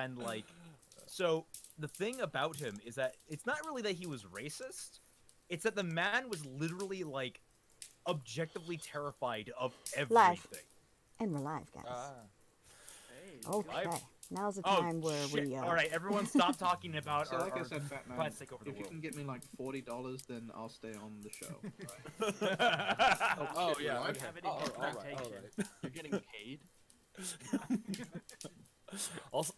and like, so the thing about him is that it's not really that he was racist. It's that the man was literally like objectively terrified of everything. Live. And we're live, guys. Hey, Okay. Live? Now's the Oh, time where shit. we. All right, everyone, stop talking about So, our. like I our said, Fatman, plans to take over the if you world. can get me like $40, then I'll stay on the show. Oh yeah, I okay. have it in All right, rotation. all right. You're getting paid.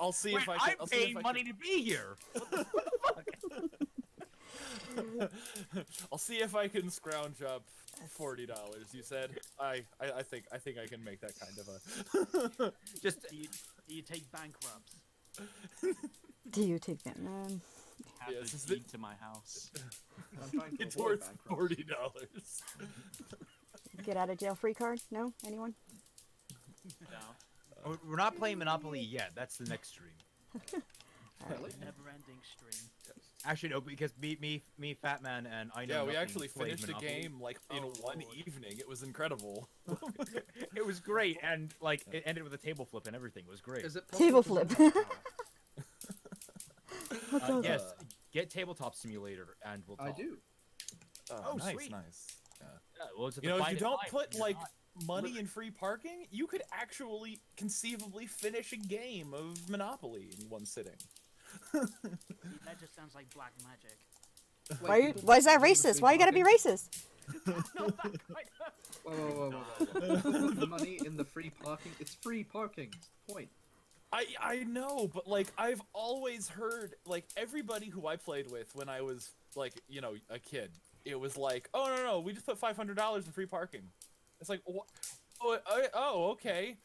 I'll see Wait, if I can. I'm paying money to be here. I'll see if I can scrounge up $40. You said I think I can make that kind of a. Just Do you take bank rubs? Do you take that, man? Have Yes, the is it- deed to my house. I'm trying to It's avoid worth bankruptcy. $40. Get out of jail free card? No? Anyone? No. we're not playing Monopoly yet. That's the next stream. Really? Never-ending stream. Actually, no, because me, Fatman, and I know. Yeah, we Nothing actually played finished the Monopoly. game like in Oh, one Lord. evening. It was incredible. It was great, and like it ended with a table flip and everything. It was great. Is it Table possible to flip. do that? What's up? Yes, get Tabletop Simulator, and we'll talk. I do. Oh, nice, sweet. nice. Yeah. Yeah, well, it's You know, if you don't put you're like not. money in free parking, you could actually conceivably finish a game of Monopoly in one sitting. See, that just sounds like black magic. Why is that racist? Why you gotta be racist? No, that kind of... Whoa. The money in the free parking. It's free parking. It's the point. I know, but like I've always heard like everybody who I played with when I was like, you know, a kid, it was like, oh no, we just put $500 in free parking. It's like, oh, okay.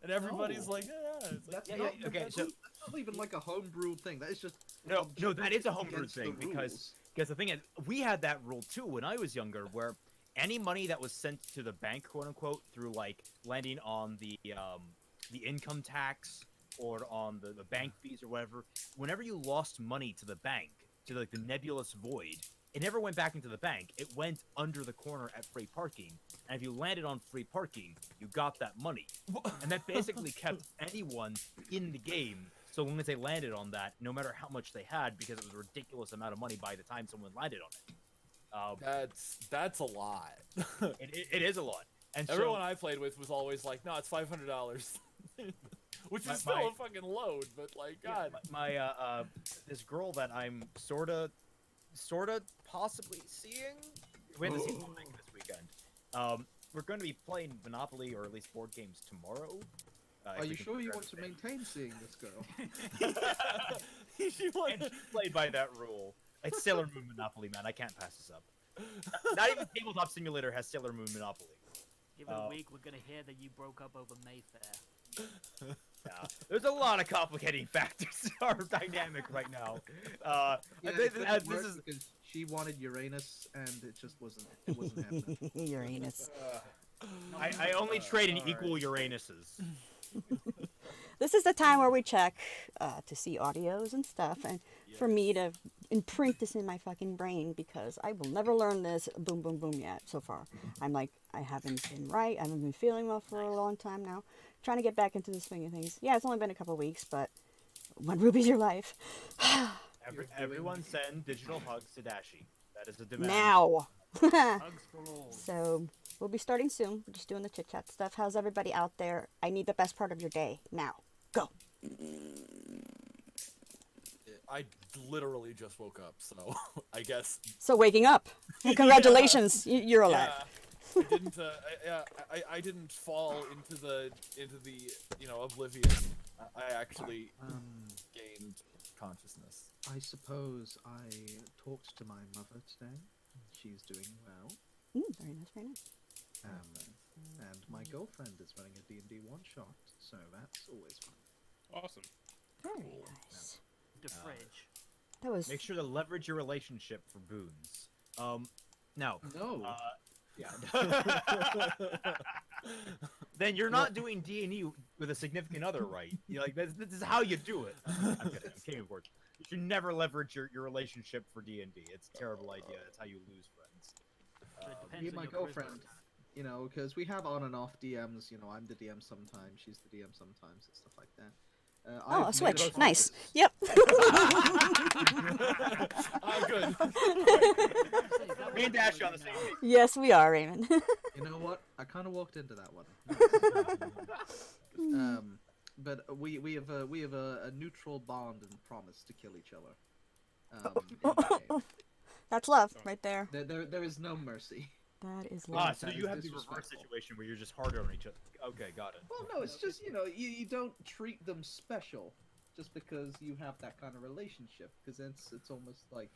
And everybody's No. like, yeah. It's like, That's Yeah, not, yeah, okay, that's so- not even like a homebrewed thing. That is just No, that is a objectively homebrew against the thing because rules. the thing is, we had that rule too when I was younger, where any money that was sent to the bank, quote unquote, through like landing on the income tax or on the bank fees or whatever, whenever you lost money to the bank, to like the nebulous void, it never went back into the bank. It went under the corner at free parking, and if you landed on free parking, you got that money, and that basically kept anyone in the game. So long as they landed on that, no matter how much they had, because it was a ridiculous amount of money by the time someone landed on it. that's a lot. It is a lot. And Everyone so, I played with was always like, no, it's $500. Which My- is still my- a fucking load, but like, God. my this girl that I'm sorta possibly seeing, we have to see something this weekend. We're going to be playing Monopoly, or at least board games, tomorrow. Are you sure you want to maintain seeing this girl? And she played by that rule. It's Sailor Moon Monopoly, man. I can't pass this up. Not even Tabletop Simulator has Sailor Moon Monopoly. Give it a week, we're gonna hear that you broke up over Mayfair. Yeah. There's a lot of complicating factors in our dynamic right now. Yeah, this, it didn't this work is because she wanted Uranus and it just wasn't happening. Uranus. I only trade in equal Uranuses. This is the time where we check to see audios and stuff, and for me to imprint this in my fucking brain, because I will never learn this boom boom boom yet so far. I'm like, I haven't been right, I haven't been feeling well for a long time now. Trying to get back into the swing of things. Yeah, it's only been a couple weeks, but when Ruby's your life. Everyone send digital hugs to Dashi. That is a demand. Now! Hugs for all. So, we'll be starting soon. We're just doing the chit chat stuff. How's everybody out there? I need the best part of your day. Now. Go! I literally just woke up, so I guess. So, waking up. Congratulations, you're alive. I didn't. I didn't fall into the oblivion. I actually gained consciousness. I suppose I talked to my mother today. She's doing well. Very nice, very nice. And my girlfriend is running a D&D one-shot, so that's always fun. Awesome. Very nice. The fridge. That was... Make sure to leverage your relationship for boons. Now. No. Yeah. Then you're not doing D&E with a significant other, right? You're like, this is how you do it. I'm kidding, of course. You should never leverage your relationship for D&D. It's a terrible idea. That's how you lose friends. So it depends Me on and my your girlfriend, charisma. you know, because we have on and off DMs. You know, I'm the DM sometimes, she's the DM sometimes, and stuff like that. Oh, a I've switch. made Nice. progress. Yep. Good. Me and Dash are on the same page. Yes, we are, Raymond. You know what? I kind of walked into that one. But we have a neutral bond and promise to kill each other. In the game. That's love right there. There is no mercy. That is Ah, love. so That you is have the reverse disrespectful. situation where you're just harder on each other. Okay, got it. Well, no, it's just you don't treat them special just because you have that kind of relationship, because it's almost like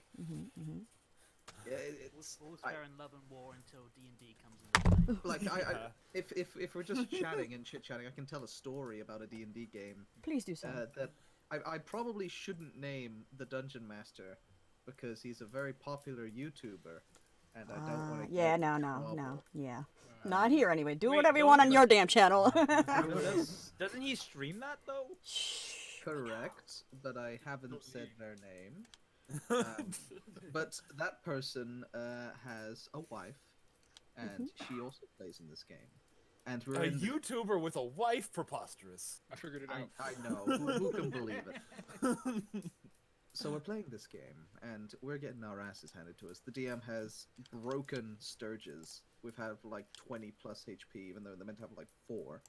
yeah, All's I- fair in love and war until D&D comes into play. like if we're just chatting and chit chatting, I can tell a story about a D&D game Please do so. that I probably shouldn't name the dungeon master because he's a very popular YouTuber, and I don't want to. Yeah, no. Yeah. Not Um, here anyway. Do wait, whatever you don't want on even- your damn channel. Doesn't he stream that though? Correct, but I haven't said their name. But that person has a wife, and she also plays in this game. And we're A in the- YouTuber with a wife, preposterous. I figured it out. I know. Who can believe it? So we're playing this game, and we're getting our asses handed to us. The DM has broken Sturges. We've had like 20 plus HP, even though they're meant to have like 4.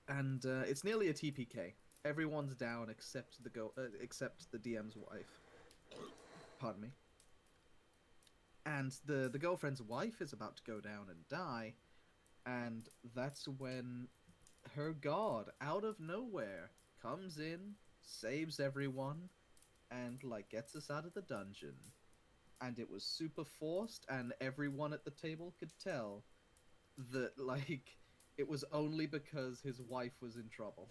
And it's nearly a TPK. Everyone's down except except the DM's wife. Pardon me. And the girlfriend's wife is about to go down and die, and that's when her god, out of nowhere, comes in, saves everyone, and like gets us out of the dungeon. And it was super forced, and everyone at the table could tell that like it was only because his wife was in trouble.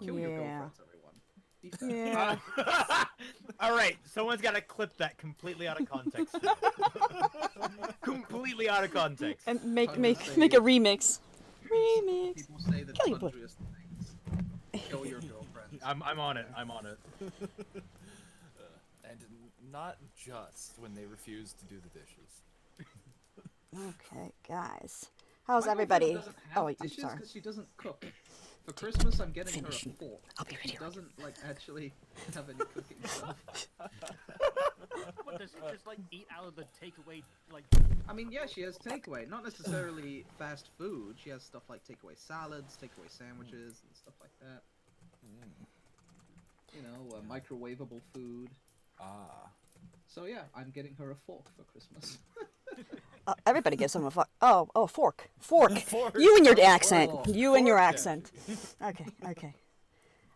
Kill your Yeah. girlfriends, everyone. Be fair. Yeah. All right, someone's got to clip that completely out of context. Completely out of context. And make How make do you make a say- remix. Remix. People say the Kill your boy. tundriest things. Kill your girlfriends. I'm on it. I'm on it. And not just when they refuse to do the dishes. Okay, guys. How's My everybody? girlfriend doesn't have Oh, I'm dishes sorry. 'cause she doesn't cook. For Christmas, I'm getting her a Finishing. fork. I'll be She ready. doesn't like actually have any cooking stuff. What, does she just like eat out of the takeaway, like, I mean, yeah, she has takeaway, not necessarily fast food. She has stuff like takeaway salads, takeaway sandwiches, and stuff like that. You know, microwavable food. Ah. So yeah, I'm getting her a fork for Christmas. Everybody gives them a fuck. Oh, fork. Fork. Fork. You and your accent. Fork. You and your Fork. accent. Okay.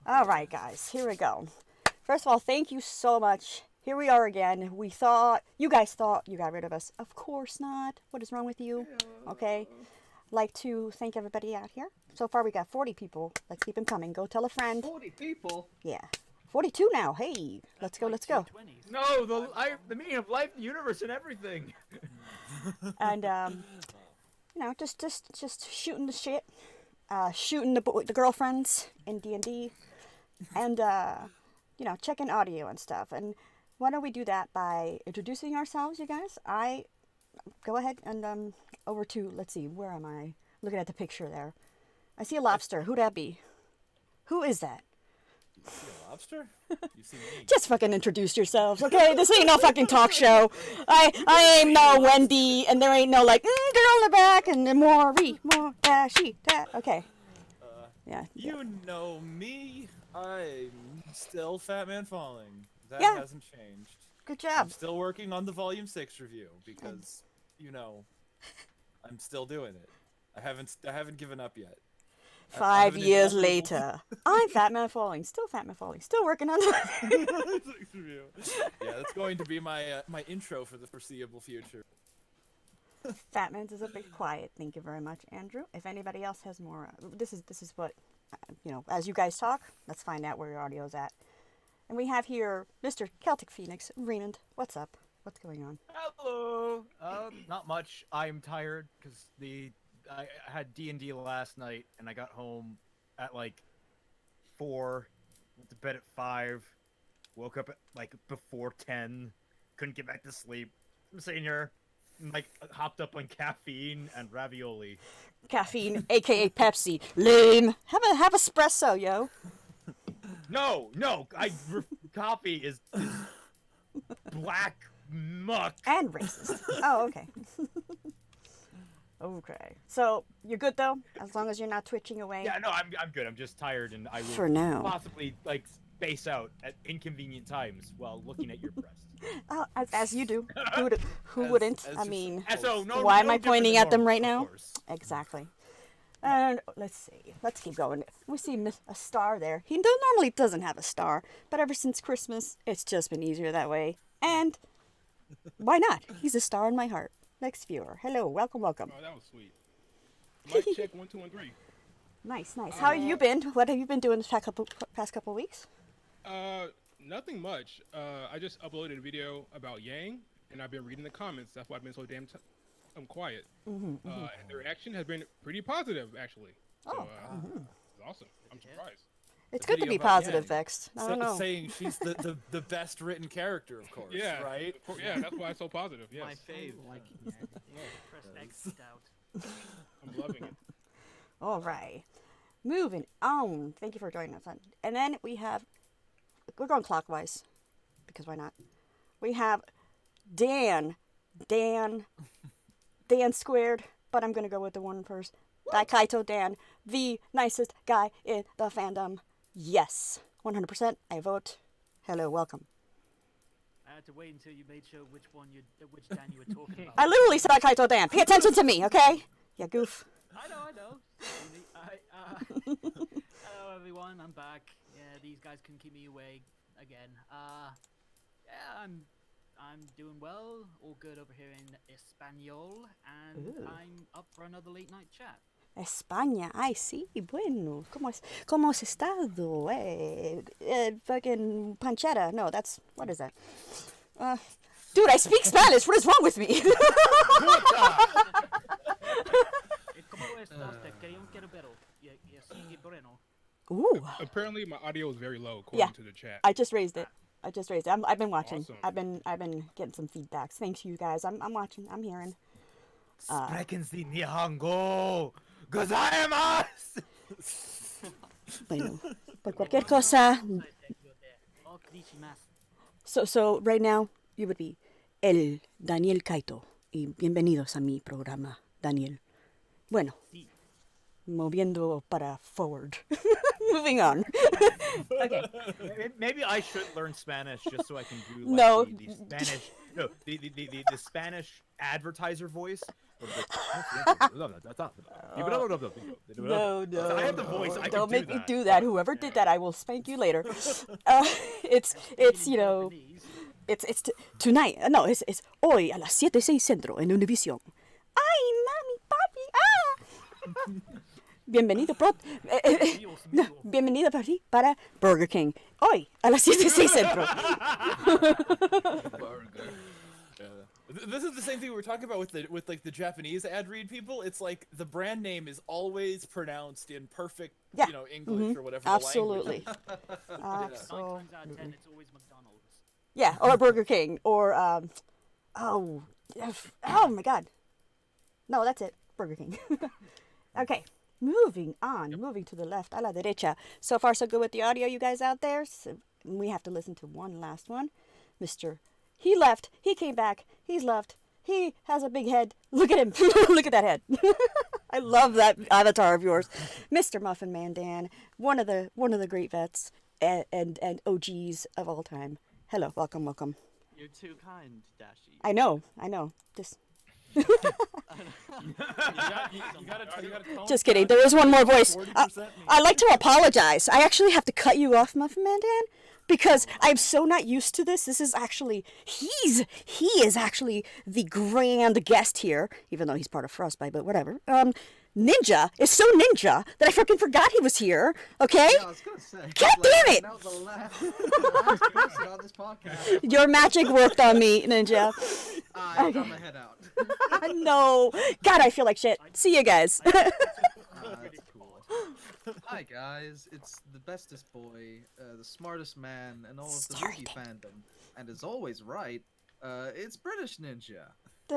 All right, guys. Here we go. First of all, thank you so much. Here we are again. You guys thought you got rid of us. Of course not. What is wrong with you? Okay. Like to thank everybody out here. So far we got 40 people. Let's keep them coming. Go tell a friend. 40 people. Yeah. 42 now. Hey, let's go. 220s? No, the meaning of life, the universe, and everything. And just shooting the shit, shooting the girlfriends in D&D, and checking audio and stuff. And why don't we do that by introducing ourselves, you guys? I go ahead and over to, let's see, where am I? Looking at the picture there. I see a lobster. Who'd that be? Who is that? You see a lobster? You see me? Just fucking introduce yourselves, okay? This ain't no fucking talk show. I ain't no Wendy, and there ain't no like girl in the back and then more dashy that. Okay. Yeah. You know me. I'm still Fatman Falling. That Yeah. hasn't changed. Good I'm job. still working on the Volume 6 review because, I'm still doing it. I haven't given up yet. I 5 haven't years involved- later, I'm Fatman Falling. Still Fatman Falling. Still working on it. review. Yeah, that's going to be my my intro for the foreseeable future. Fatman's is a bit quiet. Thank you very much, Andrew. If anybody else has more, this is what, as you guys talk, let's find out where your audio's at. And we have here Mr. Celtic Phoenix, Raymond. What's up? What's going on? Hello. Not much. I'm tired because I had D&D last night, and I got home at like 4, went to bed at 5, woke up at like before 10, couldn't get back to sleep. I'm sitting here like hopped up on caffeine and ravioli. Caffeine, aka Pepsi. Lame. Have espresso, yo. No, coffee is black muck. And racist. Oh, okay. Okay. So you're good though, as long as you're not twitching away. Yeah, no, I'm good. I'm just tired, and I will For now. possibly like space out at inconvenient times while looking at your breasts. Oh, as you do. Who As- wouldn't? as I you're mean, So no, why no am I different pointing than at them normal, right of now? course. Exactly. And let's see. Let's keep going. We see a star there. He normally doesn't have a star, but ever since Christmas, it's just been easier that way. And why not? He's a star in my heart. Next viewer. Hello. Welcome. Oh, that was sweet. Mic check 1, 2, and 3. Nice. How have you been? What have you been doing this past couple weeks? Nothing much. I just uploaded a video about Yang, and I've been reading the comments. That's why I've been so damn quiet. And the reaction has been pretty positive, actually. So, it's awesome. I'm surprised. It's good to video be about positive, Yang. Vexed. I don't know. Saying she's the best written character, of course. Yeah. Right. Yeah, that's why it's so positive. Yes. My fave. Like, press X out. I'm loving it. All right. Moving on. Thank you for joining us. And then we're going clockwise, because why not? We have Dan squared, but I'm going to go with the one first. ThatKaitoDan, the nicest guy in the fandom. Yes. 100%. I vote. Hello, welcome. I had to wait until you made sure which Dan you were talking about. I literally said ThatKaitoDan. Pay attention to me, okay? Yeah, goof. I know. Hello everyone, I'm back. Yeah, these guys couldn't keep me away again. Yeah, I'm doing well, all good over here in Espanol, and Ooh. I'm up for another late night chat. España, ay sí, bueno. ¿Cómo has estado? Fucking panchera. No, what is that? Dude, I speak Spanish. What is wrong with me? ¿Cómo estás? Te quería un quiero y así bueno. Ooh, Apparently, my audio is very low, according to the chat. I just raised it. I've been watching. Awesome. I've been getting some feedbacks. Thanks you guys. I'm watching. I'm hearing. Sprechen Sie Nihongo gozaimasu. Bueno, por cualquier cosa. Oh, konnichimasu. So right now you would be el Daniel Kaito y bienvenidos a mi programa, Daniel. Bueno, Sí. moviendo para forward. Moving on. Okay. Maybe I should learn Spanish just so I can do like, No. the Spanish. No, the Spanish advertiser voice. No. I have the voice. I Don't can make do me that. do that. Whoever did that, I will spank you later. It's you know, it's tonight. No, it's hoy a las 7:06 centro en Univision. Ay, mami, papi, ah. Bienvenido no, bienvenido para Burger King. Hoy a las 7:06 centro. This is the same thing we were talking about with like the Japanese ad read people. It's like the brand name is always pronounced in perfect, Yeah. English or whatever. Absolutely. Nine times out of 10, it's always McDonald's. Yeah, or Burger King, or oh my God. No, that's it. Burger King. Okay, moving on. Moving to the left, a la derecha. So far, so good with the audio, you guys out there. So we have to listen to one last one. He left. He came back. He's left. He has a big head. Look at him. Look at that head. I love that avatar of yours, Mr. Muffin Man Dan, one of the great vets and OGs of all time. Hello, welcome. You're too kind, Dashi. I know. Just You gotta tone Just kidding. it down. There is one more voice. 40% me. I like to apologize. I actually have to cut you off, Muffin Man Dan, because I'm so not used to this. This is actually he is actually the grand guest here, even though he's part of Frostbite, but whatever. Ninja is so ninja that I freaking forgot he was here. Okay? Yeah, I was gonna say. God damn it! That was the last person on this podcast. Your magic worked on me, Ninja. I'm gonna head out. No. God, I feel like shit. See you guys. That's cool. Hi guys, it's the bestest boy, the smartest man, and all of the movie fandom, and as always right, it's British Ninja. I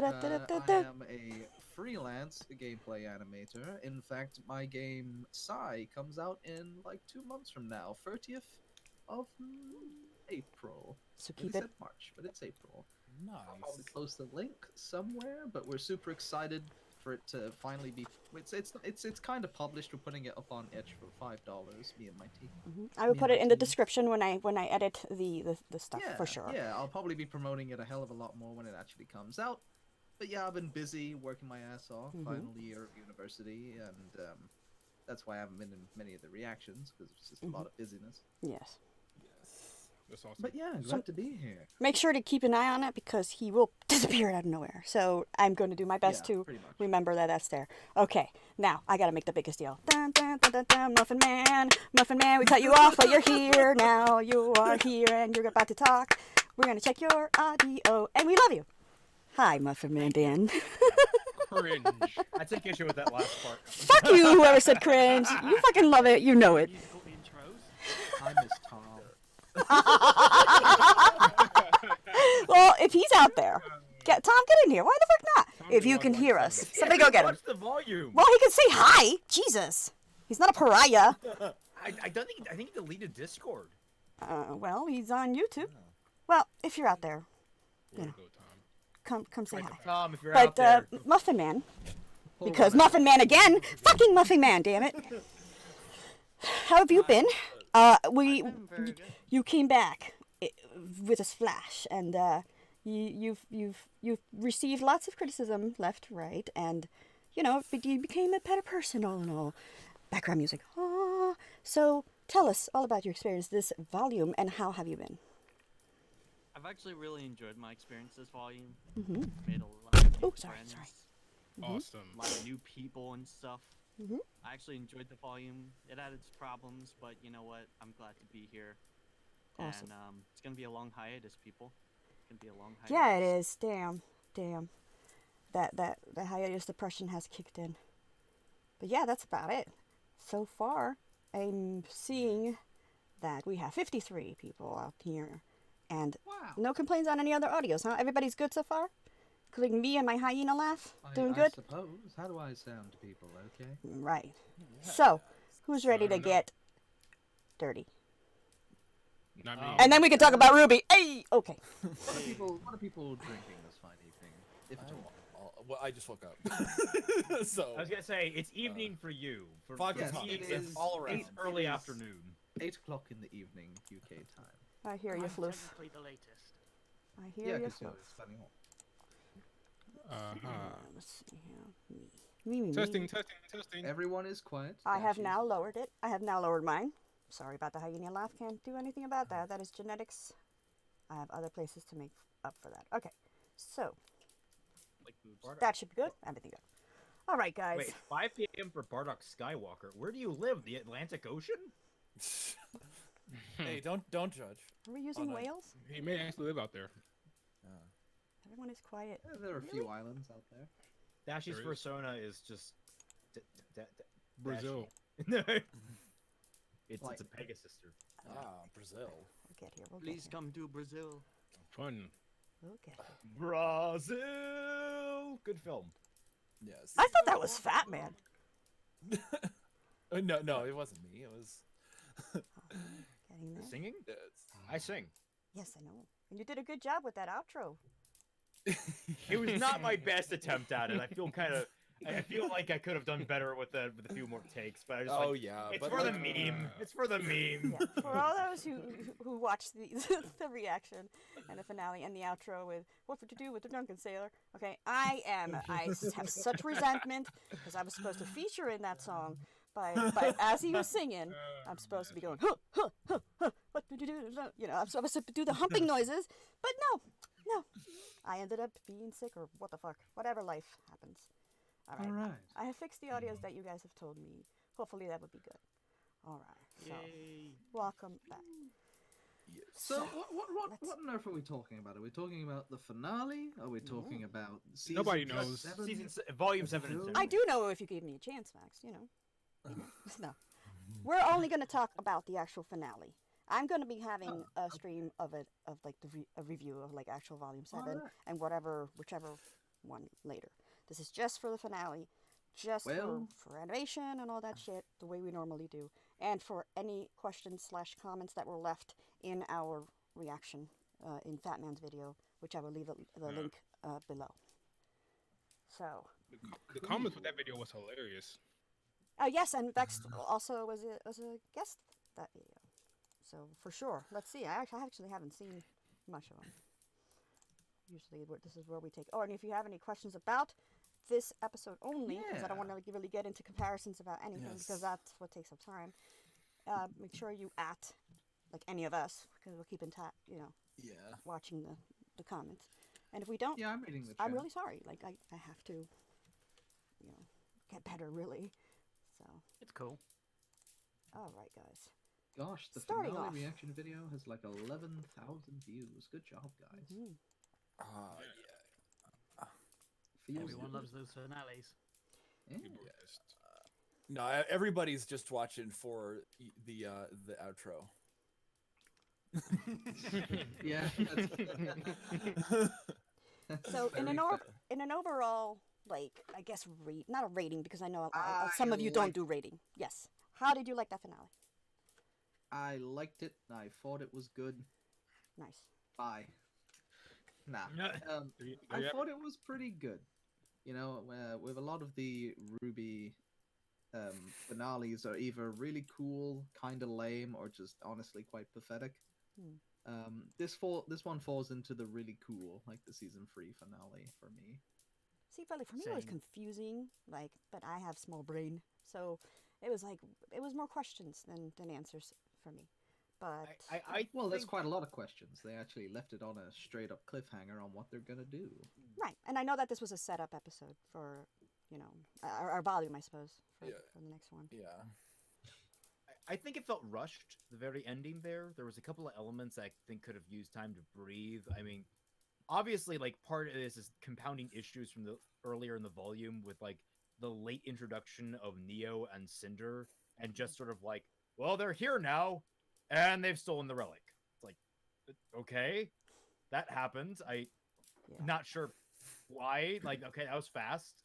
am a freelance gameplay animator. In fact, my game Psy comes out in like 2 months from now, 30th of April. So They keep it. said March, but it's April. I'll probably Nice. post a link somewhere, but we're super excited for it to finally be. It's kind of published. We're putting it up on itch for $5. Me and my team. I will Me put and it my in the team. description when I edit the stuff Yeah, for sure. yeah. I'll probably be promoting it a hell of a lot more when it actually comes out. But yeah, I've been busy working my ass off. Final year of university, and that's why I haven't been in many of the reactions because it's just a lot of busyness. Yes. That's awesome. But yeah, glad to be here. Make sure to keep an eye on it because he will disappear out of nowhere. So I'm going to do my best Yeah, to pretty much. remember that that's there. Okay, now I got to make the biggest deal. Dun, dun, dun, dun, dun, Muffin Man, we cut you off, but you're here now. You are here and you're about to talk. We're going to check your audio and we love you. Hi, Muffin Man Dan. Cringe. I take issue with that last part. Fuck you, whoever said cringe. You fucking love it. You know it. Musical intros. I miss Tom. Well, if he's out there, Tom, get in here. Why the fuck not? Tom If you was can like hear Tom. us, somebody go get him. Watch the volume. Well, he can say hi. Jesus. He's not a pariah. I don't think. I think he deleted Discord. Well, he's on YouTube. Well, if you're out there, Way to go, Tom. come say hi. Tom, if you're out But there, Muffin Man, Hold because on. Muffin Man again, fucking Muffin Man, damn it. How have you been? I'm very good. You came back with a splash, and you've received lots of criticism left, right, and you became a better person all in all. Background music. Oh, so tell us all about your experience this volume, and how have you been? I've actually really enjoyed my experience this volume. Mm-hmm. Made a lot of new Oh, sorry. friends, Awesome. a lot of new people and stuff. Mhm. I actually enjoyed the volume. It had its problems, but you know what? I'm glad to be here. Awesome. And it's gonna be a long hiatus, people. It's gonna be a long hiatus. Yeah, it is. Damn. That hiatus depression has kicked in. But yeah, that's about it. So far, I'm seeing that we have 53 people out here, and Wow. no complaints on any other audios, huh? Everybody's good so far, including me and my hyena laugh. Doing I good. suppose. How do I sound to people? Okay. Right. So, who's ready I to don't know. get dirty? Not me. And then we can talk about RWBY. Hey, okay. What are people drinking this fine evening? If at all. Well, I just woke up. So I was gonna say it's evening for you. For vodka Yes, tonic. it it's is all around. It's 8 early it is- afternoon. 8 o'clock in the evening, UK time. I hear you, I'm Floof. technically the latest. I hear you, because Floof. it's funny. Let's see here. Me. Testing. Everyone is quiet. I have Dashies. now lowered it. I have now lowered mine. Sorry about the hyena laugh. Can't do anything about that. That is genetics. I have other places to make up for that. Okay. So, Like boobs. that should be good. Everything good. All right, guys. Wait, 5 p.m. for Bardock Skywalker. Where do you live? The Atlantic Ocean? hey, don't judge. Are we using no. whales? He may actually live out there. Everyone is quiet. There are a few islands out there. Dashi's There is. persona is just Brazil. no, it's Like- a Pegasus. Brazil. We'll get here. We'll Please get here. come to Brazil. Fun. We'll get here. Brazil. Good film. Yes. I thought that was Fatman. No, it wasn't me. It was. Getting there. Singing? I sing. Yes, I know. And you did a good job with that outro. It was not my best attempt at it. I feel kind of. I feel like I could have done better with a few more takes, but I just Oh like, yeah, it's but for the like, meme. It's for the meme. Yeah. For all those who watched the reaction and the finale and the outro with "What would you do with the drunken sailor?" Okay, I have such resentment because I was supposed to feature in that song, but as he was singing, I'm supposed to be going, huh, huh, huh, huh, what would you do? You know, I'm supposed to do the humping noises, but no. I ended up being sick or what the fuck, whatever life happens. All right. All right. I have fixed the audios that you guys have told me. Hopefully that would be good. All right. So, Yay. welcome back. So what on earth are we talking about? Are we talking about the finale? Are we talking about season Nobody knows. 7? Volume 7 and 10. I do know if you gave me a chance, Max. You know. No. We're only going to talk about the actual finale. I'm going to be having a stream of like a review of like actual volume 7 Alright. and whichever one later. This is just for the finale, just Well- for animation and all that shit, the way we normally do, and for any questions/comments that were left in our reaction in Fatman's video, which I will leave the link below. So, The comments with that video was hilarious. yes, and Vexed also was a guest that video. So for sure, let's see. I actually haven't seen much of them. Usually, this is where we take. Oh, and if you have any questions about this episode only, because I don't want to really get into comparisons about anything, because that's what takes up time. Make sure you like any of us, because we'll keep in touch. Yeah. Watching the comments, and if we don't, Yeah, I'm reading the chat. I'm really sorry. Like I have to, get better really. So It's cool. all right, guys. Gosh, the Starting finale off. reaction video has like 11,000 views. Good job, guys. Mhm. Yeah. Feels Everyone good. loves those finales. Yeah. Yes. No, everybody's just watching for the outro. Yeah. That's So in very an fair. in an overall, like, I guess not a rating, because I know I some of you don't like- do rating. Yes. How did you like that finale? I liked it. I thought it was good. Nice. Bye. Nah. There I you have thought it was pretty good. With a lot of the RWBY finales are either really cool, kind of lame, or just honestly quite pathetic. This one falls into the really cool, like the season 3 finale for me. See, but like, for me it was Same. confusing, like, but I have small brain, so it was like it was more questions than answers for me. But Well, there's think- quite a lot of questions. They actually left it on a straight up cliffhanger on what they're gonna do. right, and I know that this was a setup episode for, our volume, I suppose, for, Yeah. for the next one. Yeah. I think it felt rushed, the very ending there. There was a couple of elements I think could have used time to breathe. I mean, obviously, like, part of this is compounding issues from the earlier in the volume with, like, the late introduction of Neo and Cinder, and just sort of like, well, they're here now, and they've stolen the relic. It's like, okay, that happened. Yeah. Not sure why. Like, okay, that was fast.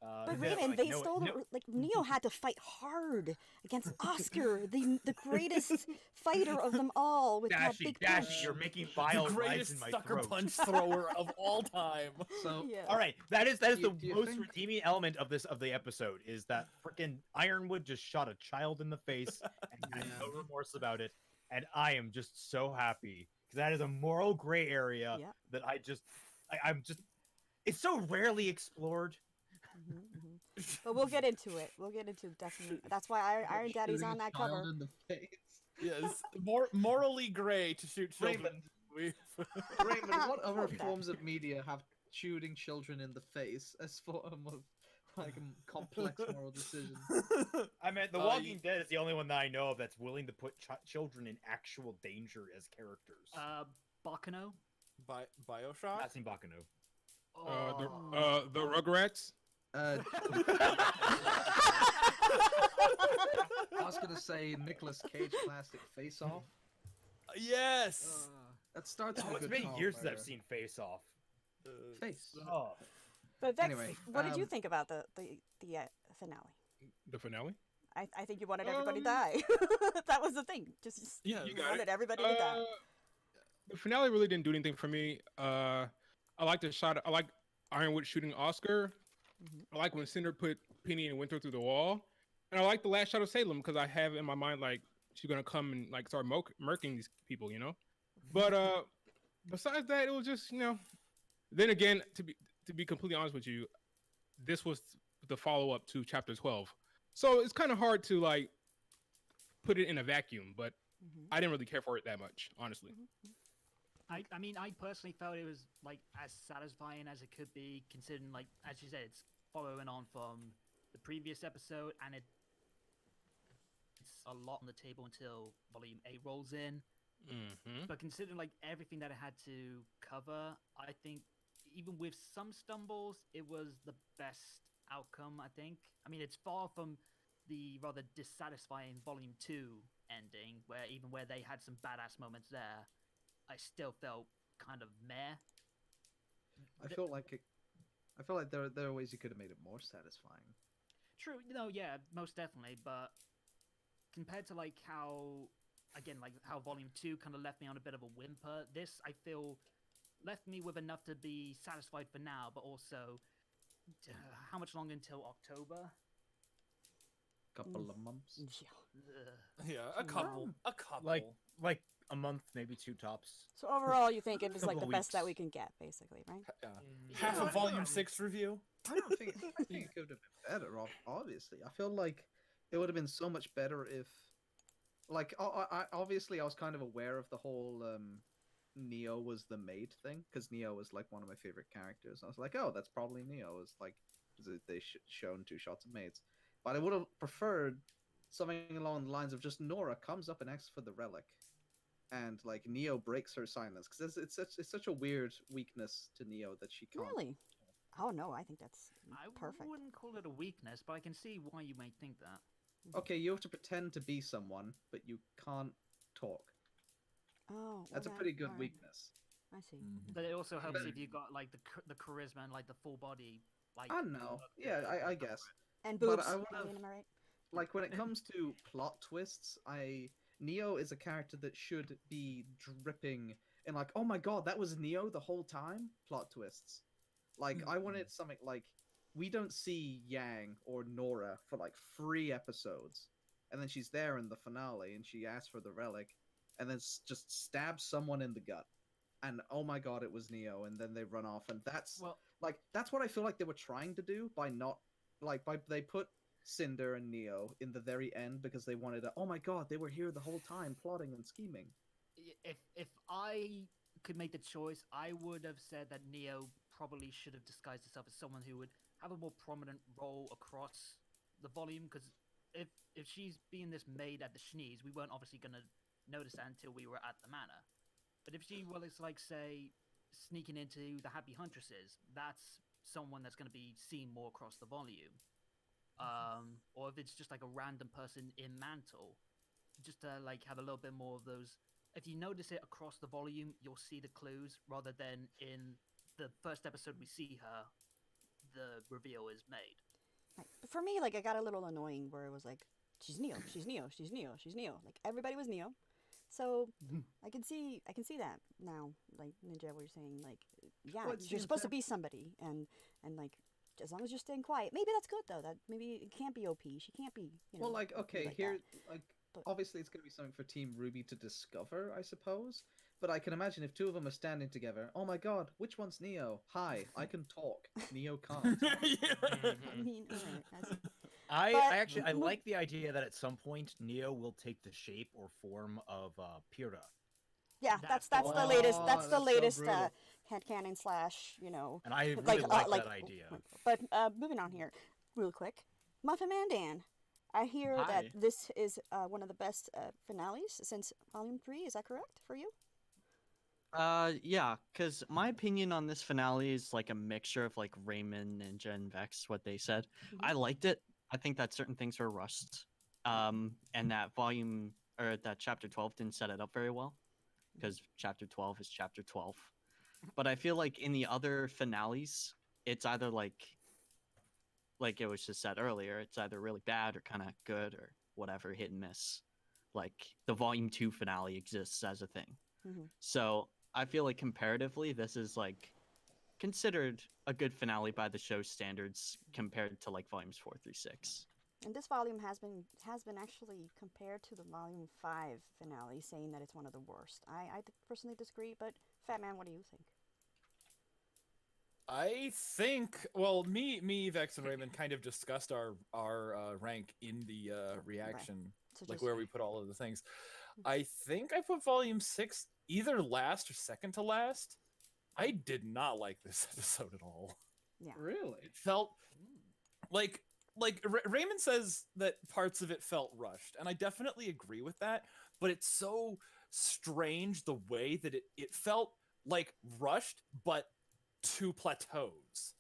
But and then, Raven, like, they no- stole no- like Neo had to fight hard against Oscar, the greatest fighter of them all, with that Dashy, big Dashy, punch. you're making bile rise Greatest in my sucker throat. punch thrower of all time. So Yeah. All right, that is Do you the most think- redeeming element of the episode is that freaking Ironwood just shot a child in the face and had no remorse about it, and I am just so happy because that is a moral gray area Yeah. that I'm just it's so rarely explored. But we'll get into it. We'll get into definitely. That's why Iron Daddy's Shooting on a that child cover. in the face. Yes, morally gray to shoot children. Raymond, what other Hold that. forms of media have shooting children in the face as form of like a complex moral decision? I mean, The Oh, Walking you- Dead is the only one that I know of that's willing to put children in actual danger as characters. Bakano. Bioshock. Not seen Bakano. The Rugrats. I was gonna say Nicolas Cage classic Face Off. Yes. That starts Oh, with a it's good been years since I've childfire. seen Face Off. Face. Oh, But Vex, Anyway, what did you um, think about the finale? The finale. I think you wanted everybody to die. That was the thing. Just Yeah, you You got wanted it. everybody to die. The finale really didn't do anything for me. I like the shot. I like Ironwood shooting Oscar. I like when Cinder put Penny and Winter through the wall, and I like the last shot of Salem because I have in my mind like she's gonna come and like start murking these people, you know. But besides that, it was just Then again, to be completely honest with you, this was the follow up to chapter 12, so it's kind of hard to like put it in a vacuum. But I didn't really care for it that much, honestly. I mean, I personally felt it was like as satisfying as it could be, considering, like, as you said, it's following on from the previous episode, and it's a lot on the table until Volume 8 rolls in. But considering like everything that it had to cover, I think even with some stumbles, it was the best outcome. I think. I mean, it's far from the rather dissatisfying Volume 2 ending, where they had some badass moments there. I still felt kind of meh. I felt like it. I feel like there are ways you could have made it more satisfying. True, yeah, most definitely. But compared to like how, again, like how Volume 2 kind of left me on a bit of a whimper, this I feel left me with enough to be satisfied for now. But also, how much longer until October? Couple of months. Yeah. Ugh. Yeah, a couple. A couple. Like a month, maybe 2 tops. So overall, you think it was like the Couple best that weeks. we can get, basically, right? Yeah. Yeah. Half Yeah. a volume 6 review. I don't think I think it could have been better. Obviously, I feel like it would have been so much better if, like, obviously I was kind of aware of the whole Neo was the maid thing because Neo was like one of my favorite characters. I was like, oh, that's probably Neo. It's like they shown 2 shots of maids, but I would have preferred something along the lines of just Nora comes up and asks for the relic, and like Neo breaks her silence because it's such a weird weakness to Neo that she can't. Really? Oh no, I think that's I perfect. wouldn't call it a weakness, but I can see why you may think that. Okay, you have to pretend to be someone, but you can't talk. Oh, That's a okay, pretty good alright. weakness. I see. But it also helps if you got like the charisma and like the full body. Like I know. Yeah, I guess. And But boobs. I would I have mean, am I right? like when it comes to plot twists, Neo is a character that should be dripping in like, oh my god, that was Neo the whole time. Plot twists. Like I wanted something like we don't see Yang or Nora for like 3 episodes, and then she's there in the finale and she asks for the relic, and then just stabs someone in the gut, and oh my god, it was Neo, and then they run off, and that's well, like that's what I feel like they were trying to do by not by they put Cinder and Neo in the very end because they wanted to. Oh my god, they were here the whole time plotting and scheming. if I could make the choice, I would have said that Neo probably should have disguised herself as someone who would have a more prominent role across the volume. Because if she's being this maid at the Schnees, we weren't obviously gonna notice that until we were at the manor. But if she was like, say, sneaking into the Happy Huntresses, that's someone that's going to be seen more across the volume. Or if it's just like a random person in Mantle, just to like have a little bit more of those. If you notice it across the volume, you'll see the clues rather than in the first episode we see her, the reveal is made. Right. But for me, like, I got a little annoying where it was like, she's Neo, she's Neo, she's Neo, she's Neo. Like everybody was Neo, so I can see that now. Like Ninja, what you're saying, like, yeah, Well, you're supposed to be somebody, and like, as long as you're staying quiet, maybe that's good though. That maybe it can't be OP. She can't be, you know. Well, like, okay, like here, that. like, But- obviously it's going to be something for Team Ruby to discover, I suppose. But I can imagine if 2 of them are standing together, oh my god, which one's Neo? Hi, I can talk. Neo can't. I mean, alright, that's- I But- actually I mo- like the idea that at some point Neo will take the shape or form of Pyrrha. yeah, That's that's the the one. latest. Oh, That's the that's so latest brutal. headcanon slash, you know. And I really like like that idea. But moving on here, real quick, Muffin Man Dan. I hear Hi. that this is one of the best finales since Volume 3. Is that correct for you? Yeah, because my opinion on this finale is like a mixture of like Raymond, Ninja, and Vex, what they said. I liked it. I think that certain things were rushed. And that that chapter 12 didn't set it up very well. Because chapter 12 is chapter 12. But I feel like in the other finales, it's either like it was just said earlier, it's either really bad or kind of good or whatever, hit and miss. Like the volume 2 finale exists as a thing. Mhm. So I feel like comparatively, this is like considered a good finale by the show standards compared to like volumes 4 through 6. And this volume has been actually compared to the Volume 5 finale, saying that it's one of the worst. I personally disagree, but Fatman, what do you think? I think, well, me, Vex, and Raymond kind of discussed our rank in the reaction, So like just- where we put all of the things. I think I put volume 6 either last or second to last. I did not like this episode at all. Yeah. Really? It felt like Raymond says that parts of it felt rushed, and I definitely agree with that. But it's so strange the way that it felt like rushed, but 2 plateaus.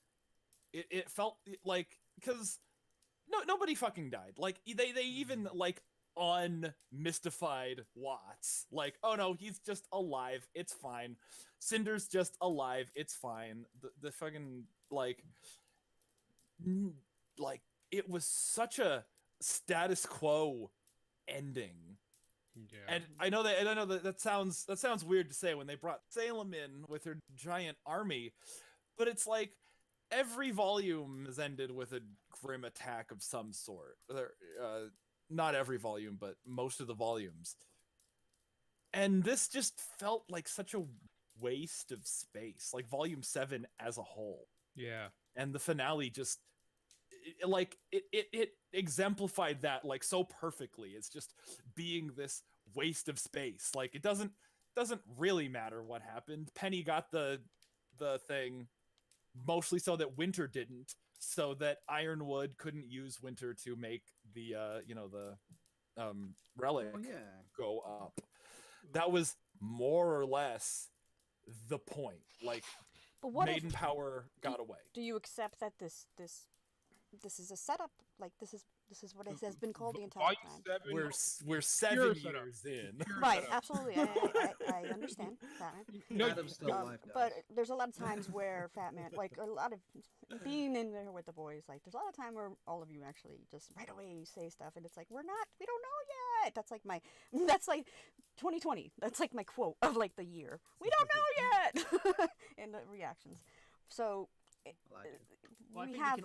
It felt like, because nobody fucking died. Like they even like unmystified Watts. Like, oh no, he's just alive. It's fine. Cinder's just alive. It's fine. The fucking like like it was such a status quo ending. Yeah. And I know that sounds weird to say when they brought Salem in with her giant army, but it's like every volume has ended with a grim attack of some sort. Not every volume, but most of the volumes. And this just felt like such a waste of space, like volume 7 as a whole. Yeah. And the finale just it exemplified that like so perfectly. It's just being this waste of space. Like it doesn't really matter what happened. Penny got the thing mostly so that Winter didn't, so that Ironwood couldn't use Winter to make the relic Oh yeah. go up. That was more or less the point. Like But what Maiden if power got away. do you accept that this is a setup? Like this is what it has been called the entire Volume time. 7. We're 7 Pure setup. years in. Pure Right, setup. absolutely. I understand that. No, Adam's still alive, guys. But there's a lot of times where Fatman, like a lot of being in there with the boys, like there's a lot of time where all of you actually just right away say stuff, and it's like we don't know yet. That's like 2020. That's like my quote of like the year. We don't know yet, in the reactions. So I like it. Well, I we think have.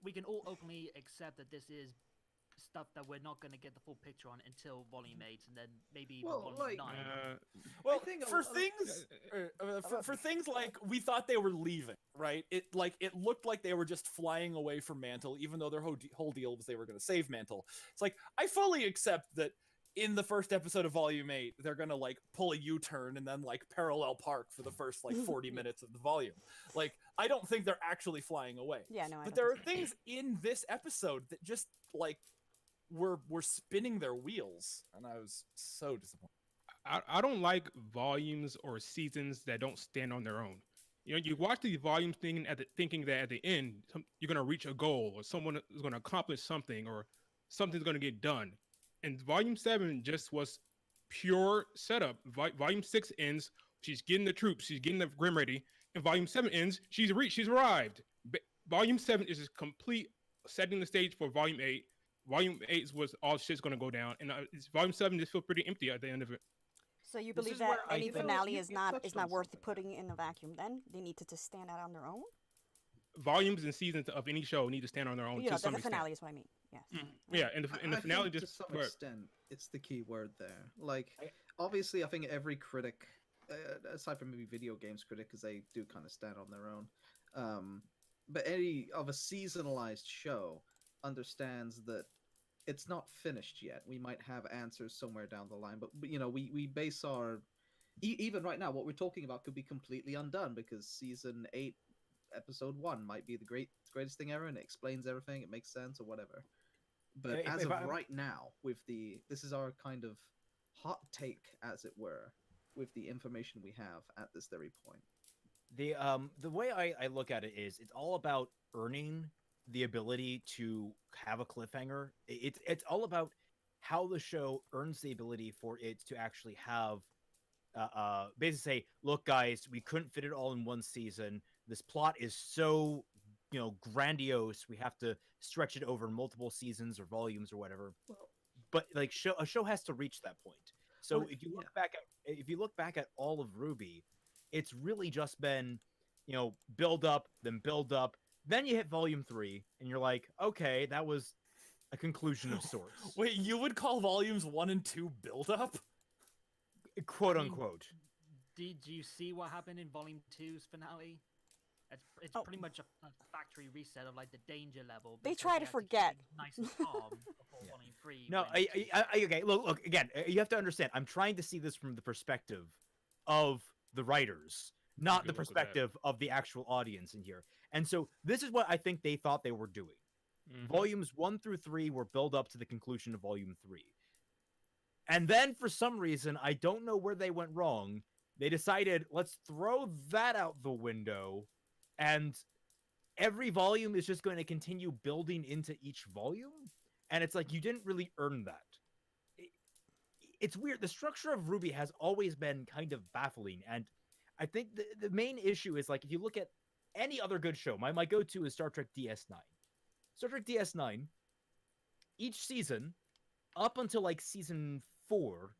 we can all openly accept that this is stuff that we're not going to get the full picture on until Volume 8, and then maybe even Well, Volume like- 9. Well, I think for a- things for things like we thought they were leaving, right? It looked like they were just flying away from Mantle, even though their whole deal was they were going to save Mantle. It's like I fully accept that in the first episode of Volume 8, they're going to like pull a U-turn and then like parallel park for the first like 40 minutes of the volume. Like I don't think they're actually flying away. Yeah, no, I But don't there are think things in this episode that just like were spinning their wheels, and I was so disappointed. I don't like volumes or seasons that don't stand on their own. You know, you watch these volumes thinking that at the end you're going to reach a goal or someone is going to accomplish something or something's going to get done. And Volume 7 just was pure setup. Volume 6 ends, she's getting the troops, she's getting the Grim ready, and Volume 7 ends, she's arrived. Volume 7 is just complete setting the stage for Volume 8. Volume 8 was all shit's going to go down, and Volume 7 just feels pretty empty at the end of it. So you This believe is that where I any think- finale You- is you not touched on worth something. putting in a vacuum? Then they need to just stand out on their own. Volumes and seasons of any show need to stand on their own You know, to some the extent. finale is what I mean. Yes. Yeah, and the I finale think just to some worked. extent, it's the key word there. Like, I- obviously, I think every critic, aside from maybe video games critic, because they do kind of stand on their own, but any of a seasonalized show understands that it's not finished yet. We might have answers somewhere down the line, but you know, we base our even right now what we're talking about could be completely undone because season 8 episode 1 might be the greatest thing ever and it explains everything, it makes sense or whatever. But If- as if of I- right now, with this is our kind of hot take, as it were, with the information we have at this very point. The way I look at it is it's all about earning the ability to have a cliffhanger. It's all about how the show earns the ability for it to actually have basically say, look guys, we couldn't fit it all in one season. This plot is so grandiose, we have to stretch it over multiple seasons or volumes or whatever. Well, But like a show has to reach that point. So Well, if you look back at all of RWBY, it's really just been build up, then you hit volume 3 and you're like, okay, that was a conclusion of sorts. Wait, you would call volumes 1 and 2 build up? Quote I mean, unquote. Did you see what happened in Volume 2's finale? It's Oh. pretty much a factory reset of like the danger level. They because try they to had forget. keep nice and calm before Yeah. Volume 3. No, went into- okay. Look again. You have to understand. I'm trying to see this from the perspective of the writers, not Good the luck with that. perspective of the actual audience in here. And so this is what I think they thought they were doing. Mhm. Volumes 1 through 3 were build up to the conclusion of Volume 3, and then for some reason, I don't know where they went wrong. They decided let's throw that out the window, and every volume is just going to continue building into each volume, and it's like you didn't really earn that. It's weird. The structure of RWBY has always been kind of baffling, and I think the main issue is like if you look at any other good show, my go-to is Star Trek DS9. Star Trek DS9, each season, up until like season 4,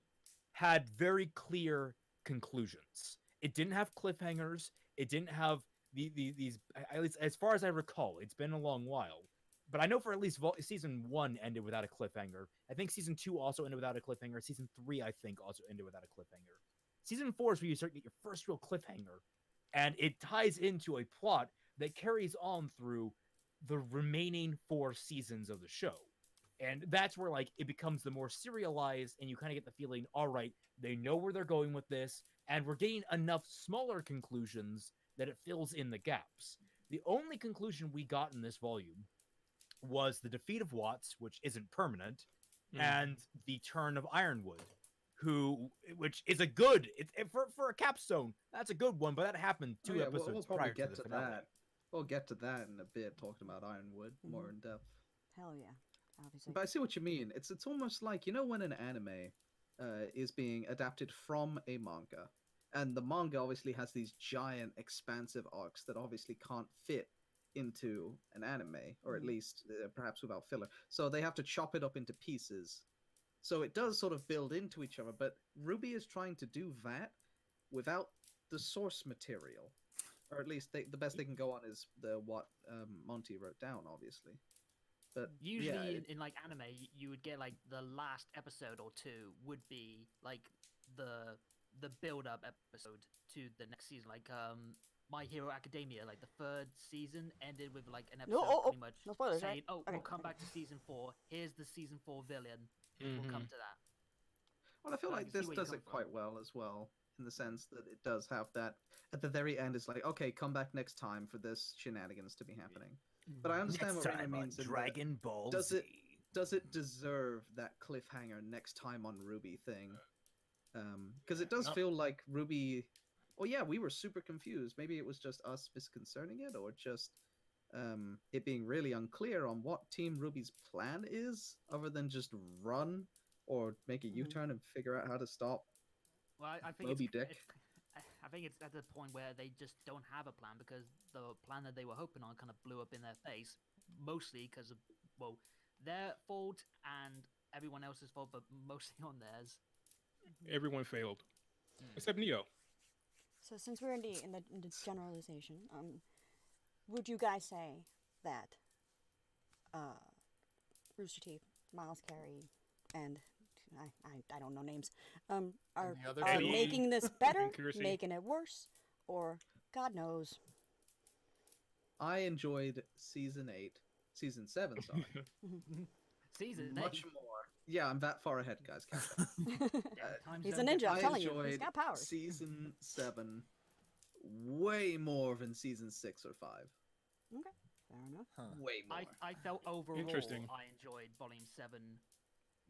had very clear conclusions. It didn't have cliffhangers. It didn't have these. At least as far as I recall, it's been a long while. But I know for at least season 1 ended without a cliffhanger. I think season 2 also ended without a cliffhanger. Season 3, I think, also ended without a cliffhanger. Season 4 is where you start to get your first real cliffhanger, and it ties into a plot that carries on through the remaining 4 seasons of the show. And that's where like it becomes the more serialized, and you kind of get the feeling, all right, they know where they're going with this, and we're getting enough smaller conclusions that it fills in the gaps. The only conclusion we got in this volume was the defeat of Watts, which isn't permanent, and the turn of Ironwood, which is a good for a capstone. That's a good one, but that happened 2 episodes we'll probably prior get to the to finale. that. We'll get to that in a bit, talking about Ironwood more in depth. Hell yeah, obviously. But I see what you mean. It's almost like, you know, when an anime is being adapted from a manga, and the manga obviously has these giant, expansive arcs that obviously can't fit into an anime, or at least perhaps without filler. So they have to chop it up into pieces. So it does sort of build into each other, but RWBY is trying to do that without the source material. Or at least the best they can go on is what Monty wrote down, obviously. But Usually yeah, in like anime, you would get like the last episode or 2 would be like the build-up episode to the next season. Like My Hero Academia, like the 3rd season ended with like an episode pretty much no spoilers, saying, right? "Oh, Okay, we'll come okay. back to season 4. Here's the season 4 villain. We'll come to that." well, I feel I like can see this where you're does it coming from. quite well as well, in the sense that it does have that at the very end. It's like, okay, come back next time for this shenanigans to be happening. But I understand Next what Raina time on means. In that, Dragon Ball does Z. it deserve that cliffhanger next time on RWBY thing? Because it does feel like RWBY. Well, yeah, we were super confused. Maybe it was just us misconcerning it, or just it being really unclear on what Team RWBY's plan is, other than just run or make a U-turn and figure out how to stop Well, I think Moby Dick. I think it's at the point where they just don't have a plan, because the plan that they were hoping on kind of blew up in their face, mostly because of, well, their fault and everyone else's fault, but mostly on theirs. Everyone failed, except Neo. So since we're in the generalization, would you guys say that Rooster Teeth, Miles Carey, and I don't know names, are the other are two? making this better, Accuracy. making it worse, or God knows? I enjoyed season 7, sorry, Season much 8. more. Yeah, I'm that far ahead, guys. He's a ninja, I'm I telling you. He's enjoyed got powers. season 7 way more than season 6 or 5. Okay, fair enough. Way more. I felt overall Interesting. I enjoyed Volume 7.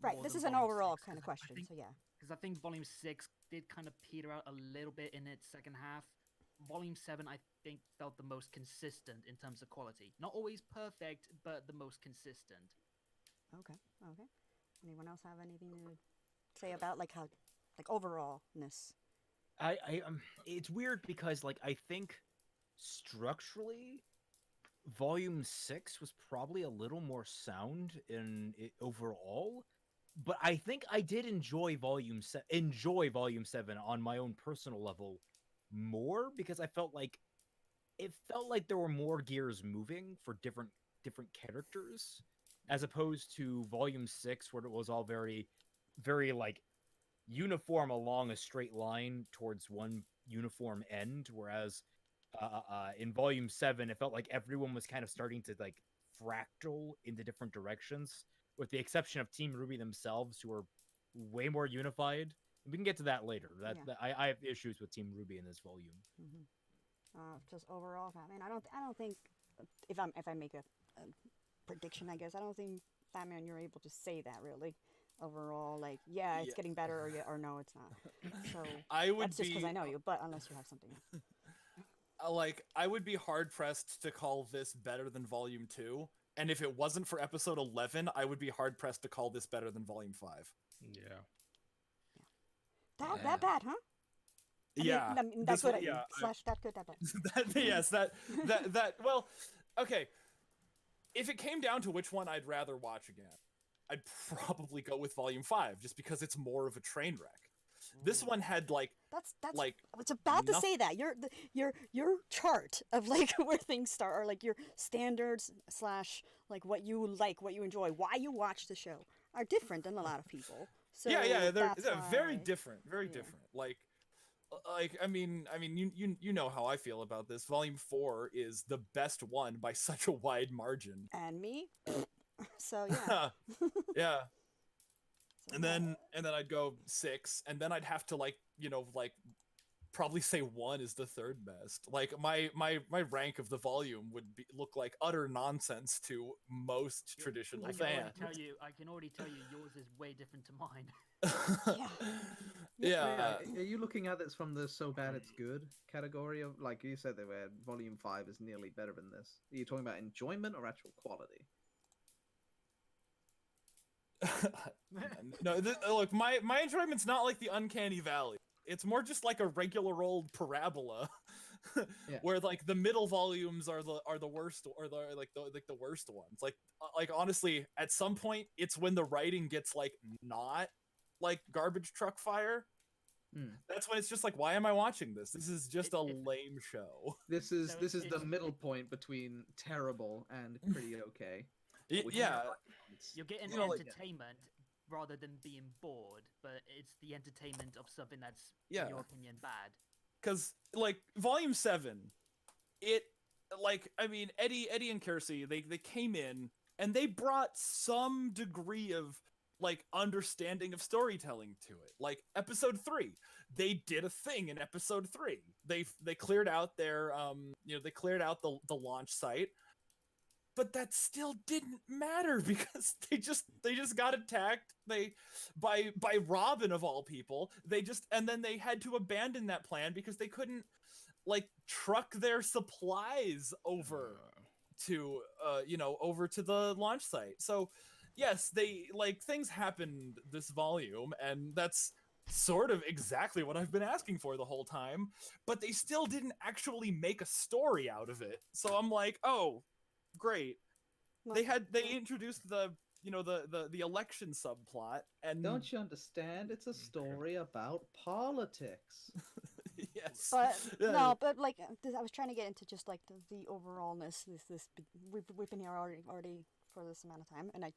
Right, more this than is an Volume overall 6, kind of 'cause I question, think- so yeah. Because I think Volume 6 did kind of peter out a little bit in its second half. Volume 7, I think, felt the most consistent in terms of quality. Not always perfect, but the most consistent. Okay. Anyone else have anything to say about like how, like overallness? It's weird because like I think structurally volume 6 was probably a little more sound in it overall, but I think I did enjoy volume 7 on my own personal level more, because I felt like there were more gears moving for different characters, as opposed to volume 6 where it was all very like uniform along a straight line towards one uniform end, whereas in volume 7 it felt like everyone was kind of starting to like fractal into different directions, with the exception of Team RWBY themselves, who are way more unified. We can get to that later. I have issues with Team RWBY in this volume. Just overall, I mean, I don't think if I make a prediction, I guess I don't think Fatman you're able to say that really. Overall, like it's getting better, or no, it's not. So I would that's just because be I know you. But unless you have something else. I would be hard pressed to call this better than Volume 2, and if it wasn't for episode 11, I would be hard pressed to call this better than Volume 5. Yeah. That bad, huh? Yeah. I mean, that's this what one- I mean. yeah, Slash that good, that bad. yes, well, okay. If it came down to which one I'd rather watch again, I'd probably go with Volume 5, just because it's more of a train wreck. This one had That's like I was about to noth- say that your chart of like where things start, or like your standards slash like what you enjoy, why you watch the show are different than a lot of people. So they're that's very why- different, very yeah. different. I mean, you know how I feel about this. Volume 4 is the best one by such a wide margin. And me, so yeah. Yeah. So, And then I'd go 6, and then I'd have to probably say 1 is the third best. Like my rank of the volume would look like utter nonsense to most traditional fans. I can already tell you yours is way different to mine. Yeah. Are you looking at this from the so bad it's good category of, like you said, they were Volume 5 is nearly better than this? Are you talking about enjoyment or actual quality? No, look, my enjoyment's not like the Uncanny Valley. It's more just like a regular old parabola, Yeah. where like the middle volumes are the worst, or the worst ones. Like honestly, at some point, it's when the writing gets like not like garbage truck fire. That's when it's just like, why am I watching this? This is just a lame show. This is So the it's- middle point between terrible and pretty okay. Which Yeah. You're getting You know, like- entertainment rather than being bored, but it's the entertainment of something that's, Yeah. in your opinion, bad. Because like Volume 7, it I mean Eddie and Kersey, they came in and they brought some degree of like understanding of storytelling to it. Like Episode 3, they did a thing in Episode 3. They cleared out their they cleared out the launch site. But that still didn't matter, because they just got attacked by Robin of all people. And then they had to abandon that plan because they couldn't like truck their supplies over to over to the launch site. So yes, they things happened this volume, and that's sort of exactly what I've been asking for the whole time, but they still didn't actually make a story out of it. So I'm like, oh, great. They introduced the election subplot, and Don't you understand? It's a story about politics. yes, But Yeah. no, but like I was trying to get into just like the overallness. We've been here already for this amount of time, and I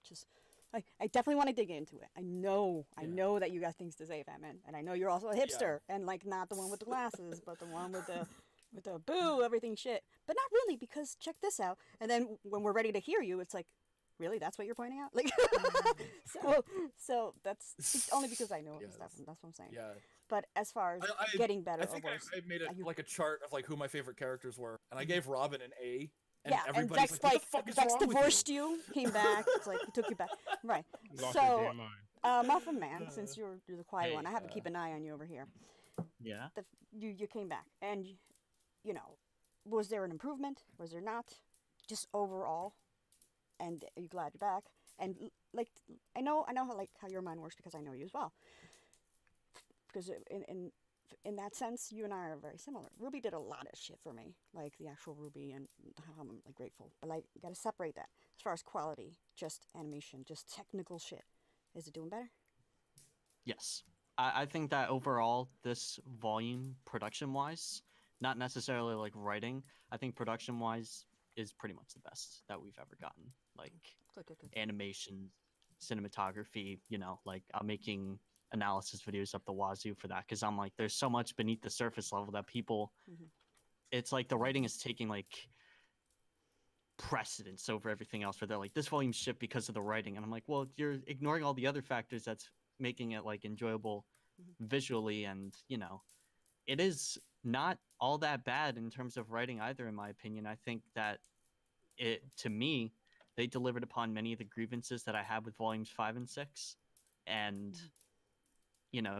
definitely want to dig into it. I know that you got things to say, Fatman, and I know you're also a hipster, and like not the one with the glasses, but the one with the boo everything shit. But not really, because check this out. And then when we're ready to hear you, it's like, really, that's what you're pointing out? Like, so that's only because I know it and stuff. And that's what I'm saying. Yeah. But as far as I getting better I think or worse, I made a chart of like who my favorite characters were, and I Mm-hmm. gave Robin an A. And yeah, and everybody's Vex like, what the fuck is Vex wrong with divorced you, came back. It's like he took you back, right? Lost So, your damn mind. Muffin Man, since you're the quiet Hey, one, I have to keep an eye on you over here. Yeah. You came back, and you know, was there an improvement? Was there not? Just overall, and are you glad you're back? And like, I know how your mind works, because I know you as well. Because in that sense, you and I are very similar. RWBY did a lot of shit for me, like the actual RWBY, and how I'm like grateful. But like, gotta separate that as far as quality, just animation, just technical shit. Is it doing better? Yes. I think that overall, this volume, production-wise, not necessarily like writing, I think production-wise is pretty much the best that we've ever gotten. Like Good. animation, cinematography, like I'm making analysis videos up the wazoo for that, because I'm like, there's so much beneath the surface level that people, it's like the writing is taking like precedence over everything else, where they're like, this volume's shit because of the writing, and I'm like, well, you're ignoring all the other factors that's making it like enjoyable visually, and it is not all that bad in terms of writing either, in my opinion. I think that to me, they delivered upon many of the grievances that I had with volumes 5 and 6, and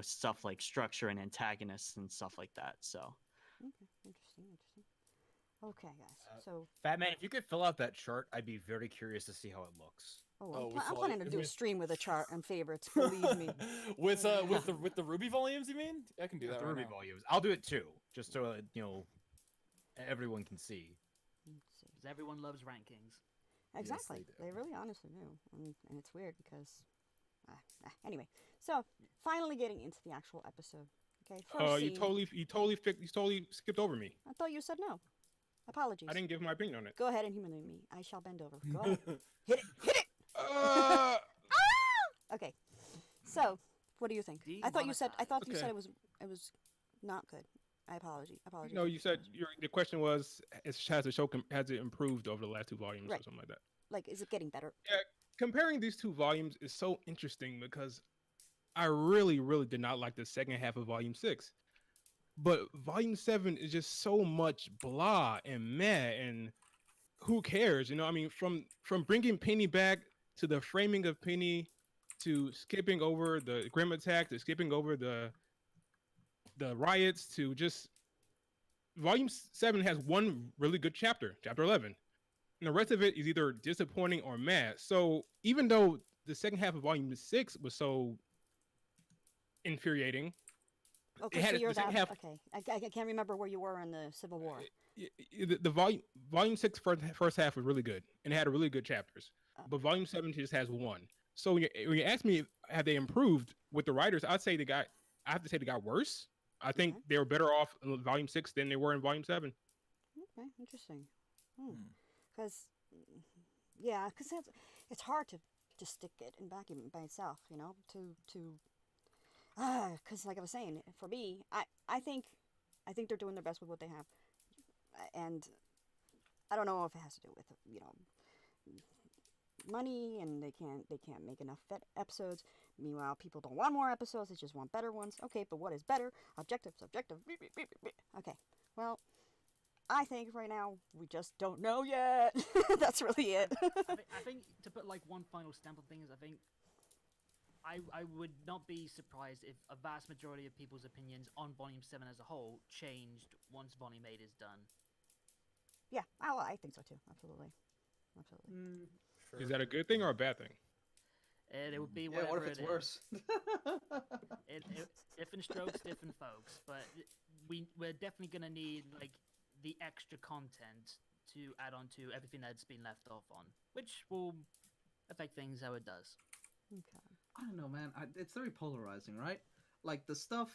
stuff like structure and antagonists and stuff like that. So Okay, interesting. Okay, guys. So Fatman, if you could fill out that chart, I'd be very curious to see how it looks. Oh, Oh, with I'm all- planning to do a with- stream with a chart and favorites. Believe me. with the RWBY volumes, you mean? I can do that The right RWBY now. volumes. I'll do it too, just so everyone can see. Let's see. Because everyone loves rankings. Exactly. do. They really honestly do. And it's weird because. Anyway, so finally getting into the actual episode. Okay. First You scene. totally skipped over me. I thought you said no. Apologies. I didn't give my opinion on it. Go ahead and humiliate me. I shall bend over. Go ahead. Hit it. Hit it. Uh, Okay. So, what do you think? I thought you said Okay. it was not good. I apologize. no, you said the question was has the show has it improved over the last two volumes Right. or something like that. Like, is it getting better? Comparing these two volumes is so interesting because I really, really did not like the second half of Volume 6. But Volume 7 is just so much blah and meh and who cares? You know, I mean, from bringing Penny back to the framing of Penny to skipping over the Grim attack to skipping over the riots to just Volume 7 has one really good chapter, Chapter 11. And the rest of it is either disappointing or meh. So even though the second half of Volume 6 was so infuriating, Okay, had so it- you're the second that. half- Okay, I can't remember where you were in the Civil War. the volume 6 first half was really good and it had really good chapters, but Volume 7 just has one. So when you ask me have they improved with the writers, I have to say they got worse. I think Okay. they were better off in Volume 6 than they were in Volume 7. Okay, interesting. Because, yeah, because it's hard to stick it in back even by itself, you know. Because like I was saying, for me, I think they're doing their best with what they have, and I don't know if it has to do with money and they can't make enough episodes. Meanwhile, people don't want more episodes; they just want better ones. Okay, but what is better? Objective, subjective. Okay, well, I think right now we just don't know yet. That's really it. I think to put like one final stamp on things, I think I would not be surprised if a vast majority of people's opinions on Volume 7 as a whole changed once Volume 8 is done. Yeah, I think so too. Absolutely. Is that a good thing or a bad thing? And it would be Yeah, whatever what if it's it is. worse? Different strokes, different folks. But we're definitely gonna need like the extra content to add on to everything that's been left off on, which will affect things how it does. Okay. I don't know, man. It's very polarizing, right? Like the stuff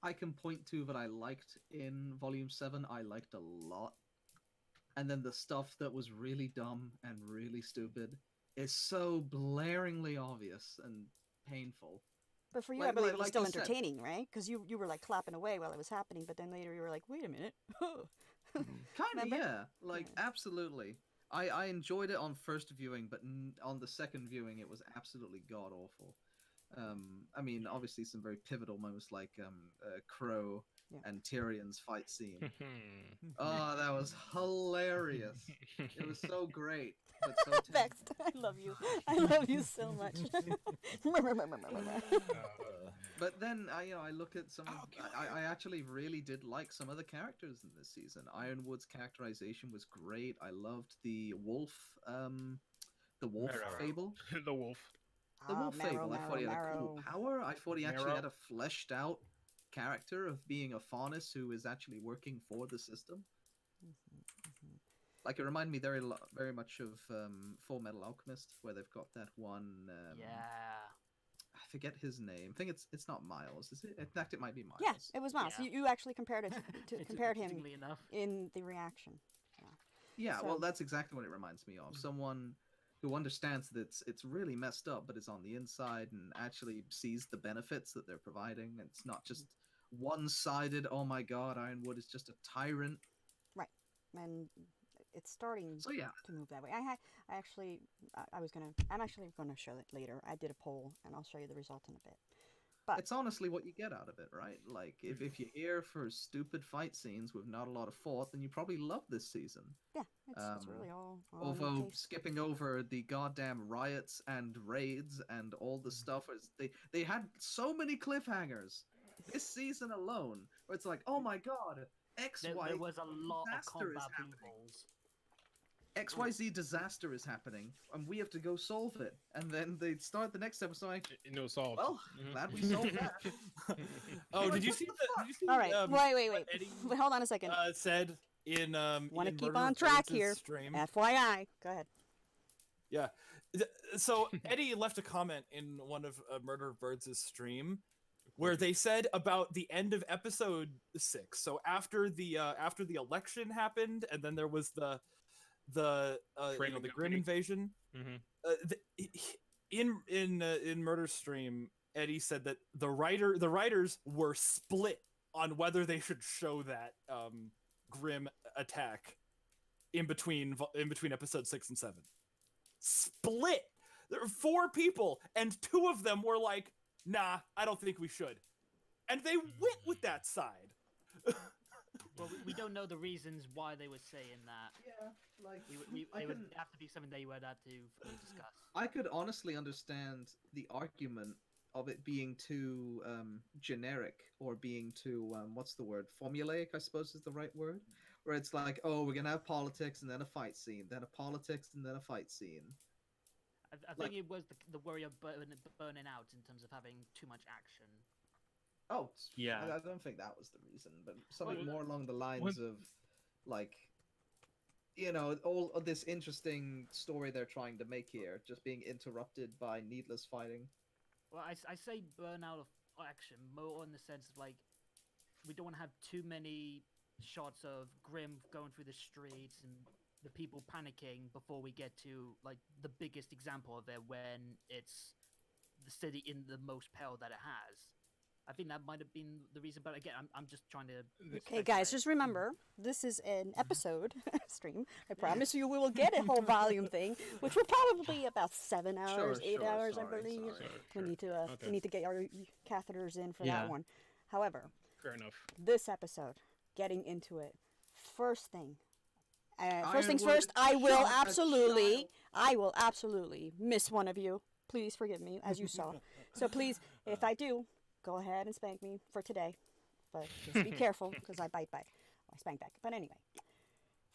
I can point to that I liked in Volume 7, I liked a lot. And then the stuff that was really dumb and really stupid is so blaringly obvious and painful. But for you, Like- I believe like- it was like still you said. entertaining, right? Because you were like clapping away while it was happening, but then later you were like, wait a minute. Kind of, Remember? yeah. Like, absolutely. I enjoyed it on first viewing, but on the second viewing, it was absolutely god awful. I mean, obviously, some very pivotal moments like Crow Yeah. and Tyrion's fight scene. Oh, that was hilarious. It was so great, but so tense. Vexed. I love you. I love you so much. But then I look at some. I actually really did like some of the characters in this season. Ironwood's characterization was great. I loved the wolf. The wolf Marrow. fable. The wolf. The wolf fable. I thought he had a Marrow. cool power. I thought he actually Marrow. had a fleshed out character of being a faunus who is actually working for the system. Like it reminded me very much of Full Metal Alchemist, where they've got that one. Yeah. I forget his name. I think it's not Miles. Is it? In fact, it might be Miles. Yeah, it was Miles. Yeah. You actually compared it to compared him Interestingly enough. in the reaction. Yeah, So- well, that's exactly what it reminds me of. Someone who understands that it's really messed up, but is on the inside and actually sees the benefits that they're providing. And it's not just one-sided. Oh my God, Ironwood is just a tyrant. And it's starting So yeah, to move that way. I'm actually gonna show it later. I did a poll, and I'll show you the result in a bit. But it's honestly what you get out of it, right? Like if you're here for stupid fight scenes with not a lot of thought, then you probably love this season. yeah, it's really all in your Although taste. skipping over the goddamn riots and raids and all the stuff, they had so many cliffhangers this season alone, where it's like, oh my god, X There Y was a lot of disaster is combat happening. balls. XYZ disaster is happening, and we have to go solve it. And then they start the next episode like, No solved. well, Mhm. glad we solved that. Oh, Like, did you what see the the? Did you see? All right. Wait. what Eddie Wait, hold on a second. said in Want to in keep Murder on of track Birds' here. stream. FYI. Go ahead. Yeah. So Eddie left a comment in one of Murder of Birds' stream where they said about the end of episode 6. So after the election happened, and then there was the Framing the company. Grim invasion. Mhm. In Murder Stream, Eddie said that the writers were split on whether they should show that Grim attack in between episode 6 and 7. Split. There were 4 people, and 2 of them were like, "Nah, I don't think we should," and they went with that side. Well, we don't know the reasons why they were saying that. Yeah, like It would have to be something they would have to fully discuss. I could honestly understand the argument of it being too generic or being too what's the word, formulaic, I suppose is the right word, where it's like, oh, we're gonna have politics and then a fight scene, then a politics and then a fight scene. I think it was the worry of burning out in terms of having too much action. Oh, Yeah. I don't think that was the reason, but something Well, more along the lines of, like, all of this interesting story they're trying to make here, just being interrupted by needless fighting. Well, I say burnout of action more in the sense of like we don't want to have too many shots of Grim going through the streets and the people panicking before we get to like the biggest example of it when it's the city in the most peril that it has. I think that might have been the reason, but again, I'm just trying to. Okay, guys, just remember, this is an episode stream. I promise you we will get a whole volume thing, which will probably be about 7 hours, 8 hours, I believe. We need to we need to get our catheters in for Yeah. that one. However, Fair enough. this episode, getting into it, first things Ironwood first, I shot a will absolutely miss one of you. Please forgive me, as you saw. So please, if I do, go ahead and spank me for today. But just be careful, because I bite back. I spank back. But anyway,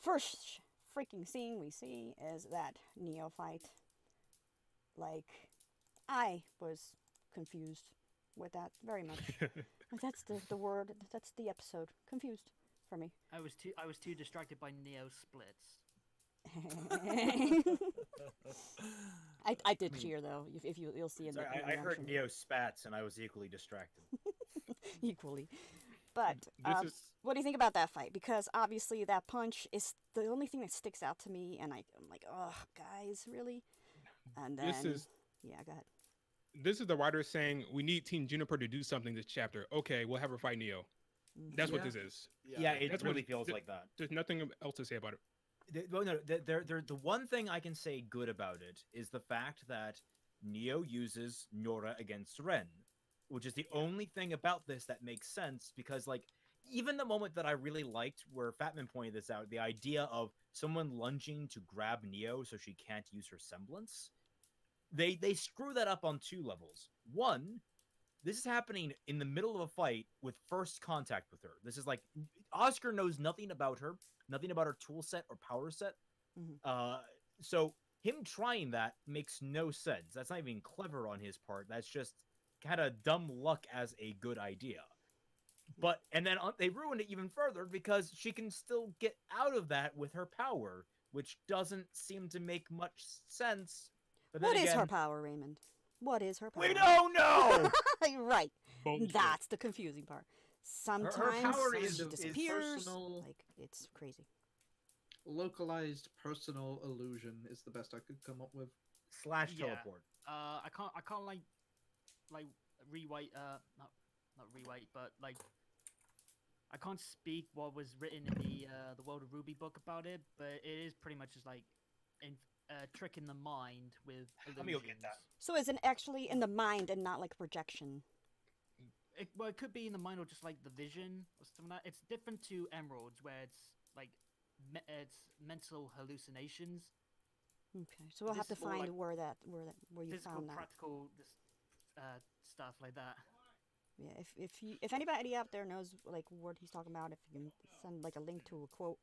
first freaking scene we see is that Neo fight. Like, I was confused with that very much. That's the word. That's the episode. Confused for me. I was too distracted by Neo splits. I did cheer though. If you'll see in the. Sorry, in the I heard reaction. Neo spats and I was equally distracted. Equally. But This is what do you think about that fight? Because obviously that punch is the only thing that sticks out to me, and I'm like, oh, guys, really? And then yeah, go ahead. this is the writer saying we need Team Juniper to do something this chapter. Okay, we'll have her fight Neo. That's what Yeah. this is. Yeah, it That's what really it- feels th- like that. There's nothing else to say about it. Well, no, the one thing I can say good about it is the fact that Neo uses Nora against Ren, which is the only thing about this that makes sense, because, like, even the moment that I really liked where Fatman pointed this out, the idea of someone lunging to grab Neo so she can't use her semblance, they screw that up on 2 levels. One, this is happening in the middle of a fight with first contact with her. This is like, Oscar knows nothing about her tool set or power set. Mhm. So him trying that makes no sense. That's not even clever on his part. That's just kind of dumb luck as a good idea. But and then they ruined it even further because she can still get out of that with her power, which doesn't seem to make much sense. But then What is again, her power, Raymond? What is her power? we don't know. Right. Bullshit. That's the confusing part. Sometimes power she is disappears. personal- Like, it's crazy. Localized personal illusion is the best I could come up with. Slash Yeah. teleport. I can't like rewrite not rewrite, but like I can't speak what was written in the World of RWBY book about it, but it is pretty much just like tricking the mind with illusions. Let me go get that. So is it actually in the mind and not like projection? Well, it could be in the mind or just like the vision or something like that. It's different to Emeralds, where it's like it's mental hallucinations. Okay, so we'll have This to is more find like where you Physical, found that. practical, stuff like that. Yeah, if anybody out there knows like what he's talking about, if you can send like a link to a quote,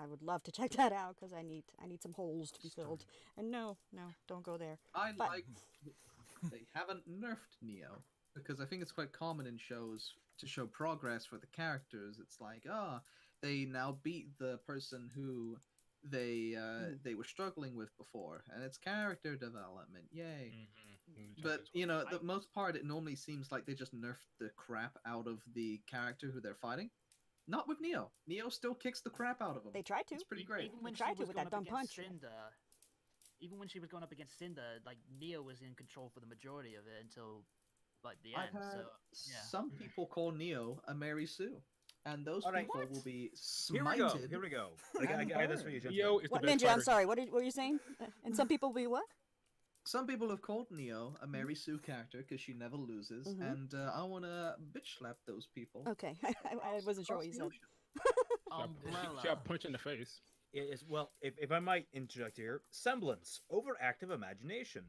I would love to check that out because I need some holes to be filled. And no, don't go there. I But- like they haven't nerfed Neo because I think it's quite common in shows to show progress for the characters. It's like, they now beat the person who they were struggling with before, and it's character development. Yay! But the most part, it normally seems like they just nerfed the crap out of the character who they're fighting. Not with Neo. Neo still kicks the crap out of him. They tried to. It's pretty great. Even when They she tried to was with going that up dumb against punch. Cinder, even when she was going up against Cinder, like Neo was in control for the majority of it until like the I've end. had So yeah. some people call Neo a Mary Sue, and those All right. people will be Here we go. smited. Here we go. and I got this for you, burned. Neo gentlemen. is What the best Ninja? I'm fighter. sorry. What were you saying? And some people will be what? Some people have called Neo a Mary Sue character because she never loses, Mhm. and I want to bitch slap those people. Okay, I wasn't sure what you Across said. the ocean. Umbrella. She got punched in the face. Well, if I might interject here, semblance, overactive imagination.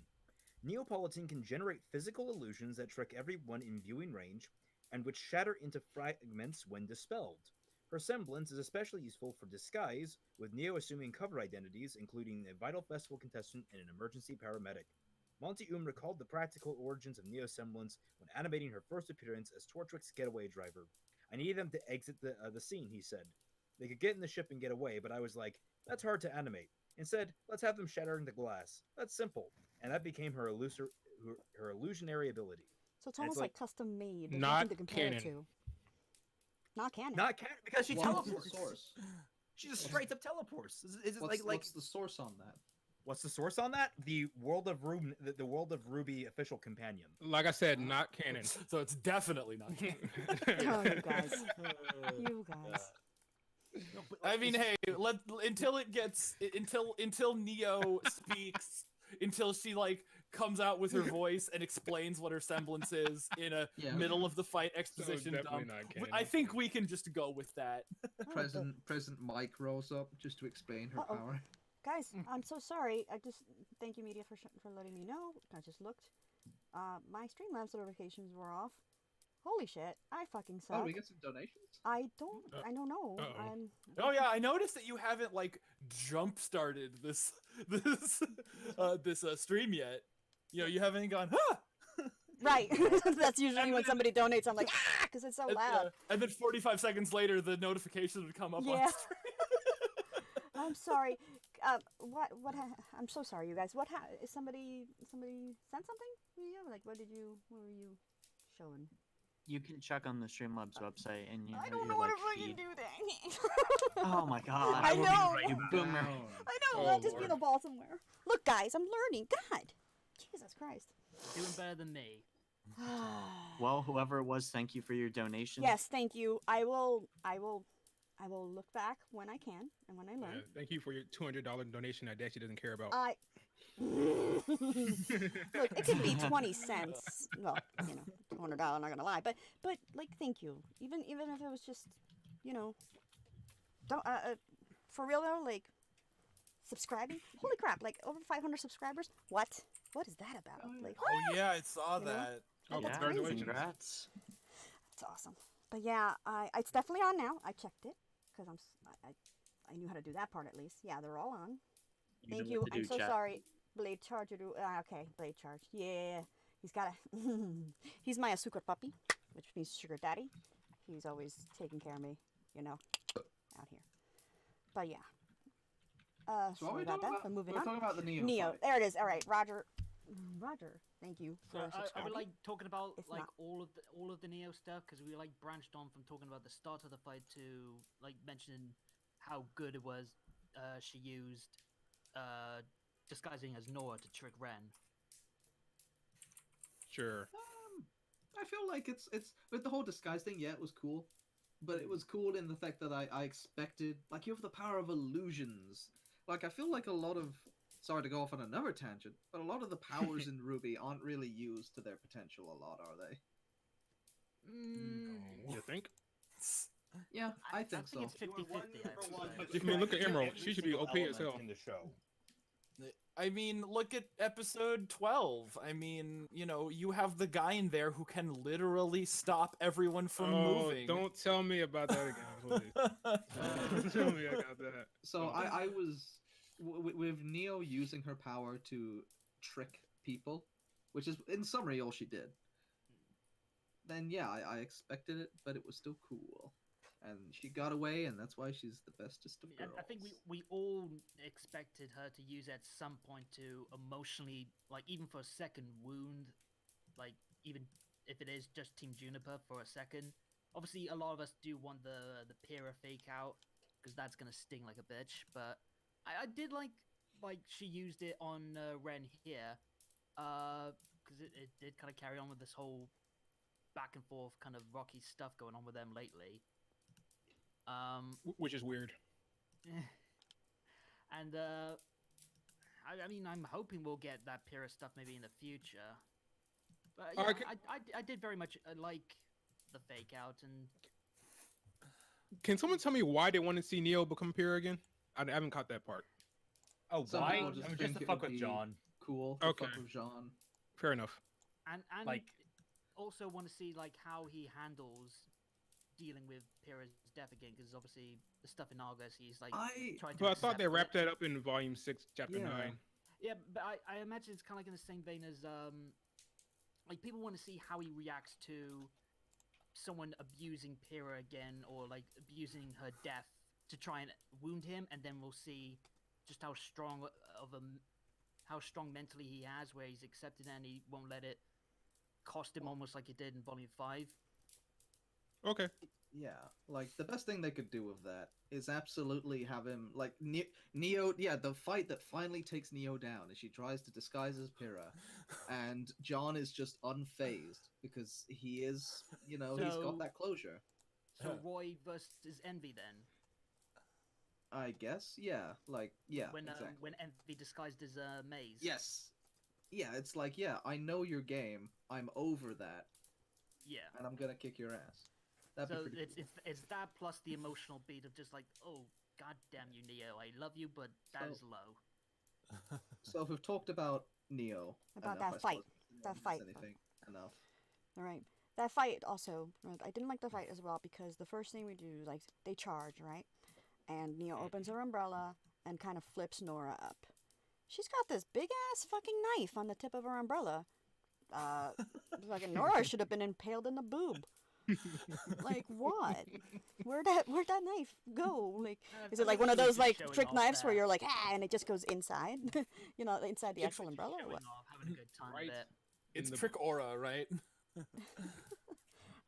Neapolitan can generate physical illusions that trick everyone in viewing range, and which shatter into fragments when dispelled. Her semblance is especially useful for disguise, with Neo assuming cover identities, including a Vital Festival contestant and an emergency paramedic. Monty recalled the practical origins of Neo's semblance when animating her first appearance as Torchwick's getaway driver. I needed them to exit the scene, he said. They could get in the ship and get away, but I was like, that's hard to animate. Instead, let's have them shatter into glass. That's simple. And that became her illusionary ability. So it's And almost it's like custom made. There's not nothing to compare it canon. to. Not canon. Not canon, because she What's the teleports. source? She just straight up teleports. Is it like What's the source on that? what's the source on that? The World of RWBY, the World of RWBY official companion. Like I said, not canon. So it's definitely not. Oh, you guys. You guys. No, but I mean, hey, until Neo speaks, until she like comes out with her voice and explains what her semblance is in a Yeah. middle of the fight exposition definitely dump. not canon. I think we can just go with that. President Mike rolls up just to explain her Uh-oh. power. Guys, I'm so sorry. Thank you, media, for letting me know. I just looked. My Streamlabs notifications were off. Holy shit! I fucking suck. Oh, we get some donations. I don't know. Uh-oh. Oh yeah, I noticed that you haven't like jump started this stream yet. You know, you haven't gone, huh? Right. That's usually And when then- somebody donates. I'm like, because it's so loud. And then 45 seconds later, the notification would come up Yeah. on stream. I'm sorry. What? I'm so sorry, you guys. Is somebody sent something? Yeah. Like, what were you showing? You can check on the Streamlabs website and you I don't know your, what like, to fucking feed. do then. Oh my god. I will be know. right, you boomer. I know. Oh, I'll just be Lord. the ball somewhere. Look, guys, I'm learning. God, Jesus Christ. Doing better than me. Well, whoever it was, thank you for your donation. Yes, thank you. I will look back when I can and when I Yeah, learn. thank you for your $200 donation that Dashi doesn't care about. I look. It could be 20 cents. Well, $200. Not gonna lie, but like, thank you. Even if it was just, don't for real though. Like, subscribing. Holy crap! Like over 500 subscribers. What? What is that about? Like, Oh yeah, I saw You know? that. Oh, that's Yeah, crazy. congratulations. congrats. that's awesome. But yeah, it's definitely on now. I checked it because I knew how to do that part at least. Yeah, they're all on. Thank know you. what to I'm do, so chat. sorry. Blade Charger. Okay, Blade Charge. Yeah, he's got a. He's my Asuka puppy, which means sugar daddy. He's always taking care of me, out here. But yeah. So what are Sorry we about talking that. about? But moving We're on. talking about the Neo. Neo. fight. There it is. All right, Roger. Roger, thank you So for I subscribing. would like talking about It's like not. all of the Neo stuff because we like branched on from talking about the start of the fight to like mentioning how good it was. She used disguising as Nora to trick Ren. Sure. I feel like it's with the whole disguise thing. Yeah, it was cool, but it was cool in the fact that I expected, like, you have the power of illusions. Like, I feel like a lot of, sorry to go off on another tangent, but a lot of the powers in RWBY aren't really used to their potential a lot, are they? You think? Yeah, I think so. it's 50-50. I mean, look at Emerald. She should be OP as hell. in the show. I mean, look at episode 12. I mean, you know, you have the guy in there who can literally stop everyone from moving. Don't tell me about that again, please. Don't tell me about that. So Oh. I was with Neo using her power to trick people, which is in summary all she did. Then yeah, I expected it, but it was still cool, and she got away, and that's why she's the bestest of girls. I think we all expected her to use at some point to emotionally, like even for a second, wound, like even if it is just Team Juniper for a second. Obviously, a lot of us do want the Pyrrha fake out because that's gonna sting like a bitch. But I did like she used it on Ren here, because it did kind of carry on with this whole back and forth kind of rocky stuff going on with them lately. Which is weird. And I mean, I'm hoping we'll get that Pyrrha stuff maybe in the future. But yeah, I did very much like the fake out. And Can someone tell me why they want to see Neo become Pyrrha again? I haven't caught that part. Oh, Some why? people I just mean, think just to it fuck would with be John. Cool. To Okay. fuck with Jean. Fair enough. and Like, also want to see like how he handles dealing with Pyrrha's death again, because obviously the stuff in Argus, he's like trying to. But I thought they accept wrapped it. that up in Volume 6, Chapter Yeah. 9. Yeah, but I imagine it's kind of like in the same vein as like people want to see how he reacts to someone abusing Pyrrha again, or like abusing her death to try and wound him, and then we'll see just how strong how strong mentally he has, where he's accepted and he won't let it cost him, almost like it did in Volume 5. Okay. Yeah, like the best thing they could do with that is absolutely have him like Neo. Yeah, the fight that finally takes Neo down as she tries to disguise as Pyrrha, and John is just unfazed because he is, he's So- got that closure. So Roy versus Envy then, I guess. Yeah, like exactly. when Envy disguised as Maze. Yes. Yeah, it's like I know your game. I'm over that, Yeah. and I'm gonna kick your ass. That'd So be pretty cool. it's that plus the emotional beat of just like, oh god damn you, Neo, I love you, but that So- is low. So if we've talked about Neo, About enough, that I fight. suppose if anyone That has fight. Anything enough. All right. That fight also, I didn't like the fight as well because the first thing we do is like they charge, right? And Neo opens her umbrella and kind of flips Nora up. She's got this big ass fucking knife on the tip of her umbrella. Fucking Nora should have been impaled in the boob. Like what? Where'd that knife go? Like, is it like one of those like trick knives where you're like and it just goes inside? Inside the actual umbrella or Showing what? off, having a good time Right. with it. It's the- trick aura, right?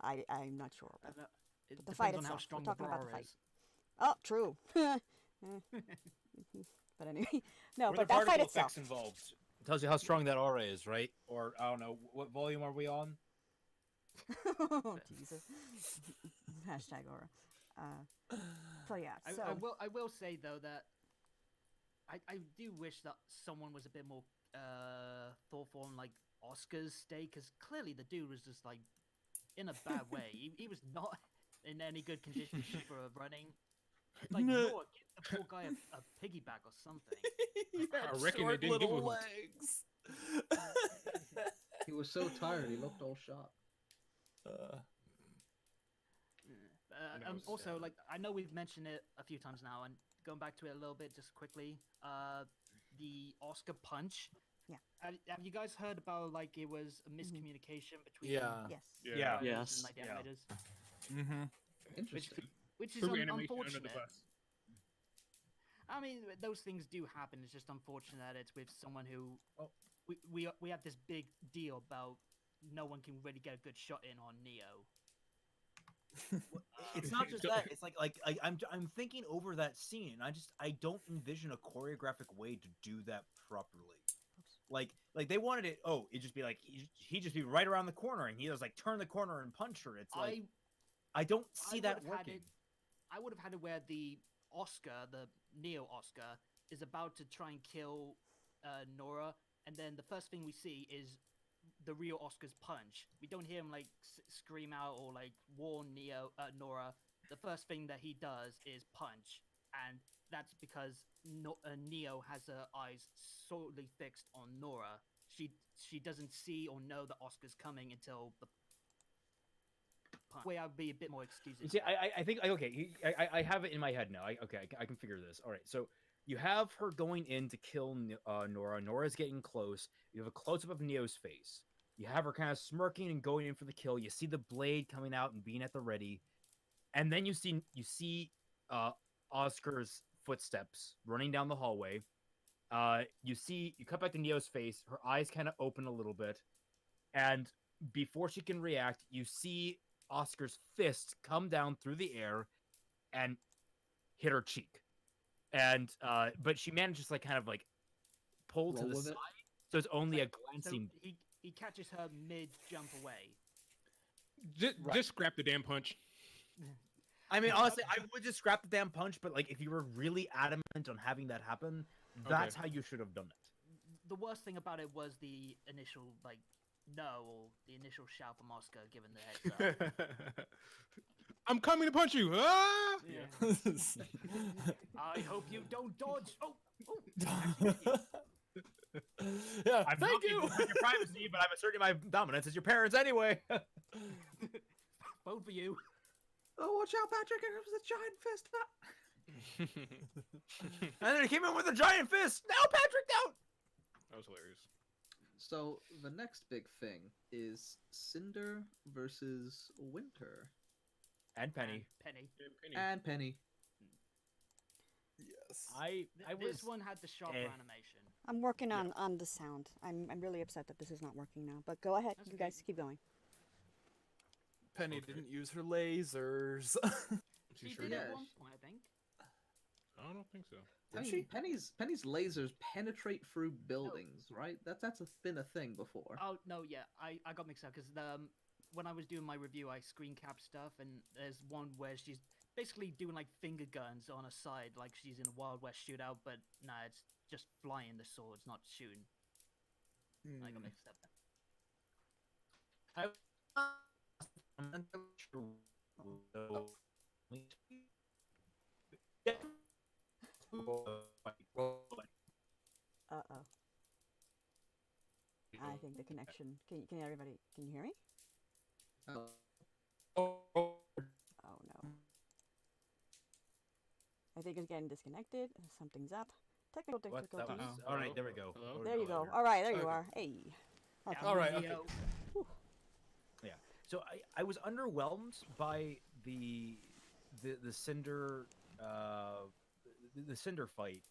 I'm not sure. I don't know. It The depends fight on how itself. We're strong talking about the bra fight. is. Oh, true. But anyway, no, were but there that fight particle itself. effects involved? It tells you how strong that aura is, right? Or I don't know, what volume are we on? Oh, Jesus. Hashtag aura. So yeah, so I will say though that I do wish that someone was a bit more thoughtful on like Oscar's stay, because clearly the dude was just like in a bad way. He was not in any good condition for running. Like, No. Lord, get the poor guy a piggyback or something. I reckon they didn't give a hoot. legs. He was so tired, he looked all shot. That was Also, sad. like, I know we've mentioned it a few times now, and going back to it a little bit just quickly, the Oscar punch. Yeah. Have you guys heard about, like, it was a miscommunication between Yeah. yes. Yeah. writers Yes. and, like, the Yeah. animators? Mm-hmm. Interesting. Which is Threw animation under the unfortunate. bus. I mean, those things do happen. It's just unfortunate that it's with someone who Oh. we have this big deal about no one can really get a good shot in on Neo. It's not just that. It's I'm thinking over that scene. And I don't envision a choreographic way to do that properly. Like they wanted it. Oh, it'd just be like he just be right around the corner and he just like turn the corner and punch her. It's like I don't see that would've had working. I would have had it where the Oscar, the Neo Oscar, is about to try and kill Nora, and then the first thing we see is the real Oscar's punch. We don't hear him like scream out or like warn Nora. The first thing that he does is punch, and that's because Neo has her eyes solely fixed on Nora. She doesn't see or know that Oscar's coming until the way. I'd be a bit more excusing. You see, I think okay. I have it in my head now. I can figure this. All right, so you have her going in to kill Nora. Nora's getting close. You have a close up of Neo's face. You have her kind of smirking and going in for the kill. You see the blade coming out and being at the ready, and then you see Oscar's footsteps running down the hallway. You cut back to Neo's face. Her eyes kind of open a little bit, and before she can react, you see Oscar's fist come down through the air and hit her cheek. And but she manages to kind of pull to the side, so it's only a glancing. So he catches her mid jump away. Just scrap the damn punch. I mean, honestly, I would just scrap the damn punch, but if you were really adamant on having that happen, that's how you should have done it. The worst thing about it was the initial no, or the initial shout from Oscar given the heads up. I'm coming to punch you. Ah! Yeah. I hope you don't dodge. Oh. Yeah, I'm thank you. your privacy, but I'm asserting my dominance as your parents anyway. Vote for you. Oh, watch out, Patrick! Here comes the giant fist. And then he came in with a giant fist. Now, Patrick, down. That was hilarious. So the next big thing is Cinder versus Winter. And Penny. Penny. And Penny. Yes. This one had the sharper animation. I'm working on the sound. I'm really upset that this is not working now. But go ahead, That's you okay. guys keep going. Penny didn't use her lasers. She Sure did Yeah. at one point, I think. I don't think so. Penny's lasers penetrate through buildings, right? That's been a thing before. Oh no, yeah, I got mixed up because when I was doing my review, I screen cap stuff, and there's one where she's basically doing finger guns on her side, like she's in a Wild West shootout, but nah, it's just flying the swords, not shooting. I got mixed up. Uh-oh. I think the connection. Can everybody? Can you hear me? Oh no. I think it's getting disconnected. Something's up. Technical What? That difficulties. was, all right, there we go. Hello? There you go. All right, there you Okay. are. Hey. Okay. All right. Okay. Yeah. So I was underwhelmed by the Cinder the Cinder fight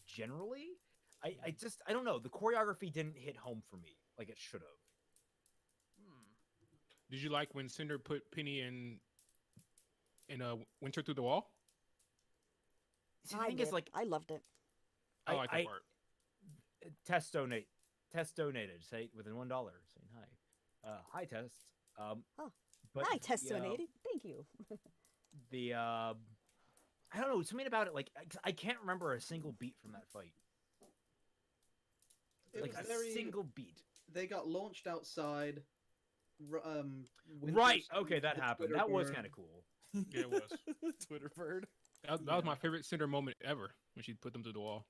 generally. I don't know. The choreography didn't hit home for me like it should have. Did you like when Cinder put Penny in Winter through the wall? See, the I thing did. is, I loved it. I like that part. Test donated, say within $1, saying hi. Hi, Test. But I the, test donated. Thank you. I don't know, something about it. I can't remember a single beat from that fight. It Like was a very- single beat. They got launched outside. Winter Right. sent Okay, that the happened. Twitter That was bird. kind of cool. Yeah, it was. Twitter bird. That was my favorite Cinder moment ever when she put them through the wall.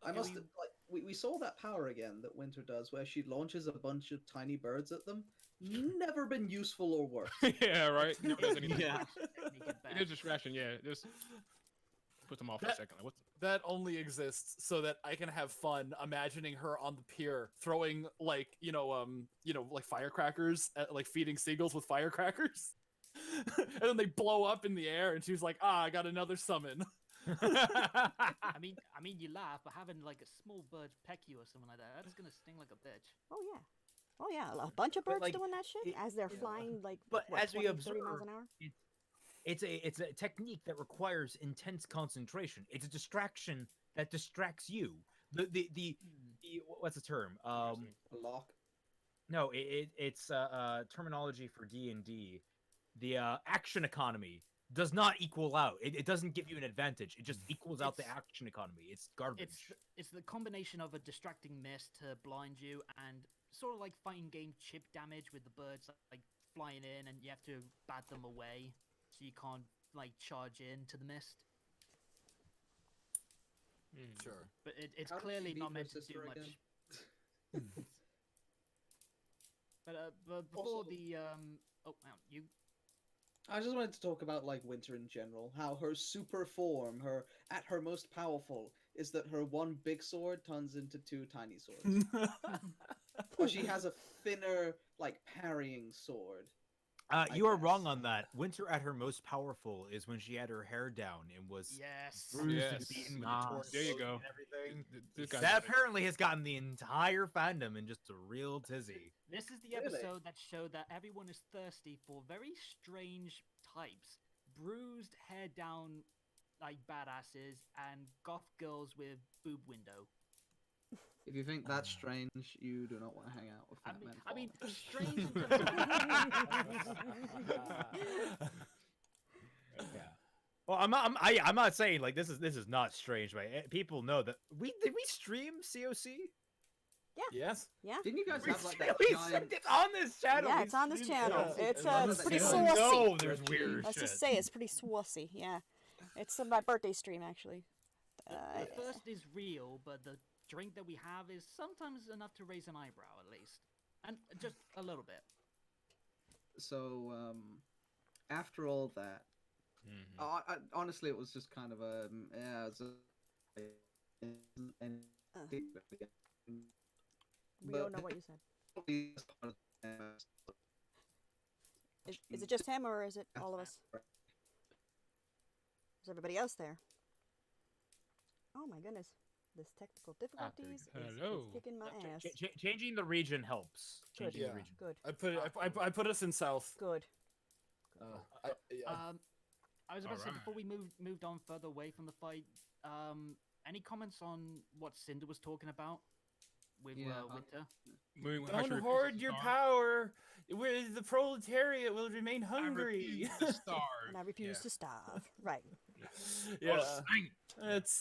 I must we saw that power again that Winter does, where she launches a bunch of tiny birds at them. Never been useful or worked. Yeah, right. Never does anything. Yeah. Technique at It is best. distraction. Yeah, just put them off for a second. Like, what's That only exists so that I can have fun imagining her on the pier throwing like firecrackers at feeding seagulls with firecrackers. And then they blow up in the air and she's like, I got another summon. I mean, you laugh, but having a small bird peck you or something like that—that's gonna sting like a bitch. Oh yeah. Oh yeah. A bunch of But, birds doing that shit as they're flying but what, as we 20, 30 miles observe, an hour. it's a technique that requires intense concentration. It's a distraction that distracts you. The what's the term? A lock. No, it's terminology for D&D. The action economy does not equal out. It doesn't give you an advantage. It just equals out the action economy. It's garbage. It's the combination of a distracting mist to blind you and sort of like fighting game chip damage with the birds flying in and you have to bat them away so you can't like charge into the mist. Sure. But it's How did she clearly beat not her meant to do sister much. again? But before Also- the oh wow, you I just wanted to talk about like Winter in general. How her super form, at her most powerful, is that her one big sword turns into two tiny swords. Or she has a thinner, like parrying sword. You are guess. wrong on that. Winter at her most powerful is when she had her hair down and was yes. bruised and Yes. beaten with Ah, the torn there you clothes go. and everything. This guy's That apparently has gotten the entire fandom in just a real tizzy. This is the Really? episode that showed that everyone is thirsty for very strange types. Bruised, hair down, like badasses, and goth girls with boob window. If you think that's strange, you do not want to hang out with I Fatman. mean, Fall. strange in terms of... Yeah. Well, I'm not saying like this is not strange, right? People know that did we stream COC? Yes. Yeah. Didn't you guys have like that We giant? it's on this channel. Yeah, we it's on this streamed channel. COC. It's I love it's that pretty they You don't saucy. know there's weird Let's shit. just say it's pretty saucy. Yeah, it's my birthday stream actually. The thirst is real, but the drink that we have is sometimes enough to raise an eyebrow, at least. And just a little bit. So after all that, honestly, it was just kind of a yeah. It was We don't know what you said. Is it just him or is it all of us? Is everybody else there? Oh my goodness. This technical difficulties is Hello. kicking my ass. Changing the region helps. Good. Changing the region. Good. I put us in south. Good. I was about to say, Alright. before we moved on further away from the fight, any comments on what Cinder was talking about with Yeah, Winter? Don't hoard your power. Where the proletariat will remain hungry. And I refuse to starve. Right. Yeah.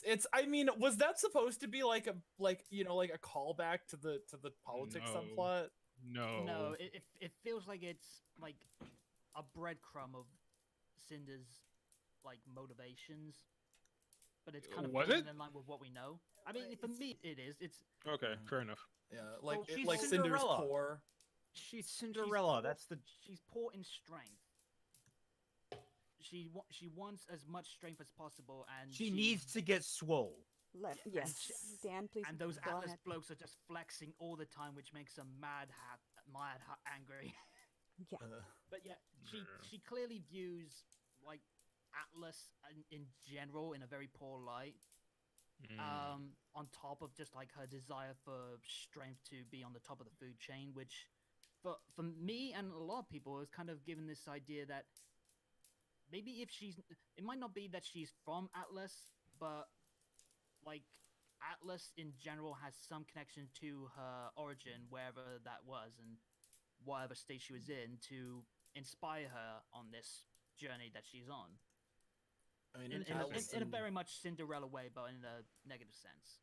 It's I mean, was that supposed to be like a callback to the politics No. subplot? No. No, it feels like it's like a breadcrumb of Cinder's like motivations, but it's kind of Was falling it? in line with what we know. I mean, for me, it is. It's Okay, fair enough. Yeah, Well, like she's like Cinder's Cinderella. core. She's Cinderella. That's the she's poor in strength. She wants as much strength as possible, and she needs to get swole. Yes. Dan, please And those go Atlas ahead. blokes are just flexing all the time, which makes them mad angry. Yeah. But yeah, she clearly views like Atlas in general in a very poor light. On top of just like her desire for strength to be on the top of the food chain, which for me and a lot of people is kind of given this idea that maybe if it might not be that she's from Atlas, but like Atlas in general has some connection to her origin, wherever that was, and whatever state she was in, to inspire her on this journey that she's on. I mean, In a very much Cinderella way, but in a negative sense.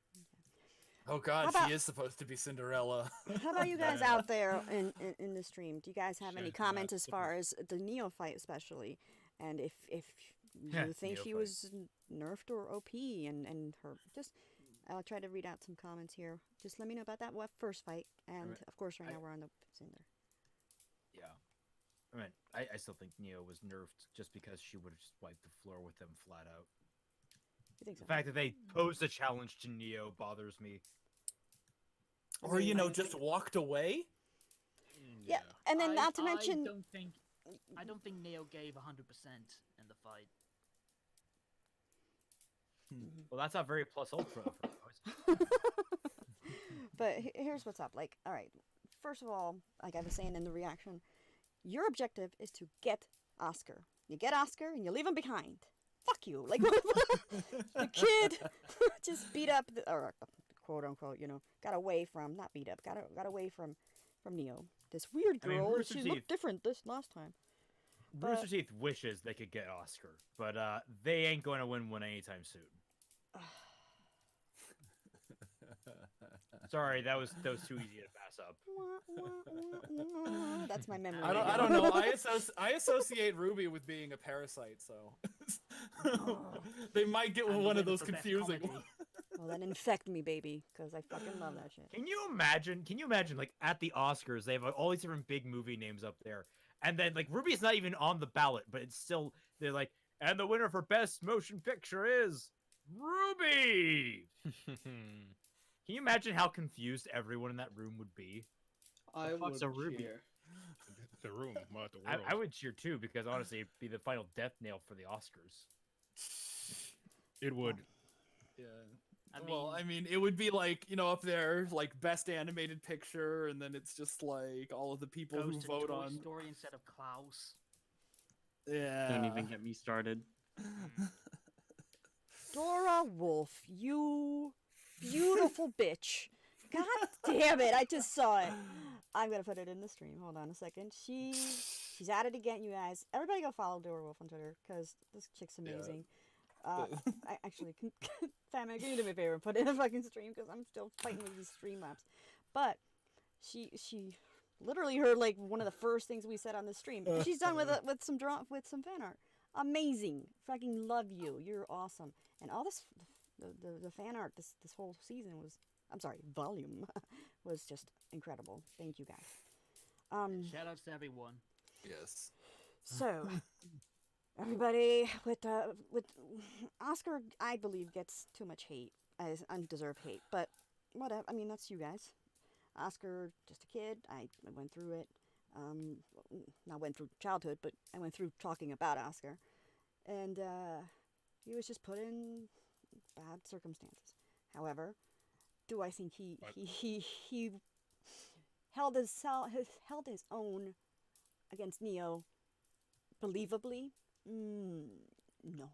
oh god, How about- she is supposed to be Cinderella. How about you guys out there in the stream? Do you guys have any Shit, comments that's as far as the Neo fight, especially, and if Yeah, you think Neo she fight. was nerfed or OP, and her just. I'll try to read out some comments here. Just let me know about that first fight, and Alright. of course, right I- now we're on the Cinder. Yeah. I mean, I still think Neo was nerfed just because she would have just wiped the floor with them flat out. You think so? The fact that they posed a challenge to Neo bothers me. Or just walked away. Yeah, and then not to I mention, don't think Neo gave 100% in the fight. Well, that's not very plus ultra. but here's what's up. Like, all right, first of all, like I was saying in the reaction, your objective is to get Oscar. You get Oscar and you leave him behind. Fuck you. Like, the kid just beat up, or quote unquote, got away from, not beat up, got away from Neo. This weird I mean, girl, Rooster she Teeth- looked different this last time. Rooster Teeth wishes they could get Oscar, but they ain't going to win one anytime soon. Sorry, that was too easy to pass up. That's my memory. I don't know. I associate Ruby with being a parasite, so. They might get And one of win those for best confusing comedy. ones. Well, then infect me, baby, because I fucking love that shit. Can you imagine? Can you imagine? Like at the Oscars, they have all these different big movie names up there, and then like RWBY's not even on the ballot, but it's still they're like, and the winner for best motion picture is RWBY. Can you imagine how confused everyone in that room would be? I fuck's would a RWBY? cheer. The room, not the I, world. I would cheer too because honestly, it'd be the final death nail for the Oscars. It would. Yeah. I Well, mean- I mean, it would be like, you know, up there, like best animated picture, and then it's just like all of the people Goes who to vote Toy on. Story instead of Klaus. Yeah. Don't even get me started. Dora Wolf, you beautiful bitch. God damn it, I just saw it. I'm gonna put it in the stream. Hold on a second. She's at it again, you guys. Everybody go follow Dora Wolf on Twitter, because this chick's amazing. I actually, Fatman, can you do me a favor and put it in a fucking stream, because I'm still fighting with these stream maps. But she literally heard like one of the first things we said on the stream. She's done with some fan art. Amazing. Fucking love you. You're awesome. And all this the fan art this whole season was, I'm sorry, volume was just incredible. Thank you guys. Shout outs to everyone. Yes. So everybody with Oscar, I believe, gets too much hate, as undeserved hate, but whatever. I mean, that's you guys. Oscar, just a kid. I went through it. Not went through childhood, but I went through talking about Oscar, and he was just put in bad circumstances. However, do I think he held his own against Neo believably? No.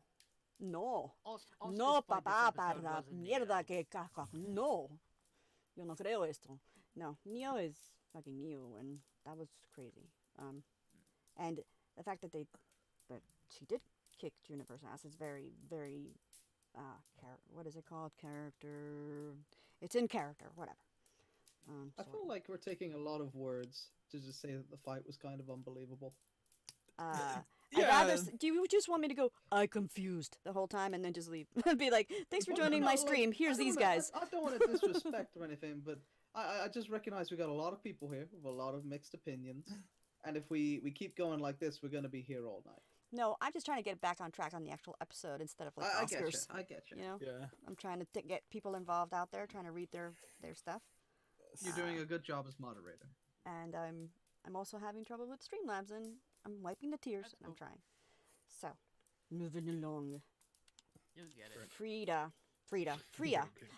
No. No, papá, para mierda que caca. No. Yo no creo esto. No. Neo is fucking Neo, and that was crazy. And the fact that she did kick Juniper's ass is very, very, what is it called? Character. It's in character, whatever. I feel like we're taking a lot of words to just say that the fight was kind of unbelievable. I'd rather. Do you just want me to go, I confused the whole time and then just leave? Be like, thanks for Well, joining no, my like, stream. Here's I don't these wanna- guys. I don't want to disrespect or anything, but I just recognize we got a lot of people here with a lot of mixed opinions. And if we keep going like this, we're going to be here all night. No, I'm just trying to get back on track on the actual episode instead of like I get you. Oscars. I get you. You know, Yeah. I'm trying to get people involved out there, trying to read their stuff. You're doing a good job as moderator. And I'm also having trouble with Streamlabs, and I'm wiping the tears, That's and I'm cool. trying. So, moving along. You'll get it. Frida.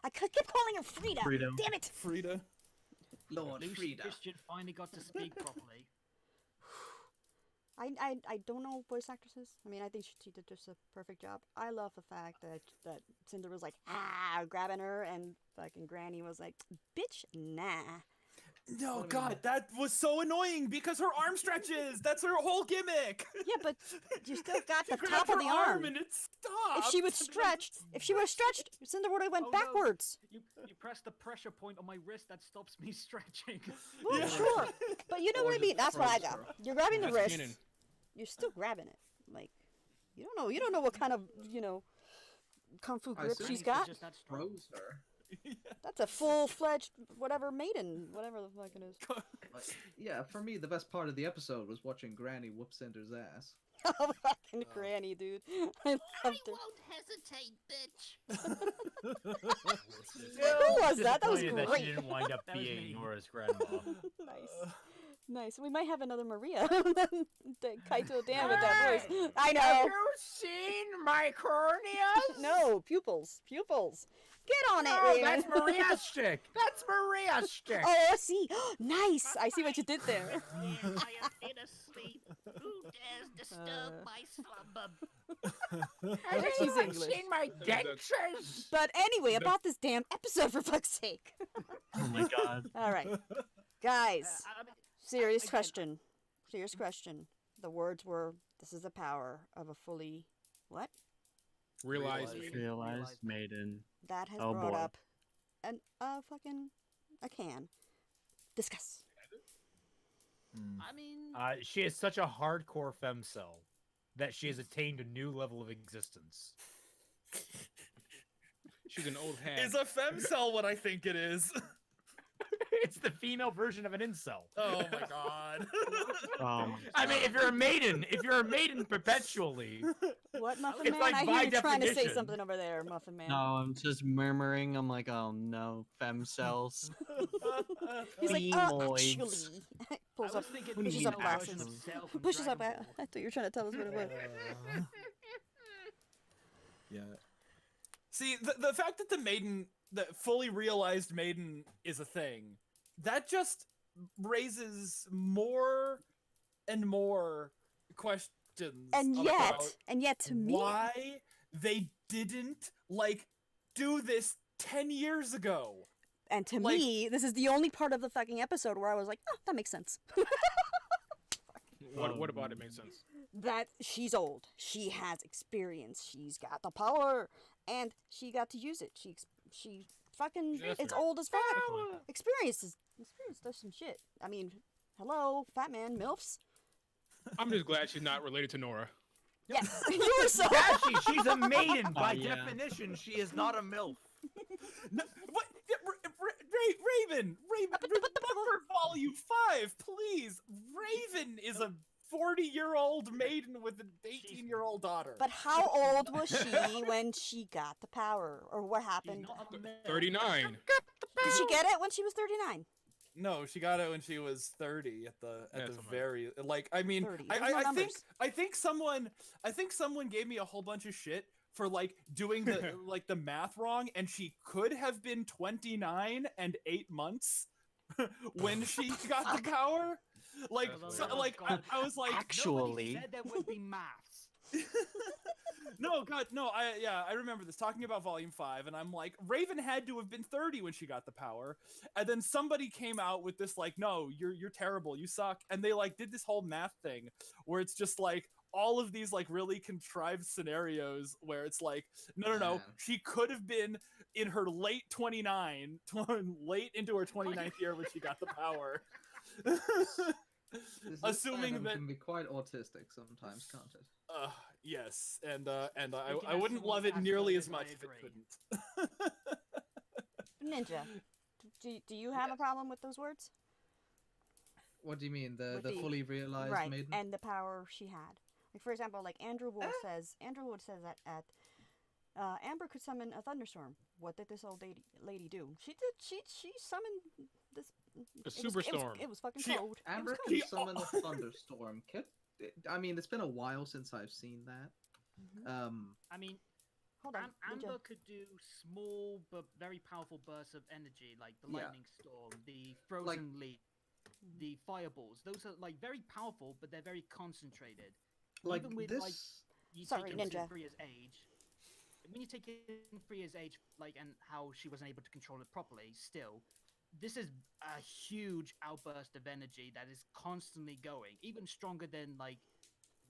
I keep calling her Frida. Frida. Damn it. Frida. Lord Lucy Frida. Christian finally got to speak properly. I don't know voice actresses. I mean, I think she did just a perfect job. I love the fact that Cinder was like, grabbing her, and fucking Granny was like, bitch, nah. No, God, that was so annoying because her arm stretches. That's her whole gimmick. Yeah, but you still got She the grabbed top of her the arm. and it stopped. If she would have stretched, Cinder would have went Oh, no. backwards. You press the pressure point on my wrist that stops me stretching. Well, Yeah. sure, but you know what I Or mean. just That's what I froze got. her. You're grabbing the That's wrist. canon. You're still grabbing it. Like, you don't know what kind of kung fu I grip assume she's She's got. just that strong. Froze her. That's a full-fledged whatever maiden, whatever the fuck it is. Yeah, for me, the best part of the episode was watching Granny whoop Cinder's ass. Oh, fucking Granny, dude. I loved her. hesitate, bitch. Who was that? That was Disappointed that great. she didn't wind up That was being me. Nora's grandma. Nice. Nice. We might have another Maria. ThatKaitoDan with that voice. I know. you seen my corneas? No, pupils. Pupils. Get on it, Oh, Raymond. that's Maria's stick. That's Maria's stick. Oh, I see. Nice. I see what you did there. Yes, I am in a sleep. Who dares disturb my slumber? Has She's anyone English. seen my dentures? But anyway, about this damn episode, for fuck's sake. Oh my god. All right. Guys, I mean, serious again, question. Serious question. The words were, this is the power of a fully, what? Realize Realize. Realized Maiden. That has Oh, brought boy. up a can. Discuss. I mean, She is such a hardcore femcel. that she has attained a new level of existence. She's an old hag. Is a femcel what I think it is? It's the female version of an incel. Oh my god. I mean, if you're a maiden perpetually, What, Muffin It's Man? like I by hear you trying to say definition. something over there, Muffin Man. No, I'm just murmuring. I'm like, oh no, fem cells. He's like, Femoids. actually. Pulls I up, was thinking What do you pushes mean, up glasses. version of Cell from Pushes up. Dragon I Ball. thought you were trying to tell us what it was. Yeah. See, the fact that the fully realized Maiden is a thing, that just raises more and more questions. And about yet, to me, why they didn't do this 10 years ago. and to like- me, this is the only part of the fucking episode where I was like, oh, that makes sense. What about it makes sense? That she's old. She has experience. She's got the power, and she got to use it. She fucking That's it's fair. old as fuck. Experience does some shit. I mean, hello, Fatman, milfs. I'm just glad she's not related to Nora. Yes, you were so. she's a maiden by yeah. definition. She is not a milf. No, what? Raven, Buffer Volume 5, please. Raven is a 40-year-old maiden with an 18-year-old daughter. But how old was she when she got the power, or what She's happened? not a male. 39. Did she get it when she was 39? No, she got it when she was 30 at the something. very I mean 30. There's no numbers. I think someone gave me a whole bunch of shit for doing the the math wrong, and she could have been 29 and 8 months when she got the power. I was like, Actually, Nobody said there would be maths. no, God, no. I remember this talking about Volume 5, and I'm like, Raven had to have been 30 when she got the power, and then somebody came out with this no, you're terrible, you suck, and they did this whole math thing where it's just all of these really contrived scenarios where it's no, Man. she could have been in her late 29, late into her 29th year when she got the power. This Assuming fandom that- can be quite autistic sometimes, can't it? Yes, and We I can wouldn't have love it someone nearly ask as her much if if I it agree. couldn't. Ninja, do you have a problem with those words? What do you mean? The With the- fully realized Right, maiden? and the power she had. Like, for example, Andrew Eh? Wood says that Amber could summon a thunderstorm. What did this old lady do? She summoned this. A superstorm. It was fucking She- cold. Amber It was can cold. summon a thunderstorm. I mean, it's been a while since I've seen that. I mean, Hold on, Ninja. Amber could do small but very powerful bursts of energy, like the Yeah. lightning storm, the frozen leap, the fireballs. Those are very powerful, but they're very concentrated. Like Even with this. you Sorry, take into Ninja. Freya's age, when you take in Freya's age, and how she wasn't able to control it properly, still, this is a huge outburst of energy that is constantly going, even stronger than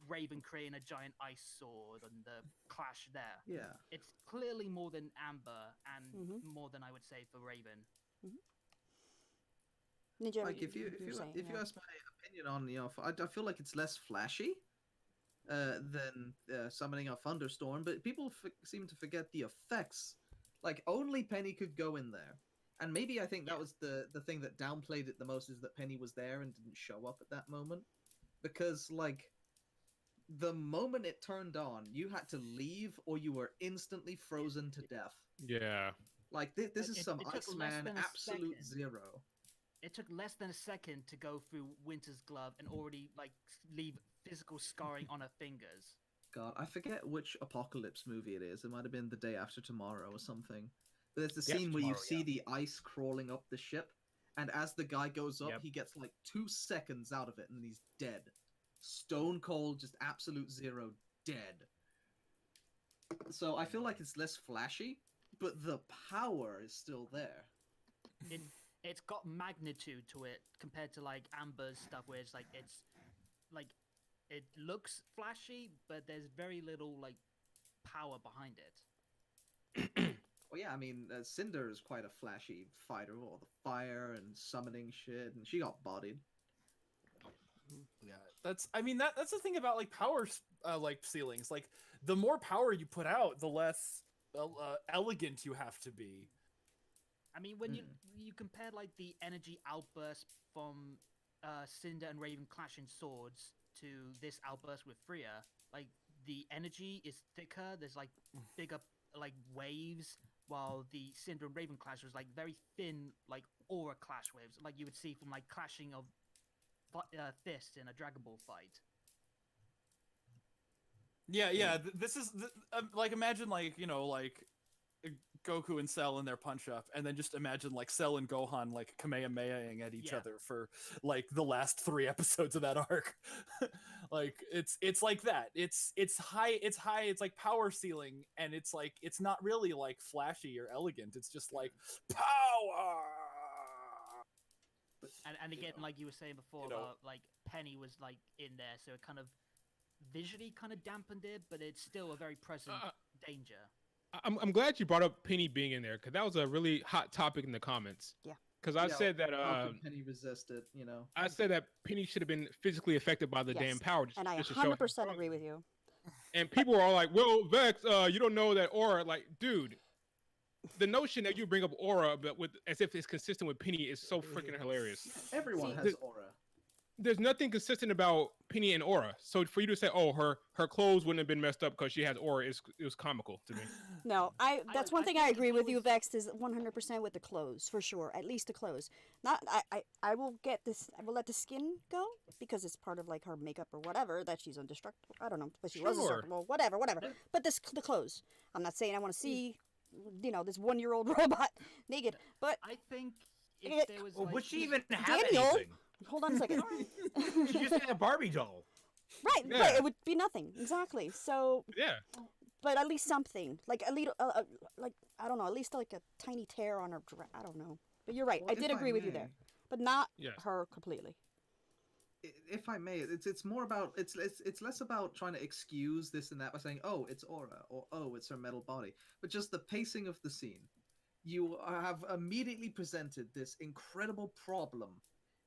Raven creating a giant ice sword and the clash there. Yeah. It's clearly more than Amber and Mhm. more than I would say for Raven. Ninja, Like if you ask my opinion on I feel like it's less flashy than summoning a thunderstorm, but people seem to forget the effects. Only Penny could go in there, and maybe I think that was the thing that downplayed it the most, is that Penny was there and didn't show up at that moment, because the moment it turned on, you had to leave or you were instantly frozen to death. Yeah. This is It some took less Iceman than a absolute second. zero. It took less than a second to go through Winter's glove and already leave physical scarring on her fingers. God, I forget which Apocalypse movie it is. It might have been The Day After Tomorrow or something. But there's the Yes, scene where you Tomorrow, see yeah. the ice crawling up the ship, and as the guy goes up, Yep. he gets 2 seconds out of it, and then he's dead. Stone cold, just absolute zero, dead. So I feel like it's less flashy, but the power is still there. It's got magnitude to it compared to Amber's stuff, where it's it looks flashy, but there's very little power behind it. Well, yeah, I mean, Cinder is quite a flashy fighter. All the fire and summoning shit, and she got bodied. Yeah, that's the thing about like ceilings. Like the more power you put out, the less elegant you have to be. I mean, when you compare like the energy outburst from Cinder and Raven clashing swords to this outburst with Freya, like the energy is thicker. There's like bigger like waves, while the Cinder and Raven clash was like very thin, like aura clash waves, like you would see from like clashing of fists in a Dragon Ball fight. Yeah. This is like imagine like like Goku and Cell in their punch up, and then just imagine like Cell and Gohan like Kamehamehaing at each other for like the last 3 episodes of that arc. Like it's like that. It's high. It's like power ceiling, and it's like it's not really like flashy or elegant. It's just like power. And again, like you were saying before about like Penny was like in there, so it kind of visually kind of dampened it, but it's still a very present danger. I'm glad you brought up Penny being in there, because that was a really hot topic in the comments. Yeah. Because I said that how could Penny resist it, I said that Penny should have been physically affected by the damn power. And I just to show how 100% strong agree she with is. you. And people are all like, "Well, Vex, you don't know that aura." Like, dude, the notion that you bring up aura, but with as if it's consistent with Penny, is so freaking hilarious. Everyone has aura. There's nothing consistent about Penny and aura. So for you to say, "Oh, her clothes wouldn't have been messed up because she has aura," it was comical to me. No, that's one thing I agree with you, Vexed, is 100% with the clothes, for sure. At least the clothes. Not I will get this. I will let the skin go because it's part of like her makeup or whatever that she's indestructible. I don't know, but she was indestructible. Whatever. But the clothes. I'm not saying I want to see, this 1-year-old robot naked. But I think if there was, would she even have Daniel, anything? hold on a second. She just had a Barbie doll. Right, Yeah. right. It would be nothing. Exactly. So. Yeah. But at least something, like a little, like I don't know, at least like a tiny tear on her dress. I don't know. But you're right. Well, I did if agree with you may, there, but not Yes. her completely. If I may, it's more about it's less about trying to excuse this and that by saying, oh, it's aura, or oh, it's her metal body, but just the pacing of the scene. You have immediately presented this incredible problem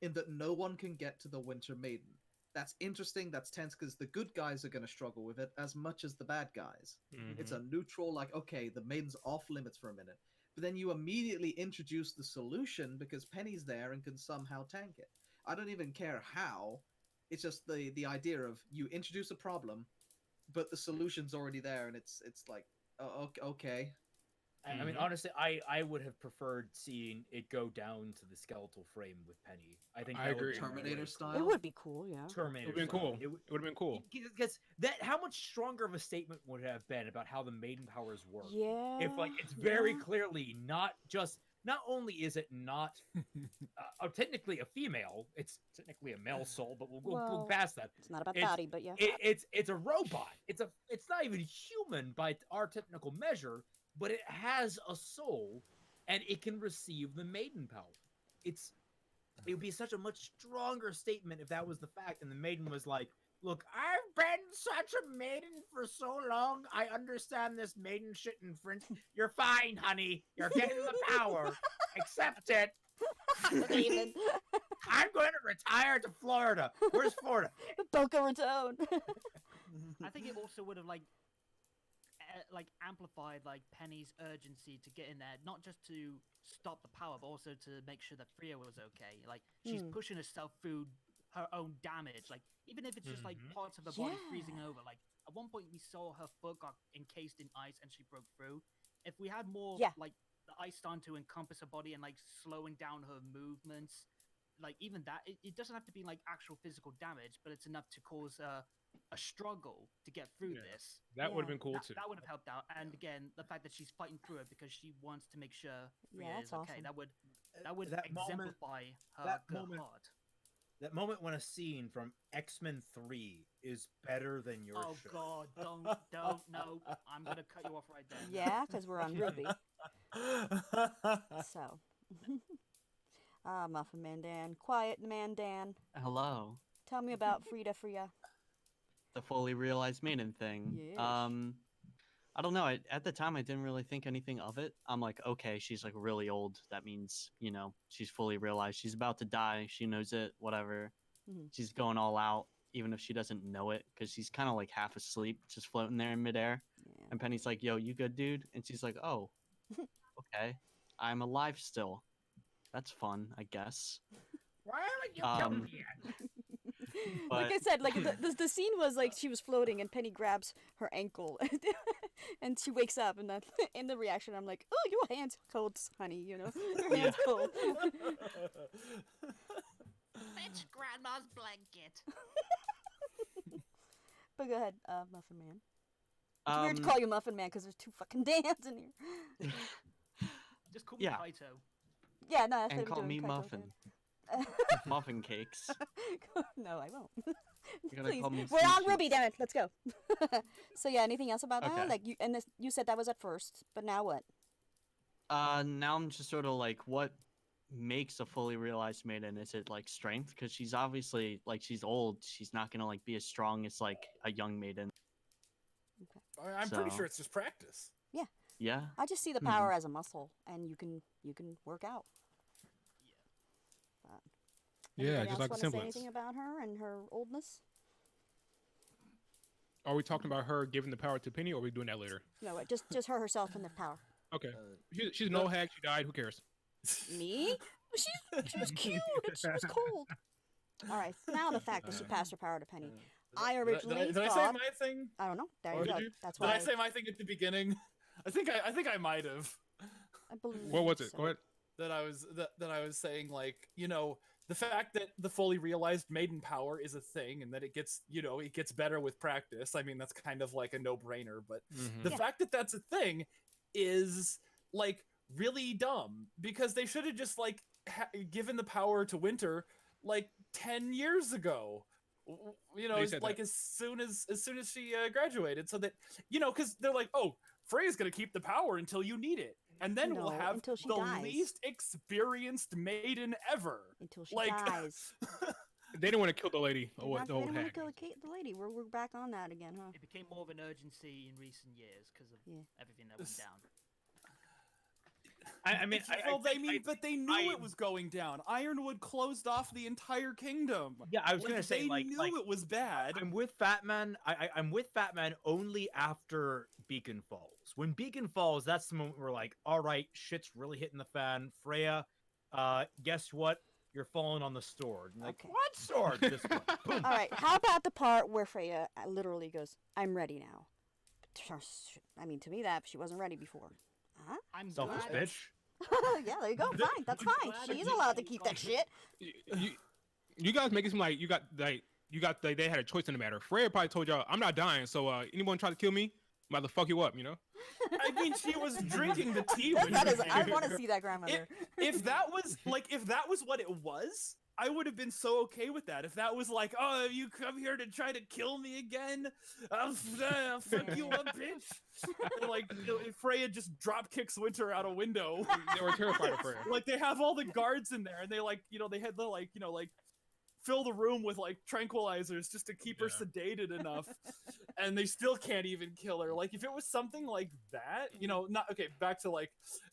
in that no one can get to the Winter Maiden. That's interesting, that's tense, because the good guys are going to struggle with it as much as the bad guys. It's a neutral, like, okay, the Maiden's off limits for a minute. But then you immediately introduce the solution because Penny's there and can somehow tank it. I don't even care how. It's just the idea of you introduce a problem, but the solution's already there, and it's like, oh, okay. I mean, honestly, I would have preferred seeing it go down to the skeletal frame with Penny. I think I that would agree. be Terminator really style? It would be cool, yeah. Terminator. It would have been style. cool. It would have been cool. Because that, how much stronger of a statement would it have been about how the Maiden powers work? Yeah. If like it's very clearly not only is it not technically a female, it's technically a male soul, but we'll go past that. It's not about body, but yeah. It's a robot. It's not even human by our technical measure, but it has a soul, and it can receive the Maiden power. It would be such a much stronger statement if that was the fact, and the Maiden was like, "Look, I've been such a maiden for so long. I understand this maiden shit in French. You're fine, honey. You're getting the power. Accept it. David. I'm going to retire to Florida. Where's Florida? Boca Raton. I think it also would have like amplified like Penny's urgency to get in there, not just to stop the power, but also to make sure that Freya was okay. Like she's pushing herself through her own damage. Like even if it's just like parts of her body freezing over. Like at one point we saw her foot got encased in ice and she broke through. If we had more like the ice starting to encompass her body and like slowing down her movements, like even that, it doesn't have to be like actual physical damage, but it's enough to cause a struggle to get through this. That would have been cool too. That would have helped out. And again, the fact that she's fighting through it because she wants to make sure Freya is okay. Awesome. That would That exemplify her that good moment- heart. That moment when a scene from X-Men 3 is better than your Oh show. God! Don't no! I'm gonna cut you off right there. Yeah, because we're on RWBY. So. Muffin Man Dan. Quiet Man Dan. Hello. Tell me about Freya. The fully realized maiden thing. Yes. I don't know. At the time, I didn't really think anything of it. I'm like, okay, she's like really old. That means, she's fully realized. She's about to die. She knows it. Whatever. Mhm. She's going all out. even if she doesn't know it, because she's kind of like half asleep, just floating there in midair. Yeah. And Penny's like, "Yo, you good, dude?" And she's like, "Oh, okay, I'm alive still. That's fun, I guess." Why haven't you Um, come yet? Like But I said, like the scene was like she was floating and Penny grabs her ankle and she wakes up and then in the reaction I'm like, oh, your hands cold, honey, you know, your hands cold. Fetch Grandma's blanket. But go ahead, Muffin Man. It's weird to um, call you Muffin Man because there's 2 fucking Dans in here. Just call me Yeah. Kaito. Yeah, no, that's and what call I'm me doing. Muffin. Muffin cakes. No, I won't. You're gonna Please, call me we're on Sushi. RWBY, damn it. Let's go. So yeah, anything else about that? Okay. Like you and this, you said that was at first, but now what? Now I'm just sort of like, what makes a fully realized maiden? Is it like strength? Because she's obviously like she's old. She's not gonna like be as strong as like a young maiden. I'm pretty So- sure it's just practice. Yeah. I just see the power as a muscle, and you can work out. But Yeah, anybody just else like the want to say semblance. anything about her and her oldness? Are we talking about her giving the power to Penny, or are we doing that later? No, just her herself and the power. Okay. Uh, She's an old hag. She died. Who cares? Me? She was cute and she was cold. All right, now the fact that she passed her power to Penny. I originally did I say thought. my thing? I don't know. There Or you did go. you? That's Did why I say my thing at the beginning? I think I might have. I believe. What was it? so. Go ahead. That I was saying, like, you know, the fact that the fully realized maiden power is a thing and that it gets, you know, it gets better with practice. I mean, that's kind of like a no-brainer, but the Yeah. fact that that's a thing is like really dumb, because they should have just like given the power to Winter like 10 years ago. You know, They said like that. as soon as she graduated, so that, you know, because they're like, oh, Freya's gonna keep the power until you need it, and then we'll No, have until she the dies. least experienced maiden ever. Until she Like, dies. They didn't want to kill the lady. They Oh, didn't the have- old they didn't want hag. to kill the lady. We're back on that again, huh? It became more of an urgency in recent years because of Yeah. everything that went down. I mean, well, but they knew it was going down. Ironwood closed off the entire kingdom. yeah, I was gonna say they like knew it was bad. I'm with Fatman. I'm with Fatman only after Beacon Falls. When Beacon Falls, that's the moment we're like, all right, shit's really hitting the fan. Freya, guess what? You're falling on the sword. And like, Okay. what sword? This one. Boom. All right. How about the part where Freya literally goes, "I'm ready now." I mean, to me, that she wasn't ready before. Huh? I'm Selfish glad bitch. Yeah, there you go. Fine, that's fine. She's allowed to keep that shit. You guys make it seem like they had a choice in the matter. Freya probably told y'all, "I'm not dying, so anyone try to kill me, I'm about to fuck you up." You know. I mean, she was drinking the tea. That, when that she is. I came. want to see that grandmother. If that was what it was, I would have been so okay with that. If that was like, oh, you come here to try to kill me again, I'll fuck you up, bitch. And like, you know, if Freya just drop kicks Winter out a window. They were terrified of Freya. Like, they have all the guards in there, and they like, you know, they had the like, you know, like fill the room with like tranquilizers just to keep her sedated enough, and they still can't even kill her. Like, if it was something like that, you know, not okay. Back to like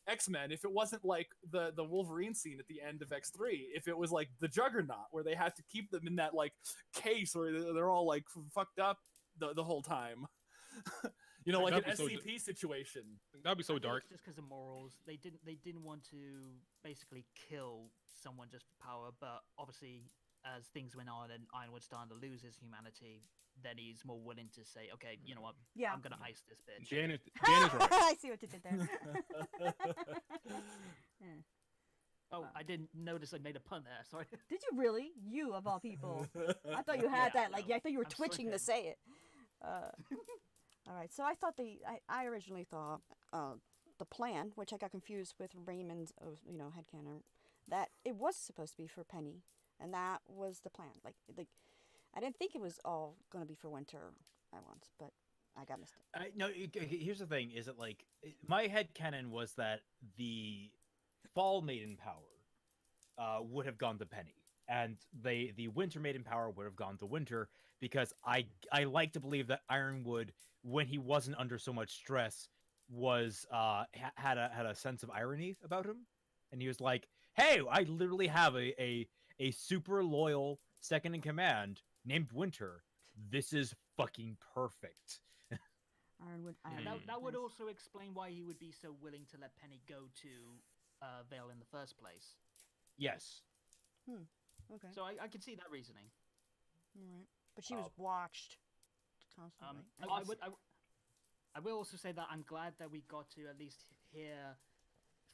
X-Men. If it wasn't like the Wolverine scene at the end of X3, if it was like the Juggernaut where they had to keep them in that like case where they're all like fucked up the whole time. You know, like an That'd be so SCP situation. That'd be so I think dark. it's just because of morals. They didn't want to basically kill someone just for power, but obviously as things went on and Ironwood started to lose his humanity, then he's more willing to say, okay, you know what, Yeah. I'm gonna ice this bitch. Jan is right. I see what you did there. Yeah. Oh, I didn't notice I made a pun there. Sorry. Did you really? You of all people. I thought you had Yeah, that. Like, no, I thought you were I'm twitching to slipping. say it. All right. So I thought I originally thought the plan, which I got confused with Raymond's, headcanon, that it was supposed to be for Penny, and that was the plan. Like I didn't think it was all gonna be for Winter at once, but I got mistaken. No, here's the thing: is it like my headcanon was that the Fall Maiden power would have gone to Penny, and the Winter Maiden power would have gone to Winter, because I like to believe that Ironwood, when he wasn't under so much stress, was had a sense of irony about him, and he was like, "Hey, I literally have a super loyal second in command named Winter. This is fucking perfect. Ironwood. And Ironwood. that would Nice. also explain why he would be so willing to let Penny go to Vale in the first place. Yes. Okay. So I can see that reasoning. All right. But she was watched constantly. I will also say that I'm glad that we got to at least hear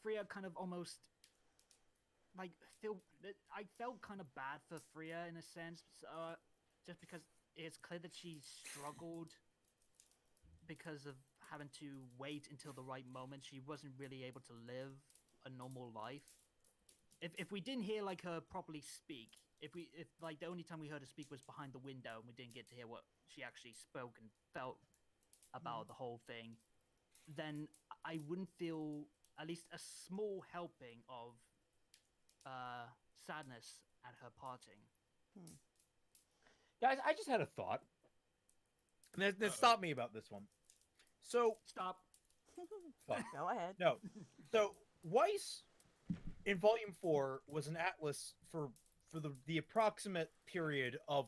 Freya kind of almost like I felt kind of bad for Freya in a sense, just because it's clear that she struggled because of having to wait until the right moment. She wasn't really able to live a normal life. If we didn't hear like her properly speak, if like the only time we heard her speak was behind the window and we didn't get to hear what she actually spoke and felt about the whole thing, then I wouldn't feel at least a small helping of sadness at her parting. Guys, I just had a thought. That stopped me about this one. So Stop. fuck. Go ahead. No. So Weiss in Volume 4 was an atlas for the approximate period of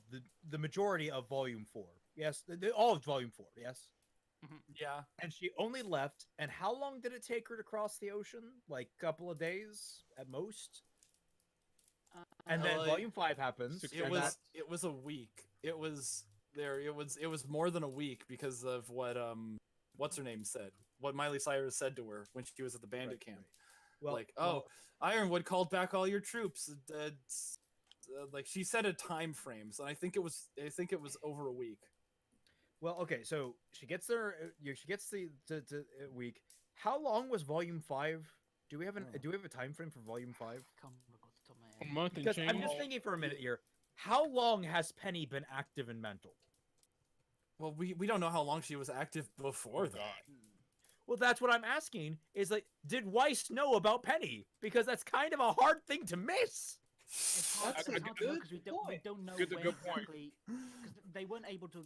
the majority of Volume 4. Yes, all of Volume 4. Yes. Yeah. And she only left. And how long did it take her to cross the ocean? Like a couple of days at most. And then Like, Volume 5 happens. Six It and was that- it was a week. It was more than a week because of what what's her name said. What Miley Cyrus said to her when she was at the bandit Right, camp. right. Well, Like, oh, Ironwood called back all your troops. Like she said a time frame, so I think it was over a week. well, okay. So she gets there. She gets the week. How long was Volume 5? Do we have a time frame for Volume 5? Can't remember off the top of my A head. month and Because change. I'm just thinking for a minute here. How long has Penny been active in mental? Well, we don't know how long she was active before that. Well, that's what I'm asking. Is like, did Weiss know about Penny? Because that's kind of a hard thing to miss. It's hard, That's it's a hard to know good because we point. don't know Good- when good point. exactly, because they weren't able to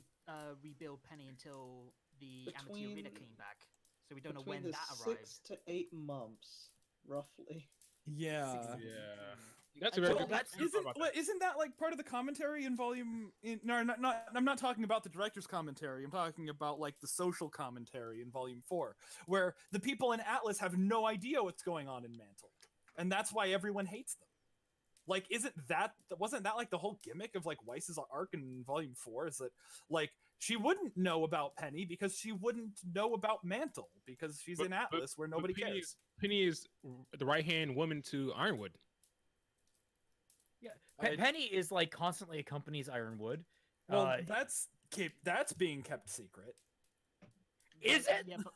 rebuild Penny until the amateur arena Between- came back, so we don't know Between when the that 6 arrived. to 8 months, roughly. Yeah. Yeah. That's I a very don't good think- point. Isn't that like part of the commentary in volume? No, not. I'm not talking about the director's commentary. I'm talking about like the social commentary in volume 4, where the people in Atlas have no idea what's going on in Mantle, and that's why everyone hates them. Like, wasn't that like the whole gimmick of like Weiss's arc in volume 4? Is that like she wouldn't know about Penny because she wouldn't know about Mantle because she's in Atlas where nobody Penny cares. Penny is the right hand woman to Ironwood. Yeah, I- Penny is like constantly accompanies Ironwood. Well, that's being kept secret. Is it? Yeah, but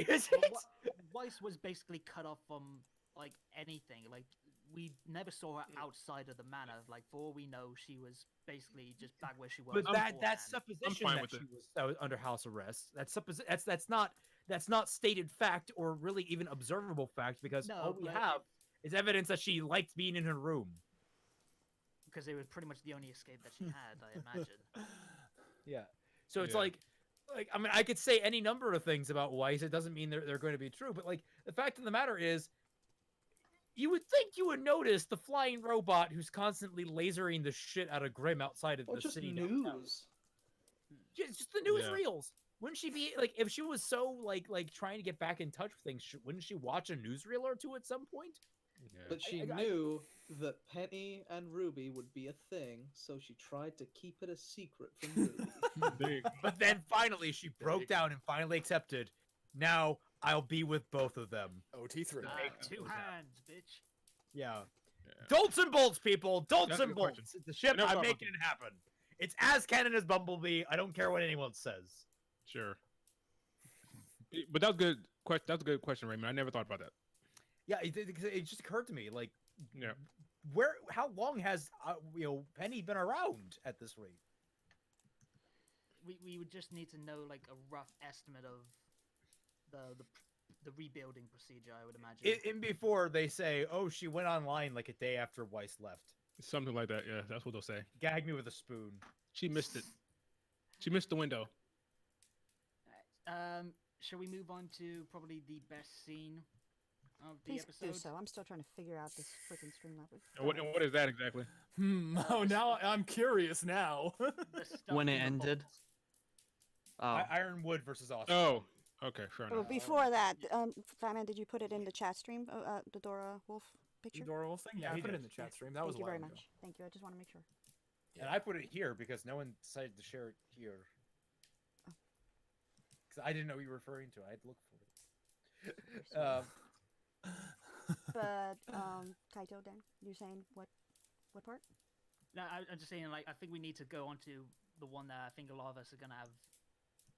Is but it? Weiss was basically cut off from like anything. Like we never saw her outside of the manor. Like for all we know, she was basically just back where she was. But that's beforehand. supposition fine that with she it. was under house arrest. That's not stated fact or really even observable fact because No, all we but have is evidence that she liked being in her room. because it was pretty much the only escape that she had, I imagine. Yeah. So it's Yeah. like I mean I could say any number of things about Weiss. It doesn't mean they're going to be true. But like the fact of the matter is, you would think you would notice the flying robot who's constantly lasering the shit out of Grimm outside of Or the just city. downtown. news. Just the newsreels. Yeah. Wouldn't she be like if she was so like trying to get back in touch with things? Wouldn't she watch a newsreel or two at some point? Yeah. But she I- knew that Penny and Ruby would be a thing, so she tried to keep it a secret from Ruby. Big. But then finally she broke down and finally accepted. Now I'll be with both of them. OT3. Two hands, bitch. Yeah. Yeah. Dolts and bolts, people. Dolts That's a and good question. bolts. It's the ship. never I'm thought about making it happen. It's as canon as Bumblebee. I don't care what anyone says. Sure. But that was good. That's a good question, Raymond. I never thought about that. Yeah, it just occurred to me like Yeah. how long has Penny been around at this rate? We would just need to know like a rough estimate of the rebuilding procedure, I would imagine. In before they say, "Oh, she went online like a day after Weiss left." Something like that. Yeah, that's what they'll say. Gag me with a spoon. She missed it. She missed the window. Shall we move on to probably the best scene of the Please episode. do so. I'm still trying to figure out this freaking Streamlabs. And what is that exactly? Oh, now I'm curious now. The stuff When it in the ended. vaults. Oh, Ironwood versus Oscar. Oh, okay, fair Oh, enough. before that, Fatman, did you put it in the chat stream? The Dora Wolf picture? Dora Wolf thing? Yeah, He I put it did. in the chat stream. That was Thank a you while very ago. much. Thank you. I just want to make sure. And I put it here because no one decided to share it here. Oh. Because I didn't know what you were referring to. I had to look for it. But KaitoDan, you're saying what part? No, I'm just saying, like, I think we need to go on to the one that I think a lot of us are gonna have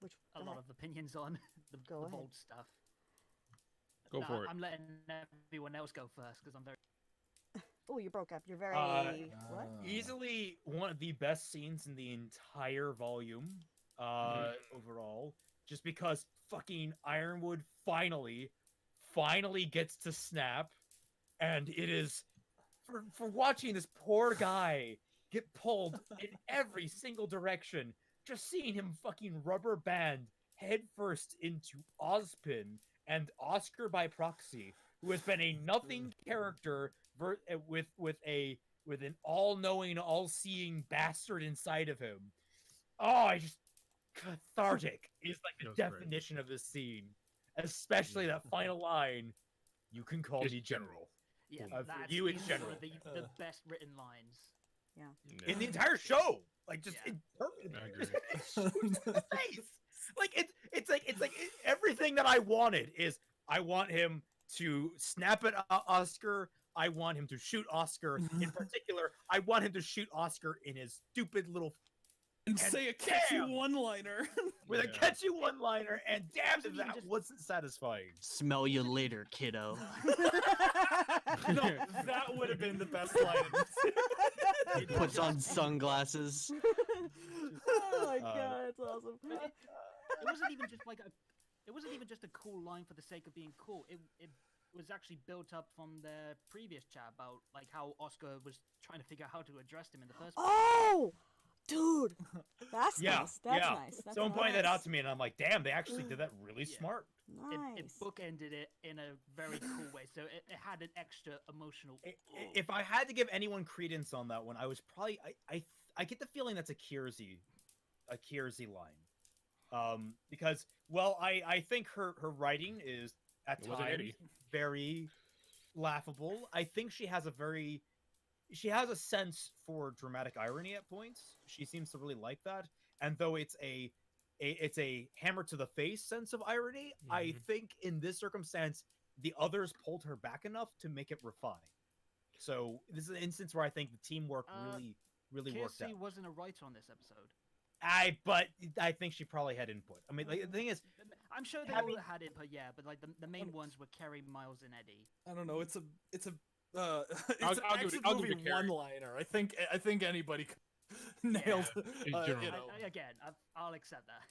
Which a go lot ahead. of opinions on. The Go ahead. vault stuff. Go for it. I'm letting everyone else go first because I'm very. Oh, you broke up. You're very what? Easily one of the best scenes in the entire volume, overall. Just because fucking Ironwood finally gets to snap, and it is for watching this poor guy get pulled in every single direction. Just seeing him fucking rubber band headfirst into Ozpin and Oscar by proxy, who has been a nothing character with an all-knowing, all-seeing bastard inside of him. Oh, I just cathartic is like the That was great. definition of this scene, especially that final line. You can call It's me general. Yeah, For that's you, it's easily one general. of the best written lines. Yeah. In the entire show, like just Yeah. I agree. shoots in the face. Like it's like everything that I wanted is I want him to snap at Oscar. I want him to shoot Oscar. In particular, I want him to shoot Oscar in his stupid little And say a catchy damn! one-liner. with a Yeah. catchy one-liner, and damn if Wasn't even that just- wasn't satisfying. smell you later, kiddo. No, that would have been the best line. He puts on sunglasses. Oh my god, that's awesome. It wasn't even just like a. It wasn't even just a cool line for the sake of being cool. It was actually built up from the previous chat about like how Oscar was trying to figure out how to address him in the first place. Oh, dude, that's Yeah, nice. That's yeah. nice. That's Someone pointed that out nice. to me, and I'm like, damn, they actually did that really Yeah. smart. It Nice. bookended it in a very cool way, so it had an extra emotional. If I had to give anyone credence on that one, I was probably I get the feeling that's a Kiersey line, because I think her writing is at It wasn't times Eddie. very laughable. I think she has a sense for dramatic irony at points. She seems to really like that, and though it's a hammer to the face sense of irony, I Mhm. think in this circumstance the others pulled her back enough to make it refined. So this is an instance where I think the teamwork really worked Kiersey out. wasn't a writer on this episode. But I think she probably had input. I mean, like, the thing is, I'm sure they having- all had input, yeah, but like the main ones were Kerry, Miles, and Eddie. I don't know. It's an I'll give action it- I'll give movie it Carrie. one-liner. I think anybody nailed. in general. Again, I'll accept that.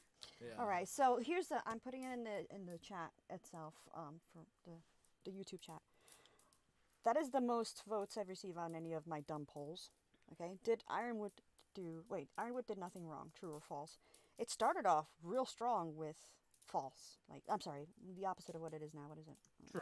Yeah. All right, so here's the. I'm putting it in the chat itself. For the YouTube chat. That is the most votes I've received on any of my dumb polls. Okay, did Ironwood do? Wait, Ironwood did nothing wrong. True or false? It started off real strong with false. Like, I'm sorry, the opposite of what it is now. What is it? True.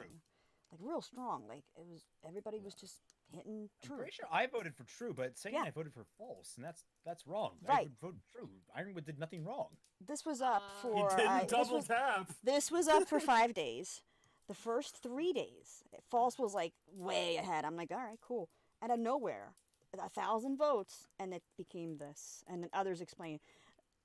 Like real strong. Like it was. Everybody was just hitting I'm true. pretty sure I voted for true, but saying Yeah. I voted for false, and that's wrong. Right. I voted true. Ironwood did nothing wrong. This was up He He for. didn't this double was- tap. This was up for 5 days. The first 3 days, false was like way ahead. I'm like, all right, cool. Out of nowhere, 1,000 votes, and it became this. And then others explain.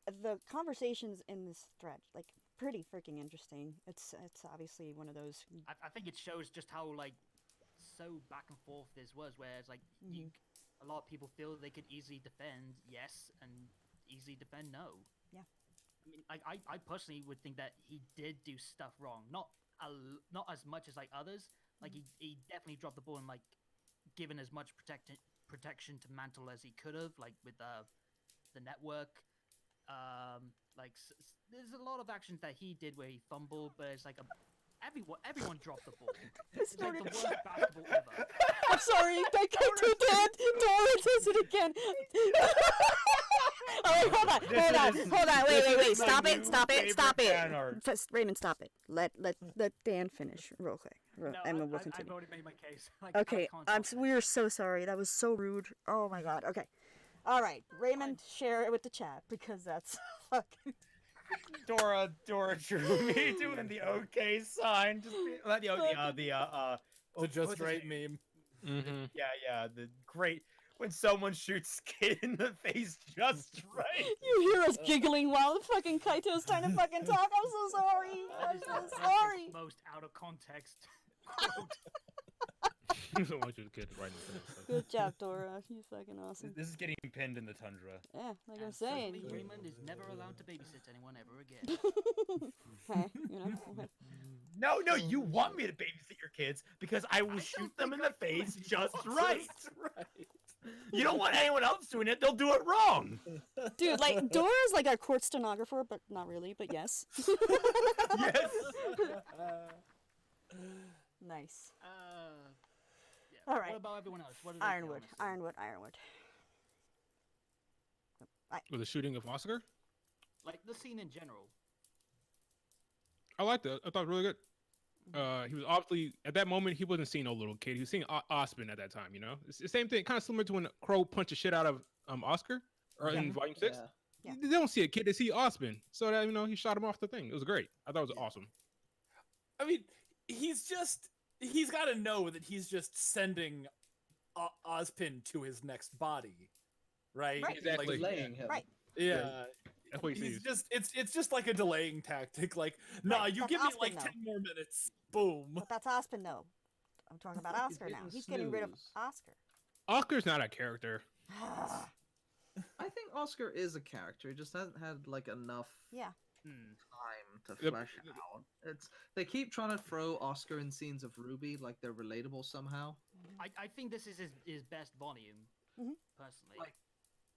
The conversations in this thread, like, pretty freaking interesting. It's obviously one of those. I think it shows just how like so back and forth this was. Whereas like a lot of people feel they could easily defend yes and easily defend no. Yeah. I mean, like I personally would think that he did do stuff wrong. Not as much as like others. Like he definitely dropped the ball and like given as much protection to Mantle as he could have. Like with the network. Like there's a lot of actions that he did where he fumbled, but it's like everyone dropped the ball. It's like the worst basketball ever. I'm sorry, I can't do that. Dora does it again. Oh, wait, hold on, This wait, is my stop new it, stop favorite it. fan art. Raymond, stop it. Let Dan finish real quick, No, and we'll I've continue. already made my case. Like, I Okay, can't top we are so sorry. That was so rude. Oh my god. Okay, all right, Raymond, share it with the chat because that's fucking. Dora drew me doing the okay sign. Just The just what's his right name? meme. Mm-hmm. Yeah, the great when someone shoots Kid in the face just right. You hear us giggling while fucking Kaito's trying to fucking talk. I'm so sorry. I'm so sorry. Most out of context quote. So much of the kid right in the face. Good job, Dora. You fucking awesome. This is getting pinned in the tundra. Yeah, like I'm And saying. certainly Raymond is never allowed to babysit anyone ever again. Hey, you know. No, you want me to babysit your kids because I will shoot them in the face just right. You don't want anyone else doing it; they'll do it wrong. Dude, like Dora's like a court stenographer, but not really. But yes. Yes. Nice. Yeah. All right. What about everyone else? What did they feel on this thing? Ironwood. With the shooting of Oscar, Like the scene in general. I liked it. I thought it was really good. He was obviously at that moment he wasn't seeing no little kid. He was seeing Ospen at that time. You know, it's the same thing, kind of similar to when Crow punched the shit out of Oscar or in Volume 6. Yeah. They don't see a kid; they see Ospen. So that he shot him off the thing. It was great. I thought it was awesome. I mean, he's got to know that he's just sending Ozpin to his next body, right? Right. Exactly. Laying him. Right. Yeah. That's what he He's sees. just it's just like a delaying tactic. Like, nah, you That's give me Ozpin, like though. 10 more minutes. Boom. But that's Ospen though. I'm talking about Oscar now. hitting He's getting rid of snooze. Oscar. Oscar's not a character. I think Oscar is a character. He just hasn't had like enough Yeah. time to Yep. flesh out. They keep trying to throw Oscar in scenes of RWBY like they're relatable somehow. I think this is his best volume, Mhm. personally. Like,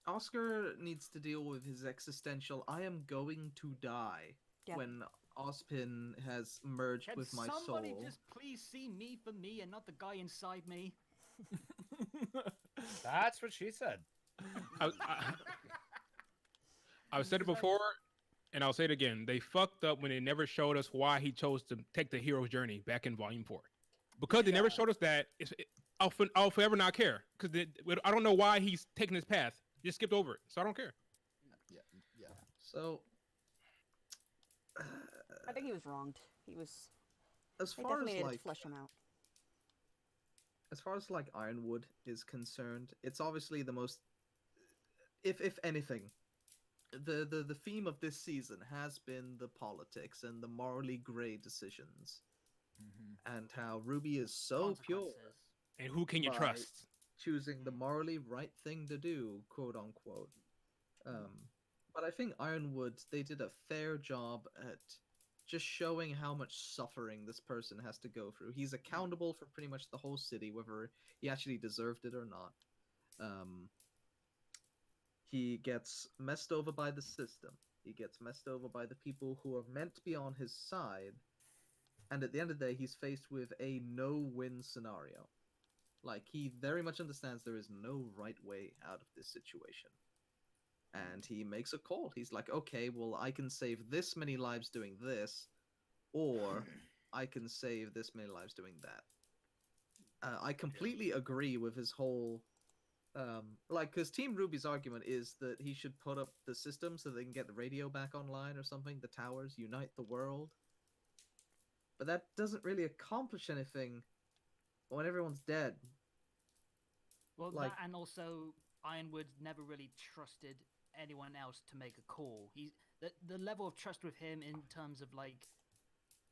Oscar needs to deal with his existential "I am going to die" Yeah. when Ozpin has merged Can with my somebody soul. just please see me for me and not the guy inside me? That's what she said. I've said it before, and I'll say it again. They fucked up when they never showed us why he chose to take the hero's journey back in Volume 4. Because they never showed us that, I'll forever not care. Because I don't know why he's taking this path. He just skipped over it, so I don't care. So, I think he was wronged. He was. as They far definitely as needed like to flesh him out. as far as like Ironwood is concerned, it's obviously the most, if anything, the theme of this season has been the politics and the morally gray decisions, and how RWBY is so pure, Consequences. And who can you Right. trust? choosing the morally right thing to do, quote unquote. But I think Ironwood, they did a fair job at just showing how much suffering this person has to go through. He's accountable for pretty much the whole city, whether he actually deserved it or not. He gets messed over by the system. He gets messed over by the people who are meant to be on his side. And at the end of the day, he's faced with a no-win scenario. Like, he very much understands there is no right way out of this situation. And he makes a call. He's like, okay, well, I can save this many lives doing this, or I can save this many lives doing that. I completely agree with his whole... because Team RWBY's argument is that he should put up the system so they can get the radio back online or something, the towers, unite the world. But that doesn't really accomplish anything when everyone's dead. Well, Like- that and also Ironwood never really trusted anyone else to make a call. The level of trust with him in terms of like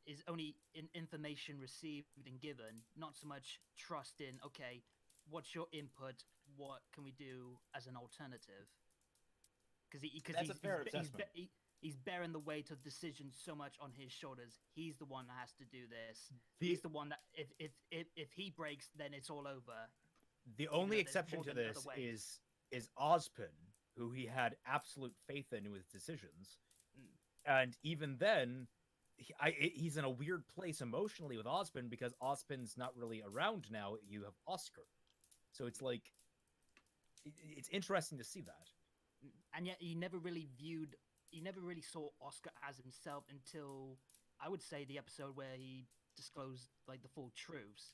is only in information received and given, not so much trust in okay, what's your input? What can we do as an alternative? Because That's a fair assessment. he's bearing the weight of decisions so much on his shoulders. He's the one that has to do this. The- He's the one that if he breaks, then it's all over. The only there's exception more to than other this ways. is Ozpin, who he had absolute faith in with decisions, and even then, he's in a weird place emotionally with Ozpin because Ozpin's not really around now. You have Oscar, so it's like it's interesting to see that. and yet he never really saw Oscar as himself until I would say the episode where he disclosed like the full truths.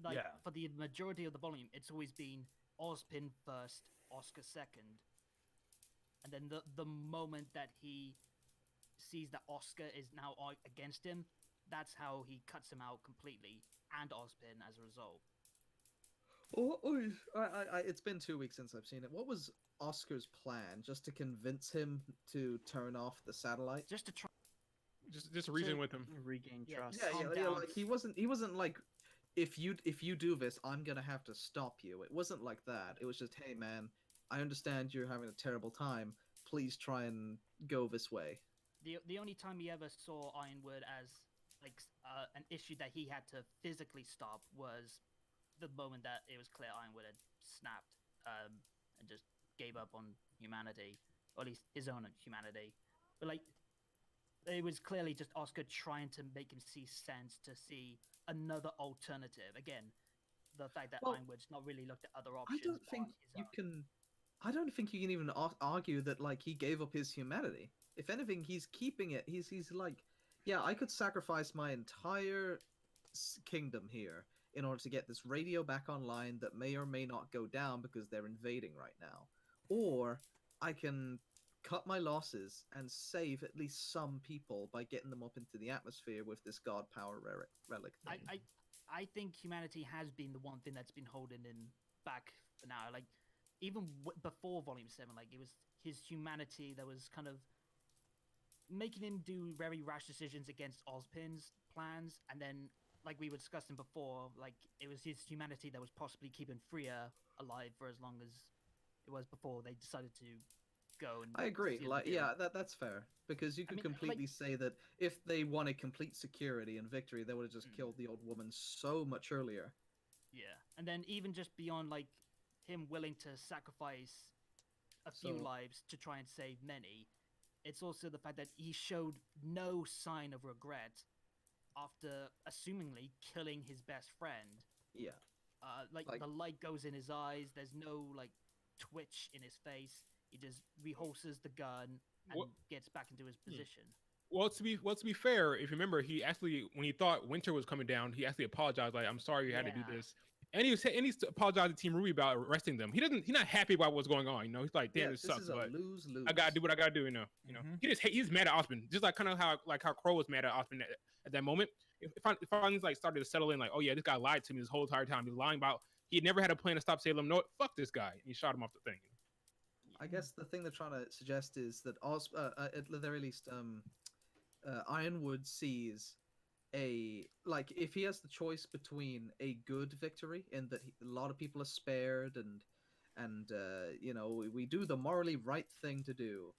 Like Yeah. for the majority of the volume, it's always been Ozpin first, Oscar second, and then the moment that he sees that Oscar is now against him, that's how he cuts him out completely, and Ozpin as a result. It's been 2 weeks since I've seen it. What was Oscar's plan? Just to convince him to turn off the satellite? Just to try. Just reason with him. Regain Yeah, trust. Yeah, calm yeah, down. like he wasn't like, if you do this, I'm gonna have to stop you. It wasn't like that. It was just, hey man, I understand you're having a terrible time. Please try and go this way. The only time he ever saw Ironwood as like an issue that he had to physically stop was the moment that it was clear Ironwood had snapped and just gave up on humanity, or at least his own humanity. But like, it was clearly just Oscar trying to make him see sense, to see another alternative. Again, the fact that Well, Ironwood's not really looked at other I options. don't think on his you own. can. I don't think you can even argue that like he gave up his humanity. If anything, he's keeping it. He's like, yeah, I could sacrifice my entire kingdom here in order to get this radio back online that may or may not go down because they're invading right now, or I can cut my losses and save at least some people by getting them up into the atmosphere with this god power relic thing. I think humanity has been the one thing that's been holding him back for now. Like, even before Volume 7, like, it was his humanity that was kind of making him do very rash decisions against Ozpin's plans, and then, like we were discussing before, like, it was his humanity that was possibly keeping Freya alive for as long as it was before they decided to go and I agree. seal the Like, deal. yeah, that's fair because you could mean, completely like- say that if they wanted complete security and victory, they would have just Mm. killed the old woman so much earlier. Yeah, and then even just beyond, like, him willing to sacrifice a few So- lives to try and save many, it's also the fact that he showed no sign of regret after assumingly killing his best friend. Yeah. Like, Like- the light goes in his eyes, there's no, like, twitch in his face. He just reholsters the gun and What- gets back into his position. Well, to be fair, if you remember, he actually, when he thought winter was coming down, he actually apologized, like, "I'm sorry you had to do Yeah. this," and he apologized to Team RWBY about arresting them. He's not happy about what's going on. You know, he's like, "Damn, Yeah, this this sucks," is a but lose-lose. I gotta do what I gotta do. You know. Mhm. He's mad at Osman, just like kind of how Crow was mad at Osman at that moment. If I like started to settle in, like, oh yeah, this guy lied to me this whole entire time. He's lying about he never had a plan to stop Salem. No, fuck this guy, and he shot him off the thing. I guess the thing they're trying to suggest is that at the very least, Ironwood sees like if he has the choice between a good victory in that a lot of people are spared and you know we do the morally right thing to do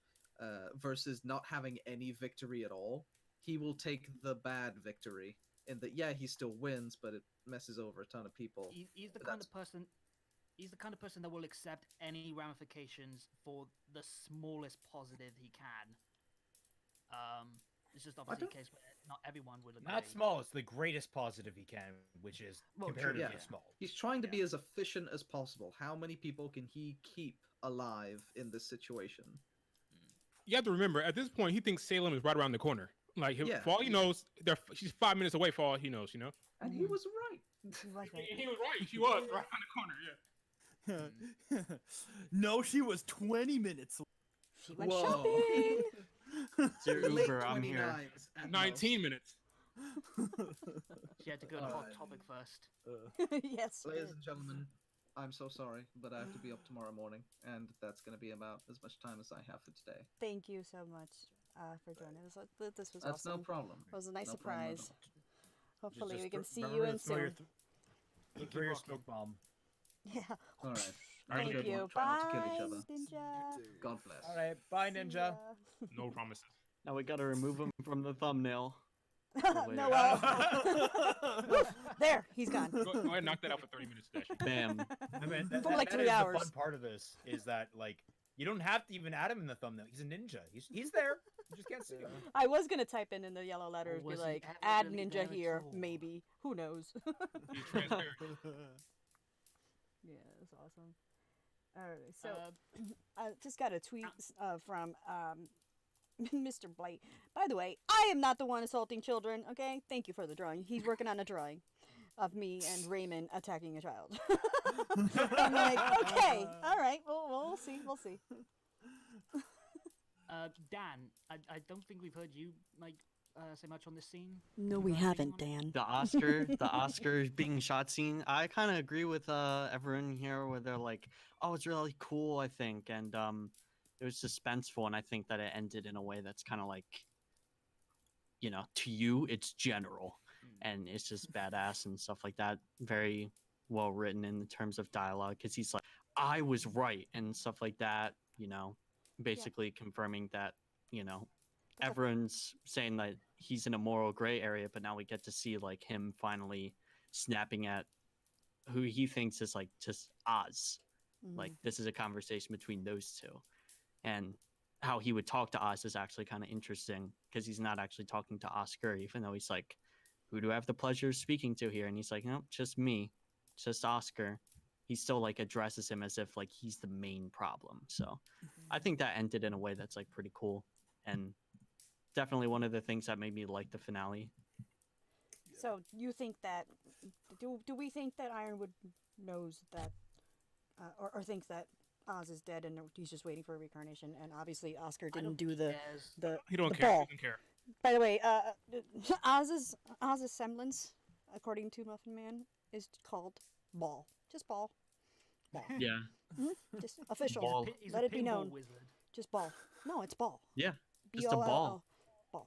versus not having any victory at all, he will take the bad victory in that he still wins but it messes over a ton of people. He's the But kind of person. He's the kind of person that will accept any ramifications for the smallest positive he can. It's just obviously a don't- case where not everyone would agree. Not small. It's the greatest positive he can, which is Well, true, comparatively yeah. small. He's trying to Yeah. be as efficient as possible. How many people can he keep alive in this situation? You have to remember, at this point, he thinks Salem is right around the corner. Like, Yeah. for all he knows, she's 5 minutes away. For all he knows, you know. And he was right. He was right. He was right. She was right around the corner. Yeah. No, she was 20 minutes. She went Whoa. shopping. It's your Late Uber. I'm here. 29s at 19 minutes. She had to go to hot Alright. topic first. Yes. most. Ladies and gentlemen, I'm so sorry, but I have to be up tomorrow morning, and that's going to be about as much time as I have for today. Thank you so much for joining us. This was That's awesome. no problem. It was a nice No problem at surprise. all. Hopefully we Just can see remember you to in throw your soon. Throw your smoke bomb. Yeah. All right. Thank good you. one. Try not to kill each Bye, other. Ninja. God bless. All right, bye, See Ninja. ya. No promises. Now we gotta remove him from the thumbnail. No, there, he's gone. Go ahead and knock that out for 30 minutes, Dash. Bam. I mean, For like 3 is hours. The fun part of this is that like you don't have to even add him in the thumbnail. He's a ninja. He's there. You just can't see him. I was gonna type in the yellow letters, be was he like, ever add really ninja there at here, all? maybe. Who knows? He's transparent. Yeah, that's awesome. Alright, so I just got a tweet from Mr. Blight. By the way, I am not the one assaulting children, okay? Thank you for the drawing. He's working on a drawing of me and Raymond attacking a child. I'm like, okay, alright, well, we'll see, we'll see. Dan, I don't think we've heard you say much on this scene. No, You we got anything haven't, on it? Dan. The Oscar being shot scene. I kind of agree with everyone here where they're like, "Oh, it's really cool." I think, and it was suspenseful, and I think that it ended in a way that's kind of like, to you, it's general, and it's just badass and stuff like that. Very well written in terms of dialogue, because he's like, "I was right" and stuff like that. Basically confirming that, everyone's saying that he's in a moral gray area, but now we get to see like him finally snapping at who he thinks is like just Oz. Like this is a conversation between those two, and how he would talk to Oz is actually kind of interesting because he's not actually talking to Oscar, even though he's like, "Who do I have the pleasure of speaking to here?" And he's like, "No, just me, just Oscar." He still like addresses him as if like he's the main problem. So I think that ended in a way that's like pretty cool, and definitely one of the things that made me like the finale. So you think that do we think that Ironwood knows that or thinks that Oz is dead and he's just waiting for a reincarnation, and obviously Oscar didn't do the He don't the care. ball. He don't care. By the way, Oz's semblance, according to Muffin Man, is called ball. Just ball. Ball. Yeah. Just official. Ball. He's Let a it be pinball known. wizard. Just ball. No, it's ball. Yeah. Just a ball. Ball.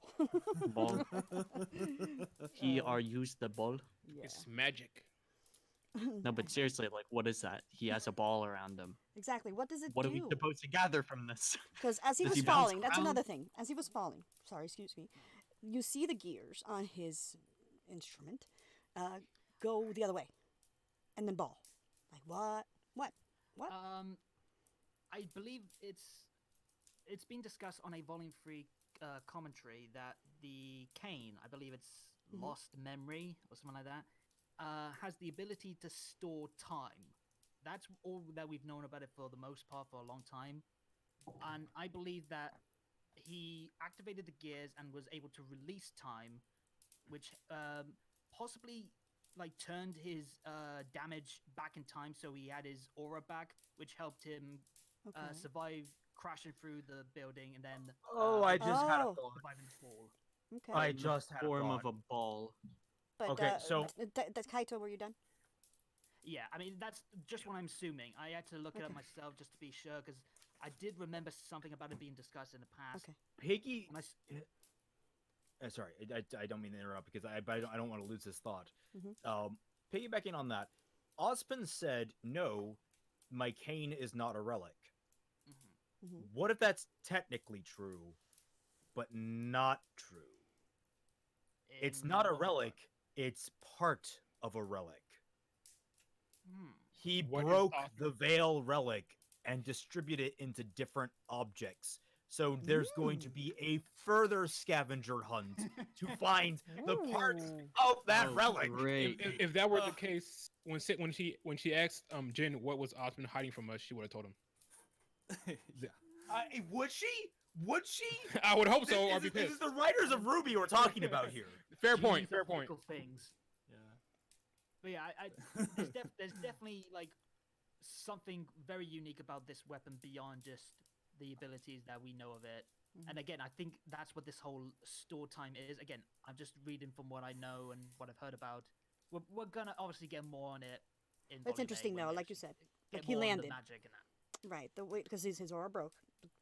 Ball. He are used the ball. Yeah. It's magic. No, but seriously, like, what is that? He has a ball around him. Exactly. What does it What are do? we supposed to gather from this? Because as he Does was he bounce falling, that's around? another thing. As he was falling, sorry, excuse me, you see the gears on his instrument go the other way, and then ball. Like what? What? I believe it's been discussed on a volume 3 commentary that the cane, I believe it's lost memory or something like that, has the ability to store time. That's all that we've known about it for the most part for a long time, and I believe that he activated the gears and was able to release time, which possibly like turned his damage back in time, so he had his aura back, which helped him Okay. survive crashing through the building and then I just had a Oh. thought. surviving the fall. Okay. I In the just had a form thought. of a ball. But Okay, so- that's Kaito. Were you done? Yeah, I mean that's just what I'm assuming. I had to look it up Okay. myself just to be sure because I did remember something about it being discussed in the past. Okay. Piggy. When I s- Sorry, I don't mean to interrupt because I don't want to lose this thought. Mhm. Piggybacking on that, Ozpin said, "No, my cane is not a relic." Mhm. What if that's technically true, but not true? It's in not a what regard? relic. It's part of a relic. He What is broke awesome- the Veil relic and distributed it into different objects. So there's going to be a further scavenger hunt to find the parts Ooh. of that Oh, relic. Great. If that were the case, when she asked Jin what was Osmond hiding from us, she would have told him. Would she? Would she? I would hope so, This or is- be this pissed. is the writers of RWBY we're talking about here. Fair point. Fair point. Geographical things. Yeah. But yeah, there's definitely like something very unique about this weapon beyond just the abilities that we know of it. And again, I think that's what this whole store time is. Again, I'm just reading from what I know and what I've heard about. We're gonna obviously get more on it. That's interesting, though. Like you said, like he more on the landed. magic and that. Right. The way because his aura broke,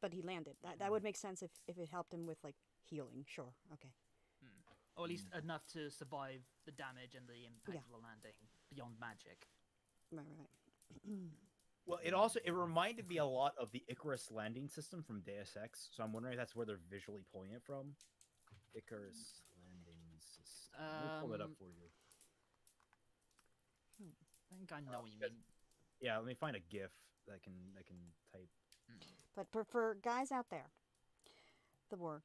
but he landed. That would make sense if it helped him with like healing. Sure. Okay. Or at least enough to survive the damage and the impact of the landing beyond magic. Right. Well, it reminded me a lot of the Icarus landing system from Deus Ex, so I'm wondering if that's where they're visually pulling it from. Icarus landing system. Let me pull that up for you. I think I know what you mean. Yeah, let me find a GIF that I can type. But for guys out there, the word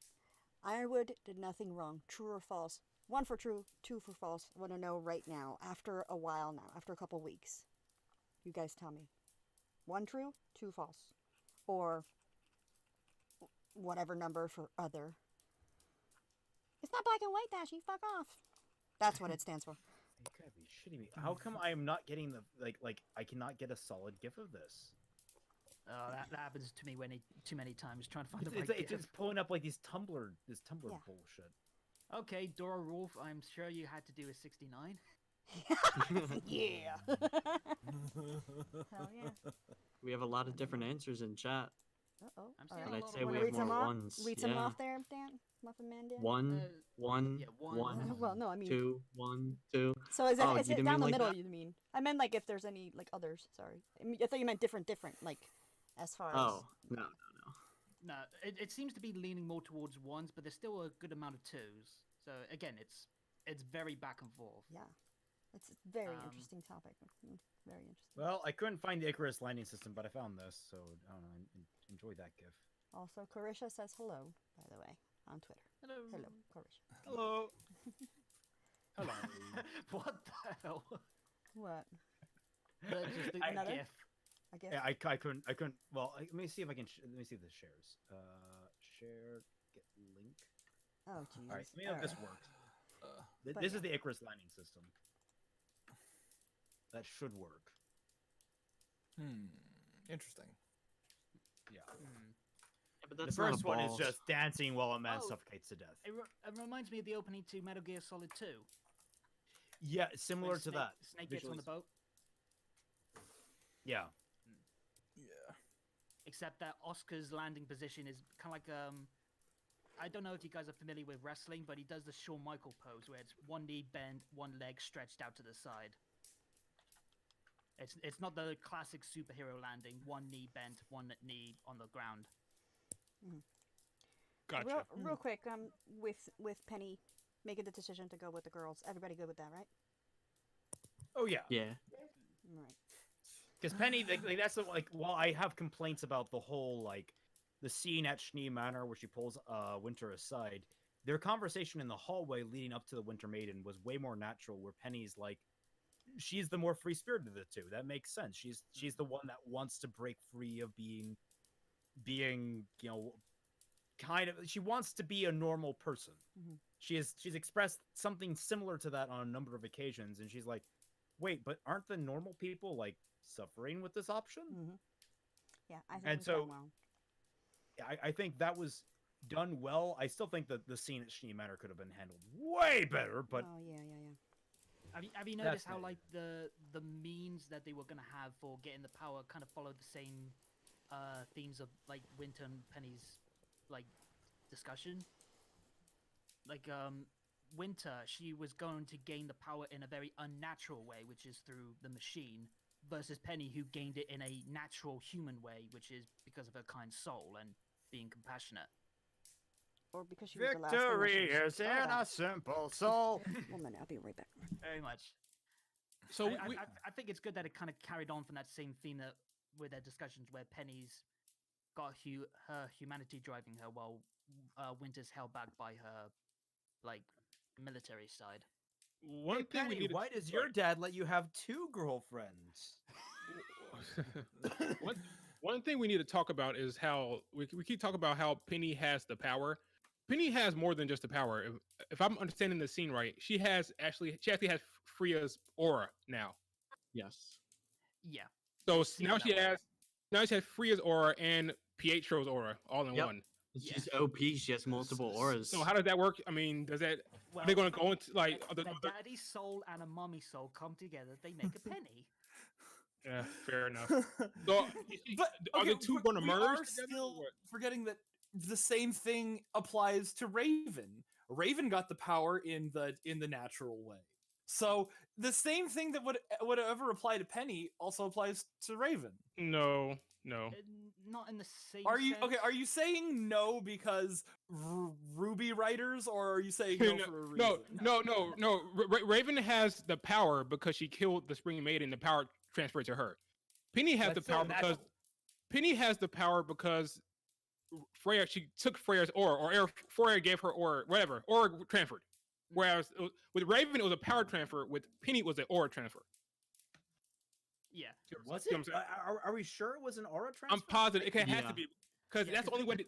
Ironwood did nothing wrong. True or false? 1 for true, 2 for false. I want to know right now. After a while now, after a couple weeks, you guys tell me. 1 true, 2 false, or whatever number for other. It's not black and white, Dashy. Fuck off. That's what it stands for. You gotta be shitting me. How come I am not getting the like I cannot get a solid gif of this? Oh, that happens to me too many times trying to find the It's, right it's GIF. just pulling up like this Tumblr Yeah. bullshit. Okay, Dora Wolf, I'm sure you had to do a 69. Yeah. Hell yeah. We have a lot of different answers in chat. Uh-oh. I'm All seeing But a I'd lot say of we Wanna have read some more off? ones. Read some yeah. off there, Dan? Muffin Man Dan? One, Uh, one, yeah, one, Well, no, I mean... 2, 1, 2. So is it, Oh, is you it didn't down mean the like middle, that? you mean? I meant like if there's any, like, others. Sorry. I thought you meant different, like, as far as... Oh, no. no, it seems to be leaning more towards ones, but there's still a good amount of twos. So again, it's very back and forth. Yeah. It's a very interesting topic. Very interesting. Well, I couldn't find the Icarus landing system, but I found this, so I don't know. Enjoy that gif. Also, Carisha says hello, by the way, on Twitter. Hello. Hello, Carisha. Hello. Hello. What the hell? What? Just the Another? GIF. I guess. Yeah, I couldn't. Well, let me see if I can. Let me see if this shares. Share. Get link. Oh, jeez. All right. Let me know if this works. But This yeah. is the Icarus landing system. That should work. Interesting. Yeah. Yeah, but The that's not a first one is balls. just dancing while a man Oh. suffocates to death. It reminds me of the opening to Metal Gear Solid 2. Yeah, when similar to Snake, that. Snake gets on the boat. Yeah. Yeah. Except that Oscar's landing position is kind of like I don't know if you guys are familiar with wrestling, but he does the Shawn Michael pose where it's one knee bent, one leg stretched out to the side. It's not the classic superhero landing, one knee bent, one knee on the ground. Gotcha. Real quick, with Penny making the decision to go with the girls. Everybody good with that, right? Oh yeah. Yeah. Right. Because Penny, like that's the, like. While I have complaints about the whole like, the scene at Schnee Manor where she pulls Winter aside, their conversation in the hallway leading up to the Winter Maiden was way more natural. Where Penny's like, she's the more free spirited of the two. That makes sense. She's the one that wants to break free of being you know, kind of. She wants to be a normal person. Mhm. She's expressed something similar to that on a number of occasions, and she's like, wait, but aren't the normal people like suffering with this option? Mm-hmm. Yeah, I think And it was so- done well. I think that was done well. I still think that the scene at Schnee Manor could have been handled way better, but Oh yeah. Have you That's noticed how maybe. like the means that they were gonna have for getting the power kind of followed the same themes of like Winter and Penny's like discussion? Like Winter, she was going to gain the power in a very unnatural way, which is through the machine, versus Penny, who gained it in a natural human way, which is because of her kind soul and being compassionate. Or because she was the last thing that victory she was is in thought a about. simple soul. 1 minute, I'll be right back. Very much. So I think it's good that it kind of carried on from that same theme that with their discussions where Penny's got her humanity driving her, while Winter's held back by her like military side. one Hey, thing we Penny, need. why does your dad let you have 2 girlfriends? One thing we need to talk about is how we keep talking about how Penny has the power. Penny has more than just the power. If I'm understanding the scene right, she actually has Freya's aura now. Yes. Yeah. So See now it she that way. has Freya's aura and Pietro's aura all in Yep. one. She's OP. She has multiple auras. So how does that work? I mean, does that are they going to go into like a daddy soul and a mommy soul come together, they make a penny. Yeah, fair enough. So But are okay, the two going to we merge are together or still what? forgetting that the same thing applies to Raven. Raven got the power in the natural way. So the same thing that would ever apply to Penny also applies to Raven. No. Not in the same Are you sense. okay? Are you saying no because RWBY writers, or are you saying no for a reason? No. Raven has the power because she killed the Spring Maiden. The power transferred to her. Penny has That's the power still natural. because Penny has the power because Freya. She took Freya's aura, or Freya gave her aura, whatever, aura transferred. Whereas with Raven, it was a power transfer. With Penny, it was an aura transfer. Yeah. Was See what I'm it? saying? Are we sure it was an aura transfer? I'm positive it has Yeah. to be because Yeah, that's the 'cause only way.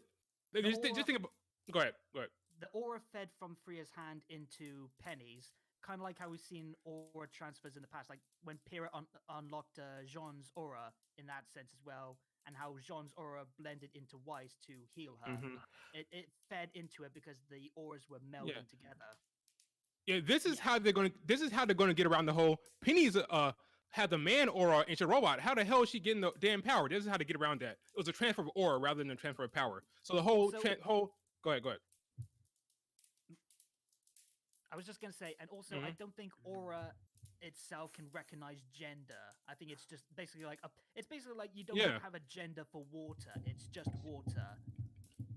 Just think about. Go ahead. Go ahead. the aura fed from Freya's hand into Penny's, kind of like how we've seen aura transfers in the past, like when Pyrrha unlocked Jean's aura in that sense as well, and how Jean's aura blended into Weiss to heal her. Mhm. It fed into it because the auras were melding together. Yeah, this is Yeah. how they're going. This is how they're going to get around the whole. Penny's had the man aura into robot. How the hell is she getting the damn power? This is how to get around that. It was a transfer of aura rather than a transfer of power. So the whole Also- Go ahead. Go ahead. I was just gonna say, and also I don't think aura itself can recognize gender. I think it's just basically like it's basically like you don't have a gender for water. It's just water.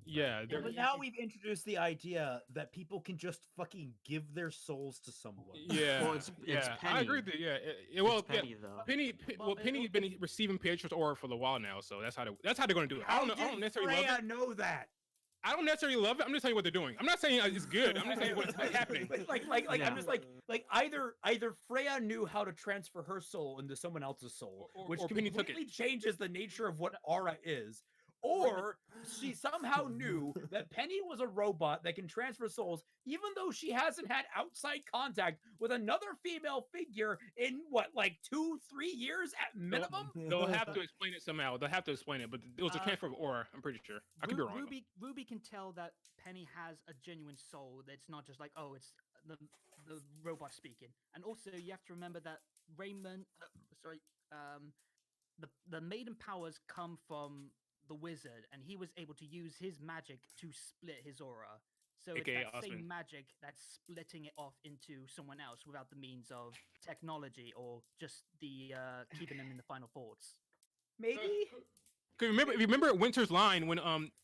Yeah, But now we've introduced the idea that people can just fucking give their souls to someone. Yeah, Well, it's yeah. Penny. I agree with you. Yeah, well, It's Penny, though. Penny's been receiving Pietro's aura for a while now, so that's how they're going to do it. I don't necessarily love it. know that. I don't necessarily love it. I'm just telling you what they're doing. I'm not saying it's good. I'm just telling you what's happening. I'm just like either Freya knew how to transfer her soul into someone else's soul, which or Penny took completely changes the nature of what aura is, or she somehow knew that Penny was a robot that can transfer souls, even though she hasn't had outside contact with another female figure in what, like 2-3 years at minimum. They'll have to explain it somehow. They'll have to explain it, but it was a transfer of aura. I'm pretty sure. I could be wrong. Ruby can tell that Penny has a genuine soul. That's not just like, oh, it's the robot speaking. And also, you have to remember that Raymond, the Maiden powers come from the wizard, and he was able to use his magic to split his aura. So it's AKA that same Osmond. magic that's splitting it off into someone else without the means of technology or just the keeping them in the final thoughts. Maybe. Remember Winter's line when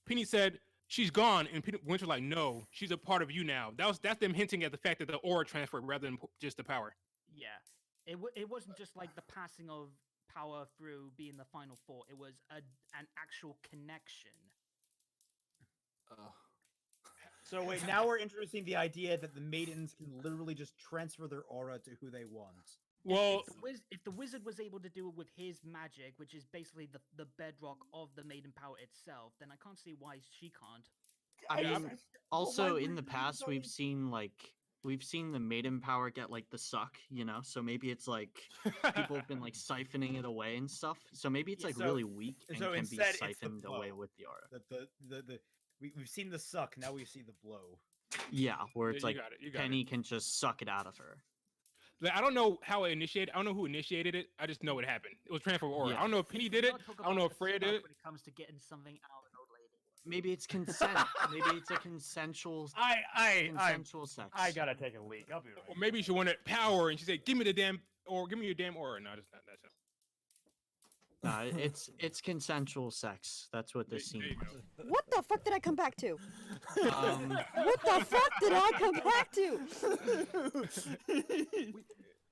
Penny said she's gone, and Winter's like, no, she's a part of you now. That's them hinting at the fact that the aura transferred rather than just the power. Yeah, it wasn't just like the passing of power through being the final thought. It was an actual connection. So wait, now we're introducing the idea that the maidens can literally just transfer their aura to who they want. Well, if the wizard was able to do it with his magic, which is basically the bedrock of the maiden power itself, then I can't see why she can't. I mean, also in the past we've seen the maiden power get like the suck, you know. So maybe it's like people have been like siphoning it away and stuff. So maybe it's like really weak and can be siphoned away with the aura. We've seen the suck, now we see the blow. Yeah, where it's You like got it, Penny can just suck it out of her. Like, I don't know how it initiated. I don't know who initiated it. I just know it happened. It was transfer of aura. Yeah. I don't know if Penny did it. I don't know if Freya did it. When it comes to getting something out of an old lady. Maybe it's consent. Maybe it's a consensual. Consensual sex. I gotta take a leak. I'll be right. Or maybe she wanted power and she said, "Give me the damn, or give me your damn aura." No, that's not. That's not. It's consensual sex. That's what this There scene you was. go. What the fuck did I come back to? Um, What the fuck did I come back to?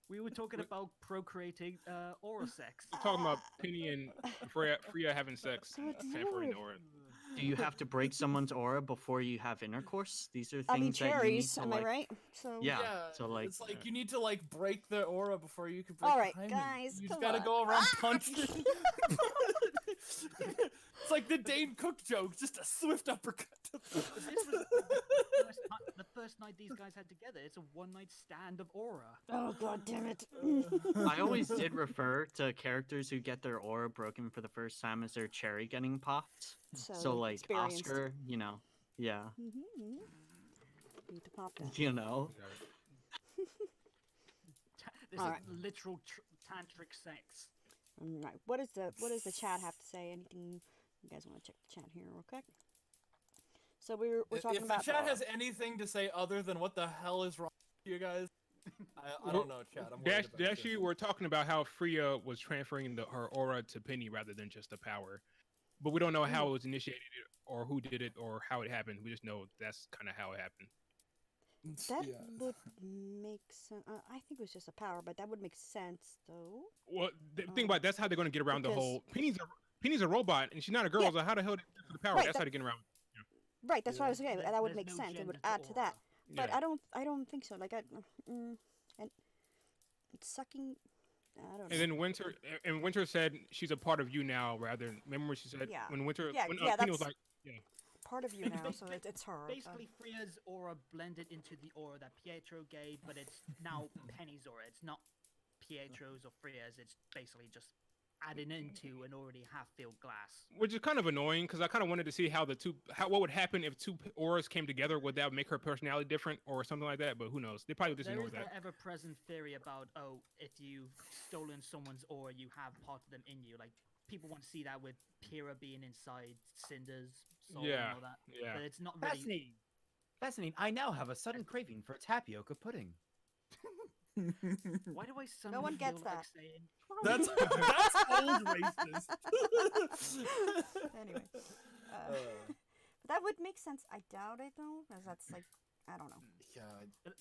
We were talking about procreating oral sex. We're talking about Penny and Freya having sex, Good transferring the lord. aura. do you have to break someone's aura before you have intercourse? These are things I mean, that you need cherries, to am like. I right? So Yeah. So like, it's like you need to like break the aura before you can break All right, the hymen. guys, You just come gotta on. go around punching. It's like the Dane Cook joke, just a swift uppercut. This was the first night these guys had together. It's a one-night stand of aura. Oh god damn it. I always did refer to characters who get their aura broken for the first time as their cherry getting popped. So like experienced. Oscar, you know, yeah, Need to pop that. you know. This All is right. literal tantric sex. Alright, what does the chat have to say? Anything you guys want to check the chat here real quick? So we're talking If about the chat aura. has anything to say other than what the hell is wrong with you guys, I don't know, chat. I'm worried about Actually, this. we're talking about how Freya was transferring her aura to Penny rather than just the power. But we don't know how it was initiated or who did it or how it happened. We just know that's kind of how it happened. That Yeah. would make sense. I think it was just a power, but that would make sense though. Well, the thing about that's how they're going to get around the because- whole Penny's a robot and she's not a girl. Yeah. So how the hell did they get the power? Right, That's that- how they get around. Right, that's what I was saying. There- That would there's make no sense. It gender would to add to that. aura. But Yeah. I don't think so. Like and sucking I don't know. And then Winter said she's a part of you now, rather than remember what she said Yeah. when Winter Yeah, when yeah, Penny was that's- like, yeah. part of you now, so it's her. Basically, Freya's aura blended into the aura that Pietro gave, but it's now Penny's aura. It's not Pietro's or Freya's. It's basically just adding into an already half-filled glass. Which is kind of annoying because I kind of wanted to see how what would happen if two auras came together. Would that make her personality different or something like that? But who knows? They probably just There ignore is that. the ever-present theory about, oh, if you've stolen someone's aura, you have part of them in you. Like, people want to see that with Pyrrha being inside Cinder's soul Yeah, and all that. yeah. But it's not really... Fascinating. Fascinating. I now have a sudden craving for tapioca pudding. Why do I suddenly one gets feel like that. saying... That's old racist. Anyway. But that would make sense. I doubt it, though, because that's like, I don't know. Yeah,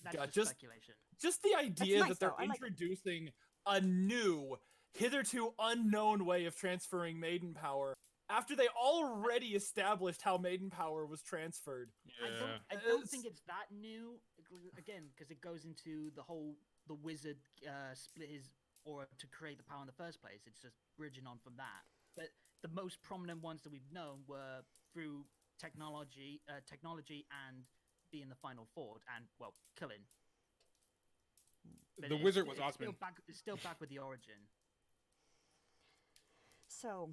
That's God, just speculation. just the idea nice, that they're though. I like it. introducing a new, hitherto unknown way of transferring maiden power after they already established how maiden power was transferred. Yeah. I don't think it's that new, again, because it goes into the wizard split his aura to create the power in the first place. It's just bridging on from that. But the most prominent ones that we've known were through technology and being the final fort and, well, killing. But The it's- wizard was it's Osmond. It's still back with the origin. So,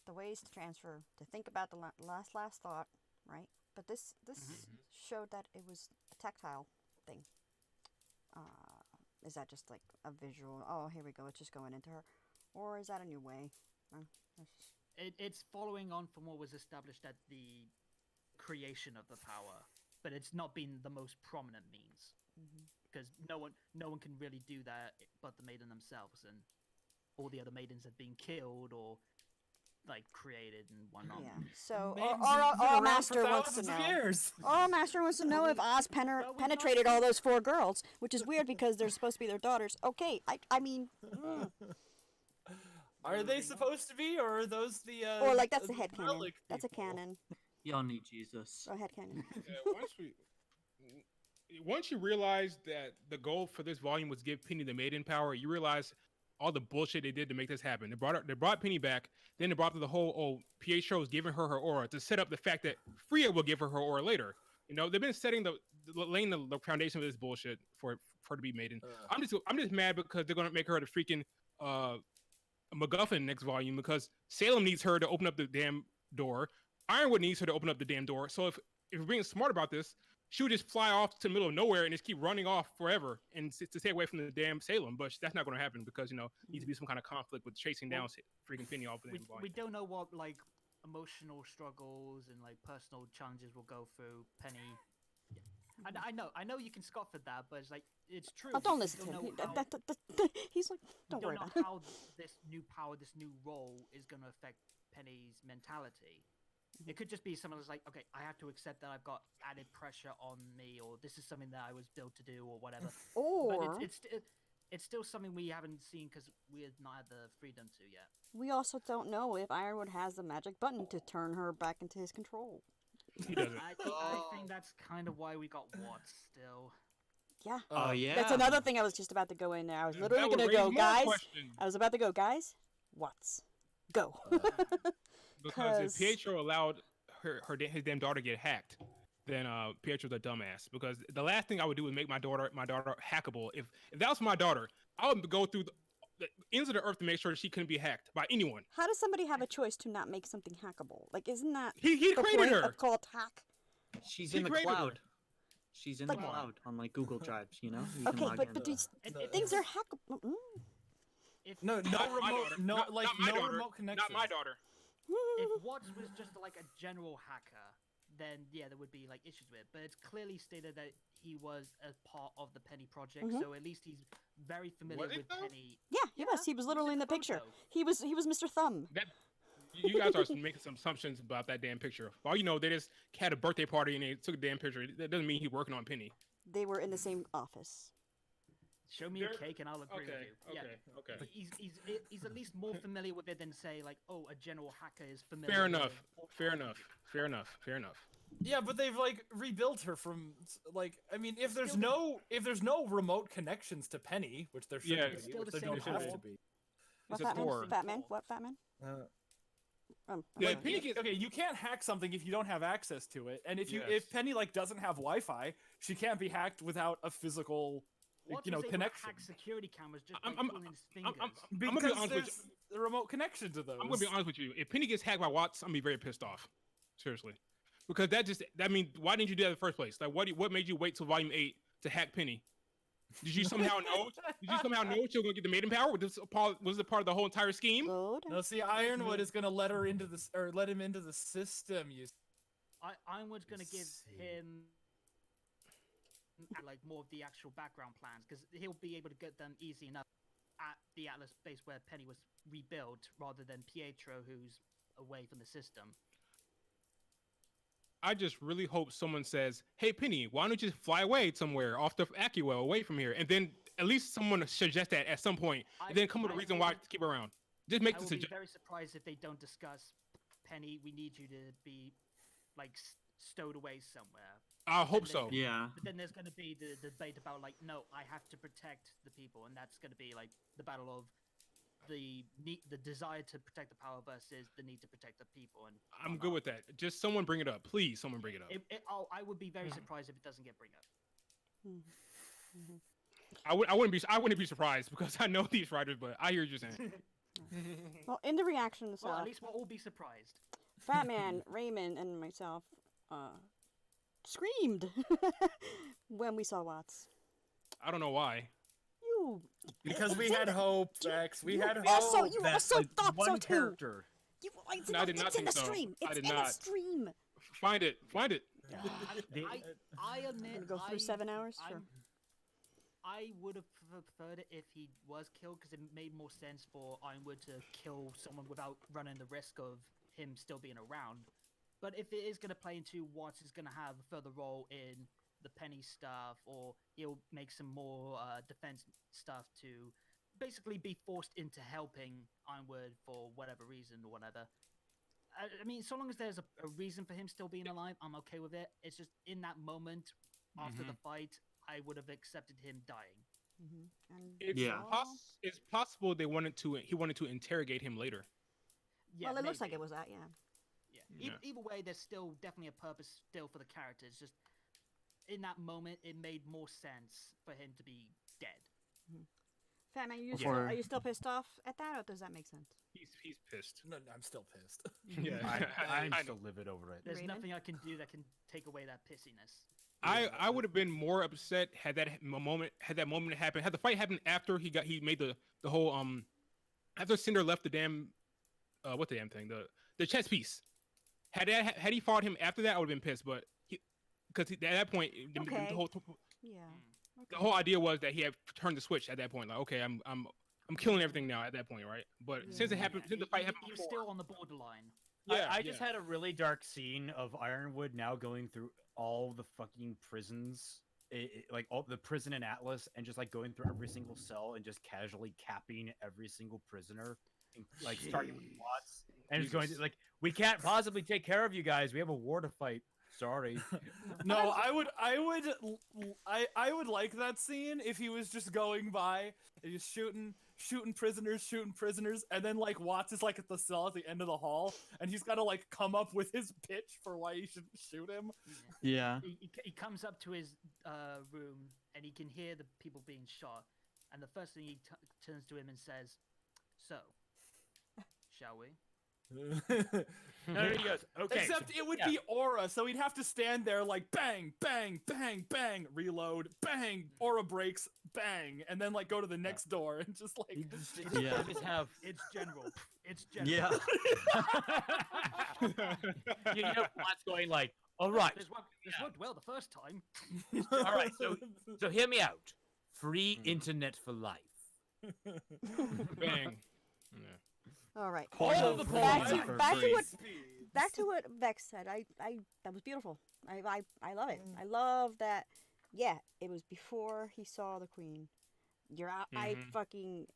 the ways to transfer, to think about the last thought, right? But this showed that it was a tactile thing. Is that just like a visual? Oh, here we go. It's just going into her, or is that a new way? That's just- It's following on from what was established at the creation of the power, but it's not been the most prominent means because no one can really do that but the maiden themselves, and all the other maidens have been killed or like created and whatnot. Yeah. So, Maidens our have been around master for wants to thousands of know. years. Our master wants to know if Oz Well, we got penetrated all those 4 girls, which is weird because they're supposed to be their daughters. Okay, I mean, Are they supposed to be, or are those the? or like that's a the head canon. relic That's a people? canon. Y'all need Jesus. Or a head canon. Once you realize that the goal for this volume was give Penny the maiden power, you realize all the bullshit they did to make this happen. They brought Penny back, then they brought the whole Pietro was giving her aura to set up the fact that Freya will give her aura later. You know, they've been laying the foundation of this bullshit for her to be maiden. I'm just mad because they're gonna make her the freaking MacGuffin next volume because Salem needs her to open up the damn door. Ironwood needs her to open up the damn door. So if we're being smart about this, she would just fly off to the middle of nowhere and just keep running off forever and to stay away from the damn Salem. But that's not going to happen because, you know, needs to be some kind of conflict with chasing down freaking Penny off the damn volume. We don't know what like emotional struggles and like personal challenges will go through Penny. And I know you can scoff at that, but it's like it's true. Oh, don't We listen to him. know He's like, don't we worry don't about know it. how this new power, this new role is going to affect Penny's mentality. It could just be something that's like, okay, I have to accept that I've got added pressure on me, or this is something that I was built to do, or whatever. Or But it's still something we haven't seen because we've not had the freedom to yet. we also don't know if Ironwood has the magic button to turn her back into his control. He doesn't. I think that's kind of why we got Watts still. Yeah. Oh yeah. That's another thing I was just about to go in there. I was literally That would going to go, raise more guys. questions. I was about to go, guys. What's go? Because if 'Cause- Pietro allowed his damn daughter get hacked, then Pietro's a dumbass. Because the last thing I would do is make my daughter hackable. If that was my daughter, I would go through the ends of the earth to make sure that she couldn't be hacked by anyone. How does somebody have a choice to not make something hackable? Like, isn't that He the created point her. of called hack? She's He in the created her. cloud. She's in Like- the cloud on like Google Drives, you know? You can Okay, log but in. but these It- things are hackable. If No, Not not my remote. daughter. No, Not- like not my no daughter. remote connection. Not my daughter. if Watts was just like a general hacker, then yeah, there would be like issues with it. But it's clearly stated that he was a part of the Penny project, so at least he's very familiar Was it with though? Penny. Yeah, he was. He was literally in the picture. He was Mr. Thumb. That you guys are making some assumptions about that damn picture. For all you know, they just had a birthday party and they took a damn picture. That doesn't mean he's working on Penny. They were in the same office. Show me a There- cake and I'll agree Okay, with you. okay, Yeah. okay. He's at least more familiar with it than say like, oh, a general hacker is familiar. Fair with enough. all Fair kinds of enough. people. Fair enough. Fair enough. Yeah, but they've like rebuilt her from like I mean if there's Still no remote connections to Penny, which there should Yeah, be, it's still which the there same don't have core. to be. What It's a Fatman? core. Fatman? What Fatman? I'm Yeah, sorry. Penny gets. Okay, you can't hack something if you don't have access to it, and if Yes. Penny like doesn't have Wi-Fi, she can't be hacked without a physical Watts you know was able to connection. hack security cameras just by I'm- pulling his fingers. I'm gonna be Because honest with there's a remote connection to those. I'm gonna be honest with you. If Penny gets hacked by Watts, I'm gonna be very pissed off. Seriously, because that means why didn't you do that in the first place? Like, what made you wait till Volume 8 to hack Penny? Did you somehow know? Did you somehow know you were gonna get the Maiden power? Was it part of the whole entire scheme? Load. No, see, Ironwood is gonna let her into this or let him into the system. You Ironwood's gonna give see. him like more of the actual background plans because he'll be able to get them easy enough at the Atlas base where Penny was rebuilt, rather than Pietro, who's away from the system. I just really hope someone says, "Hey, Penny, why don't you just fly away somewhere off the AccuWell, away from here?" And then at least someone suggest that at some point, and then come with a reason why to keep her around. Just make I the will be suggestion. very surprised if they don't discuss Penny. We need you to be like stowed away somewhere. I hope And then- so. Yeah. But then there's going to be the debate about like, no, I have to protect the people, and that's going to be like the battle of the desire to protect the power versus the need to protect the people. And I'm good with that. Just someone bring it up, please. Someone bring it up. I would be very surprised if it doesn't get bring up. I wouldn't be surprised because I know these writers, but I hear what you're saying. Well, in the reactions, Well, at least we'll all be surprised. Fatman, Raymond, and myself screamed when we saw Watts. I don't know why. You, Because we had hope, Vex. We had hope. also, you that, also like, thought so one too. character. you, No, I did not it's in think the so. stream. I It's did in the not. stream. Find it. I admit, Go through 7 hours. Sure. I would have preferred it if he was killed, because it made more sense for Ironwood to kill someone without running the risk of him still being around. But if it is going to play into Watts is going to have a further role in the Penny stuff, or he'll make some more defense stuff to basically be forced into helping Ironwood for whatever reason or whatever. I mean, so long as there's a reason for him still being alive, I'm okay with it. It's just in that moment after the fight, I would have accepted him dying. And It's Yeah. It's possible he wanted to interrogate him later. Yeah, well, it looks like maybe. it was that, yeah. Yeah. Yeah. Either way, there's still definitely a purpose still for the characters. Just in that moment, it made more sense for him to be dead. Fatman, Before- are you still pissed off at that, or does that make sense? He's pissed. No, I'm still pissed. Yeah. I'm I still livid over it. There's Raymond? nothing I can do that can take away that pissiness. I would have been more upset had that moment happened. Had the fight happened after he made the whole after Cinder left the damn what the damn thing, the chess piece. Had he fought him after that, I would have been pissed. But because at that point, Okay. the whole Yeah. the whole idea was that he had turned the switch at that point. Like, okay, I'm killing everything now at that point, right? But since it happened, since the fight happened He was before, still on the borderline. I just had a really dark scene of Ironwood now going through all the fucking prisons, like all the prison in Atlas, and just like going through every single cell and just casually capping every single prisoner, and, like starting with Watts, and just going like, "We can't possibly take care of you guys. We have a war to fight. Sorry." No, I would like that scene if he was just going by and just shooting prisoners, and then like Watts is like at the cell at the end of the hall, and he's got to like come up with his pitch for why he should shoot him. Yeah. He comes up to his room and he can hear the people being shot, and the first thing he turns to him and says, "So, shall we?" No, he goes, "Okay." Except it would be aura, so he'd have to stand there like bang, bang, bang, bang, reload, bang, aura breaks, bang, and then like go to the next door and just like. Yeah. Just have It's general. It's general. Yeah. you know Watts going like, "All right, This worked well the first time. all right. So hear me out. Free internet for life." bang. Yeah. All right. All the back points to, for back to free. what back to what Vex said. I that was beautiful. I love it. I love that. Yeah, it was before he saw the queen. I Mhm. fucking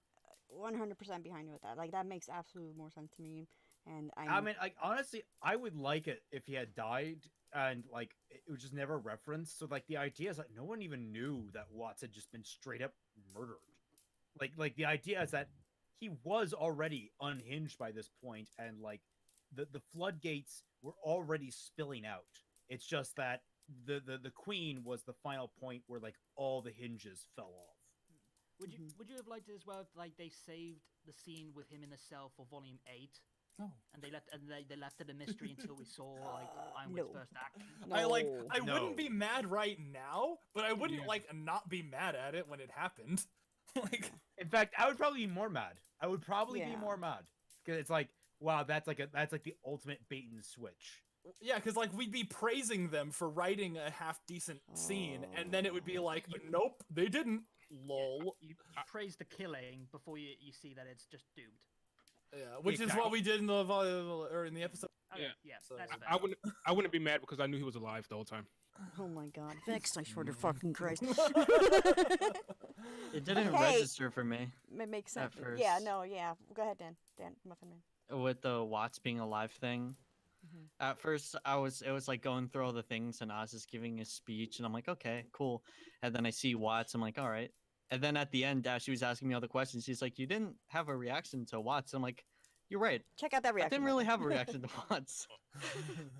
100% behind you with that. Like that makes absolutely more sense to me. And I mean, like honestly, I would like it if he had died and like it was just never referenced. So like the idea is that no one even knew that Watts had just been straight up murdered. Like the idea is that he was already unhinged by this point, and like the floodgates were already spilling out. It's just that the queen was the final point where like all the hinges fell off. Would you have liked it as well if like they saved the scene with him in the cell for volume 8? No. And they left it a mystery until we saw like Ironwood's no. first action. No. I No. wouldn't be mad right now, but I wouldn't Yeah. like not be mad at it when it happened. Like In fact, I would probably be more mad. I would probably be Yeah. more mad because it's like, wow, that's like the ultimate bait and switch. yeah, because like we'd be praising them for writing a half decent scene, and then it would be like, nope, they didn't. Lol. You praise the killing before you see that it's just doomed. Yeah, which is what we did in the or in the episode. Okay, Yeah. yeah, So- that's fair. I wouldn't be mad because I knew he was alive the whole time. Oh my god. Vexed, I swear to fucking Christ. It didn't Hey. register for me It makes sense. At Yeah, first. no, yeah. Go ahead, Dan. Dan, Muffin Man. with the Watts being alive thing. Mhm. At first, it was like going through all the things, and Oz is giving his speech, and I'm like, okay, cool. And then I see Watts, I'm like, all right. And then at the end, she was asking me all the questions. She's like, you didn't have a reaction to Watts. I'm like, you're right. Check out that I reaction. didn't really have a reaction to Watts.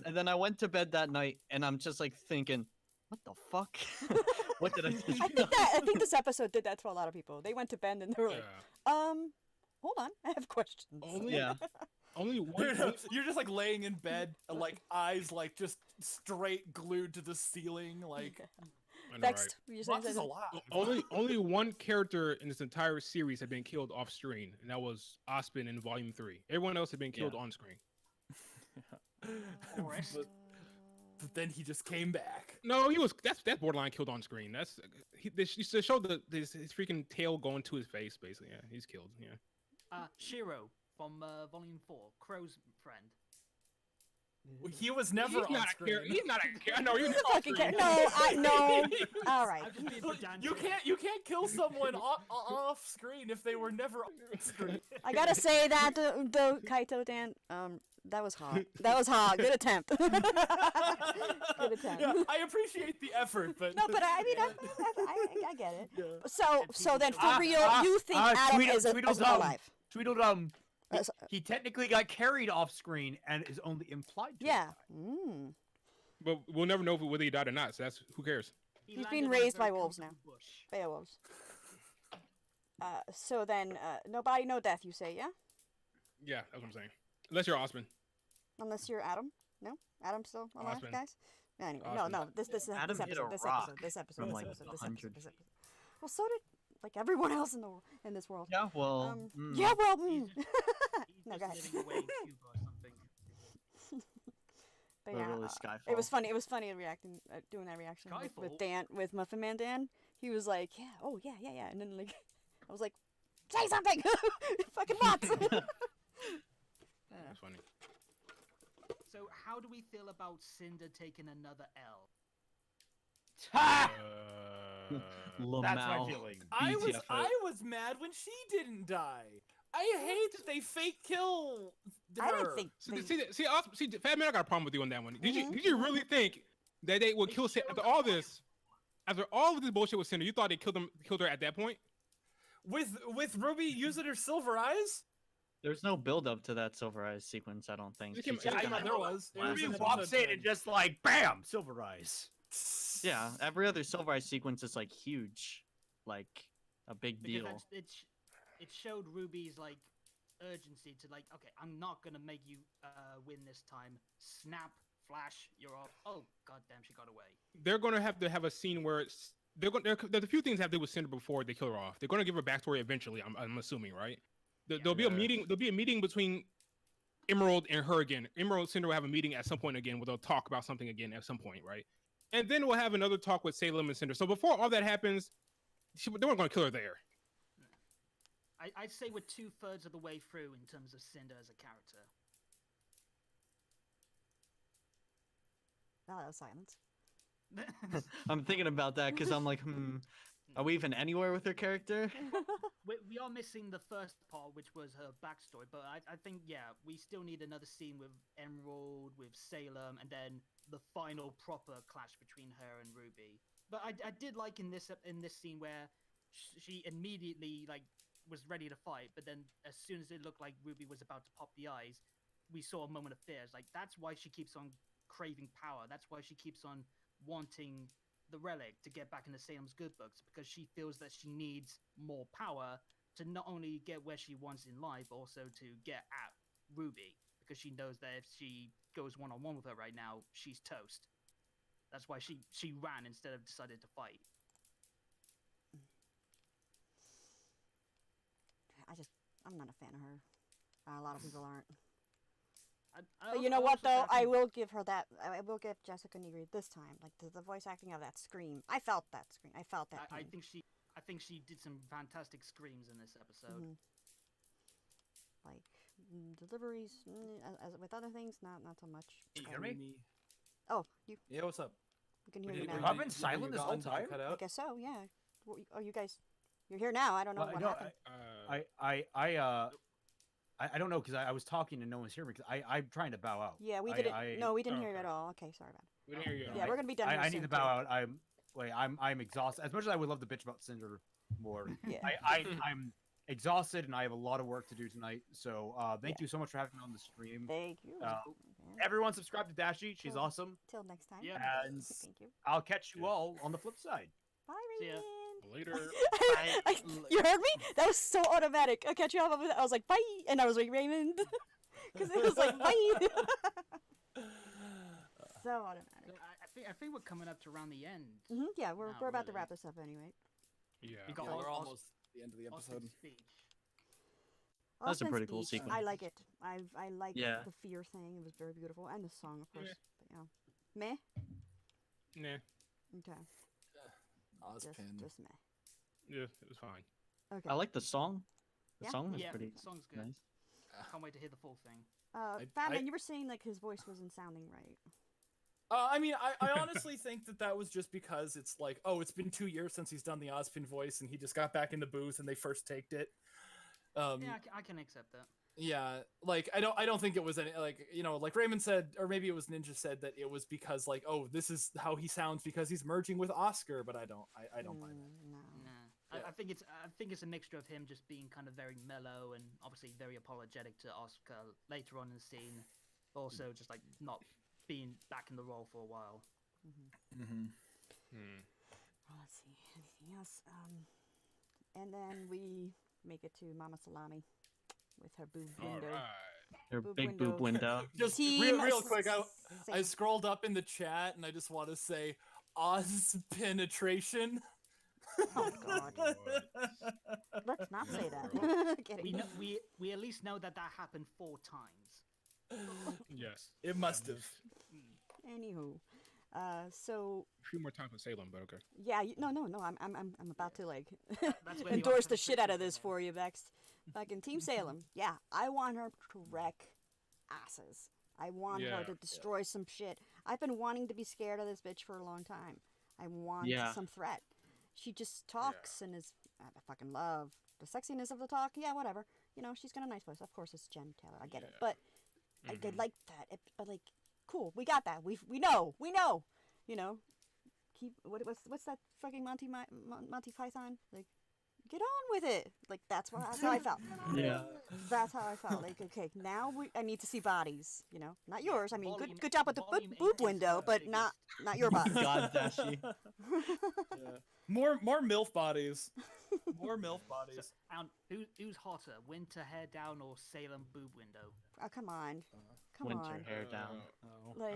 And then I went to bed that night, and I'm just like thinking, what the fuck? What did I just I think this episode did that to a lot of people. They went to bed and they were like, hold on, I have questions. Only Yeah. only one. You're just like laying in bed, like eyes like just straight glued to the ceiling, like I know, Vexed. You're saying Watts is something? alive. only one character in this entire series had been killed off screen, and that was Ospen in Volume 3. Everyone else had been killed on screen. Forrest. But then he just came back. No, he was that's borderline killed on screen. That's they showed his freaking tail going to his face. Basically, yeah, he's killed. Yeah. Shiro from Volume 4, Crow's friend. He was never he's on not screen. He's not a character. No, he's He's a off fucking screen. no. All right. I'm just being pedantic. You can't kill someone off screen if they were never on screen. I gotta say that though, KaitoDan, that was hot. That was hot. Good attempt. Good attempt. Yeah, I appreciate the effort, but No, but I mean, I get it. Yeah. So then, for real, you think Adam is alive? Tweedledum. Uh, so- He technically got carried off screen and is only implied to. Yeah. have died. But we'll never know whether he died or not. So that's who cares. He He's landed being on a raised very by wolves now. comfortable bush. Beowulfs. So then, no body, no death. You say, yeah? Yeah, that's what I'm saying. Unless you're Osman. Unless you're Adam. No, Adam's still alive, Osmond. guys. No, anyway, Osmond. no. This Adam hit episode. a This rock episode. This episode. from, This like, episode. This 100 episode. This episode. Well, so did like everyone else in this world. Yeah, well, Yeah, well. He's No, just go ahead. living away in Cuba or something. But yeah, literally it was Skyfall. funny. It was funny reacting, doing that reaction with Skyfall? Dan, with Muffin Man Dan. He was like, "Yeah, oh yeah, and then like, I was like, say something, fucking nuts." That's funny. So how do we feel about Cinder taking another L? Ha! Lamau. That's my feeling. I was mad when she didn't die. I hate that they fake kill her. I didn't think. See, Fatman, I got a problem with you on that one. Did you really think that they would kill Cinder after all this? After all of this bullshit with Cinder, you thought they killed her at that point? With RWBY using her silver eyes? There's no build up to that Silver Eyes sequence, I don't think. It She's came- just yeah, kinda- there was. It was Ruby in walks episode in 10. and just like bam, silver eyes. Yeah, every other Silver Eyes sequence is like huge, like a big Because deal. it showed Ruby's like urgency to like, okay, I'm not gonna make you win this time. Snap, flash, you're off. Oh goddamn, she got away. They're going to have a scene where there's a few things that they with Cinder before they kill her off. They're going to give her backstory eventually. I'm assuming, right? There'll be a meeting. There'll be a meeting between Emerald and her again. Emerald and Cinder will have a meeting at some point again, where they'll talk about something again at some point, right? And then we'll have another talk with Salem and Cinder. So before all that happens, they weren't going to kill her there. I'd say we're 2/3 of the way through in terms of Cinder as a character. No, that was silence. I'm thinking about that because I'm like, Are we even anywhere with her character? We are missing the first part, which was her backstory, but I think, yeah, we still need another scene with Emerald, with Salem, and then the final proper clash between her and Ruby. But I did like in this scene where she immediately like was ready to fight, but then as soon as it looked like Ruby was about to pop the eyes, we saw a moment of fear. It's like, that's why she keeps on craving power. That's why she keeps on wanting the relic to get back into Salem's good books, because she feels that she needs more power to not only get where she wants in life, but also to get at Ruby, because she knows that if she goes one-on-one with her right now, she's toast. That's why she ran instead of decided to fight. I'm not a fan of her. A lot of people aren't. I But you know what, though? I will give her that. I will give Jessica Negri this time. Like, the voice acting of that scream. I felt that scream. I felt that I pain. think she did some fantastic screams in this episode. Mhm. Like, deliveries, as with other things, not so much. Can you hear me? Oh, you Yeah, what's up? can hear Did you you now. have been silent this whole time? Cut I out? guess so, yeah. Oh, you guys, you're here now. I don't know Well, what no, happened. I don't know, because I was talking and no one's hearing me, because I'm trying to bow out. Yeah, we didn't. No, we didn't hear you okay. at all. Okay, sorry about it. We didn't hear you. Yeah, we're gonna be done. I here need soon, to too. bow out. I'm exhausted. As much as I would love to bitch about Cinder more, Yeah. I'm exhausted and I have a lot of work to do tonight. So thank you so much for having me on the stream. Thank you. Uh, Yeah. Everyone subscribe to Dashi. She's Cool. awesome. Till next time. Yeah. And Thank you. I'll catch you all on the flip side. Bye, See ya. Raymond. Later. You heard me? That was so automatic. I'll catch you all. I was like, bye, and I was like, Raymond, because it was like, bye. So automatic. So I think we're coming up to around the end. Yeah, we're Not about to really. wrap this up anyway. Yeah. We got Yeah, we're Aus- almost at the end of the episode. Austin's speech. That's a Austin's pretty cool speech, sequence. I like it. I like Yeah. the fear thing. It was very beautiful, and the song, of course. Yeah. But, you know, meh. Nah. Okay. Ozpin. Just meh. Yeah, it was fine. Okay. I like the song. The Yeah? song was Yeah, pretty the song's good. nice. Can't wait to hear the full thing. Fatman, you were saying like his voice wasn't sounding right. I mean, I honestly think that was just because it's like, oh, it's been 2 years since he's done the Ozpin voice, and he just got back in the booth, and they first taked it. Yeah, I can accept that. Yeah, like I don't think it was any, like, you know, like Raymond said, or maybe it was Ninja said, that it was because like, oh, this is how he sounds because he's merging with Oscar, but I don't buy that. No. Nah. I think it's a mixture of him just being kind of very mellow and obviously very apologetic to Oscar later on in the scene. Also, just like not being back in the role for a while. Mm-hmm. Well, let's see. Anything else? And then we make it to Mama Salami with her boob All window. right. Her Boob big boob window. Just Team real quick, I Sam. scrolled up in the chat and I just want to say Oz penetration. Oh God. Let's not say that. Kidding. We at least know that happened 4 times. Yes. It must have. Anywho, so A few more times with Salem, but okay. yeah, no. I'm about to like That's where the endorse the Oscar shit out of picture this came for you, Vex. Fucking Team Salem. Yeah, I want her to wreck asses. I want her Yeah. to destroy some shit. I've been wanting to be scared of this bitch for a long time. I want Yeah. some threat. She just talks and is. I fucking love the sexiness of the talk. Yeah, whatever. You know, she's got a nice voice. Of course, it's Jen Taylor. I get it, Yeah. but I like that. But like, cool. We got that. We know. You know, keep what's that fucking Monty Python? Like, get on with it. Like that's how I felt. Yeah. That's how I felt. Like, okay, now I need to see bodies. You know, not yours. I mean, Volume- good job with the volume boob increase window, her but biggest- not your body. God, Dashi. Yeah. More MILF bodies. More MILF bodies. And who's hotter, winter hair down or Salem boob window? Oh, come on, come Winter on. hair down. Oh. Like,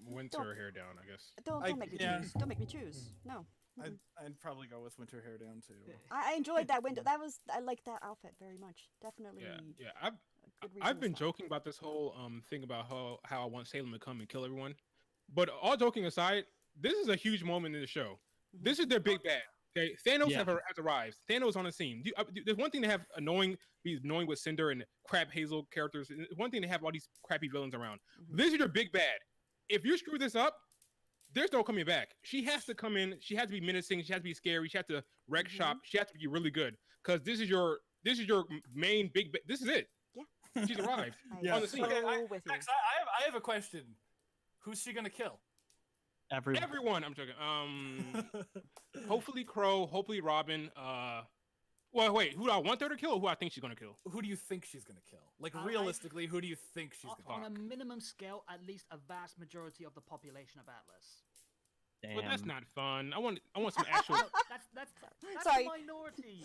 Winter hair down, I guess. don't make me yeah. choose. Don't make me choose. No. I'd probably go with winter hair down too. I enjoyed that window. I liked that outfit very much. Definitely. Yeah. a good reason I've to been stop. joking about this whole thing about how I want Salem to come and kill everyone. But all joking aside, this is a huge moment in the show. This is their big bad. Okay, Thanos Yeah. has arrived. Thanos on the scene. There's one thing to have be annoying with Cinder and Crab Hazel characters. One thing to have all these crappy villains around. This is your big bad. If you screw this up, there's no coming back. She has to come in. She has to be menacing. She has to be scary. She has to wreck shop. She has to be really good because this is your main big. This is it. Yeah. She's arrived I on am the scene. Okay, with you. Max, I have a question. Who's she gonna kill? Everyone. I'm joking. Hopefully Crow. Hopefully Robin. Well, wait. Who do I want her to kill, or who I think she's gonna kill? Who do you think she's gonna kill? Like I- realistically, who do you think she's gonna On a minimum scale, at least a vast majority of the population of Atlas. Damn. But that's not fun. I want some actual. No, that's Sorry. a minority.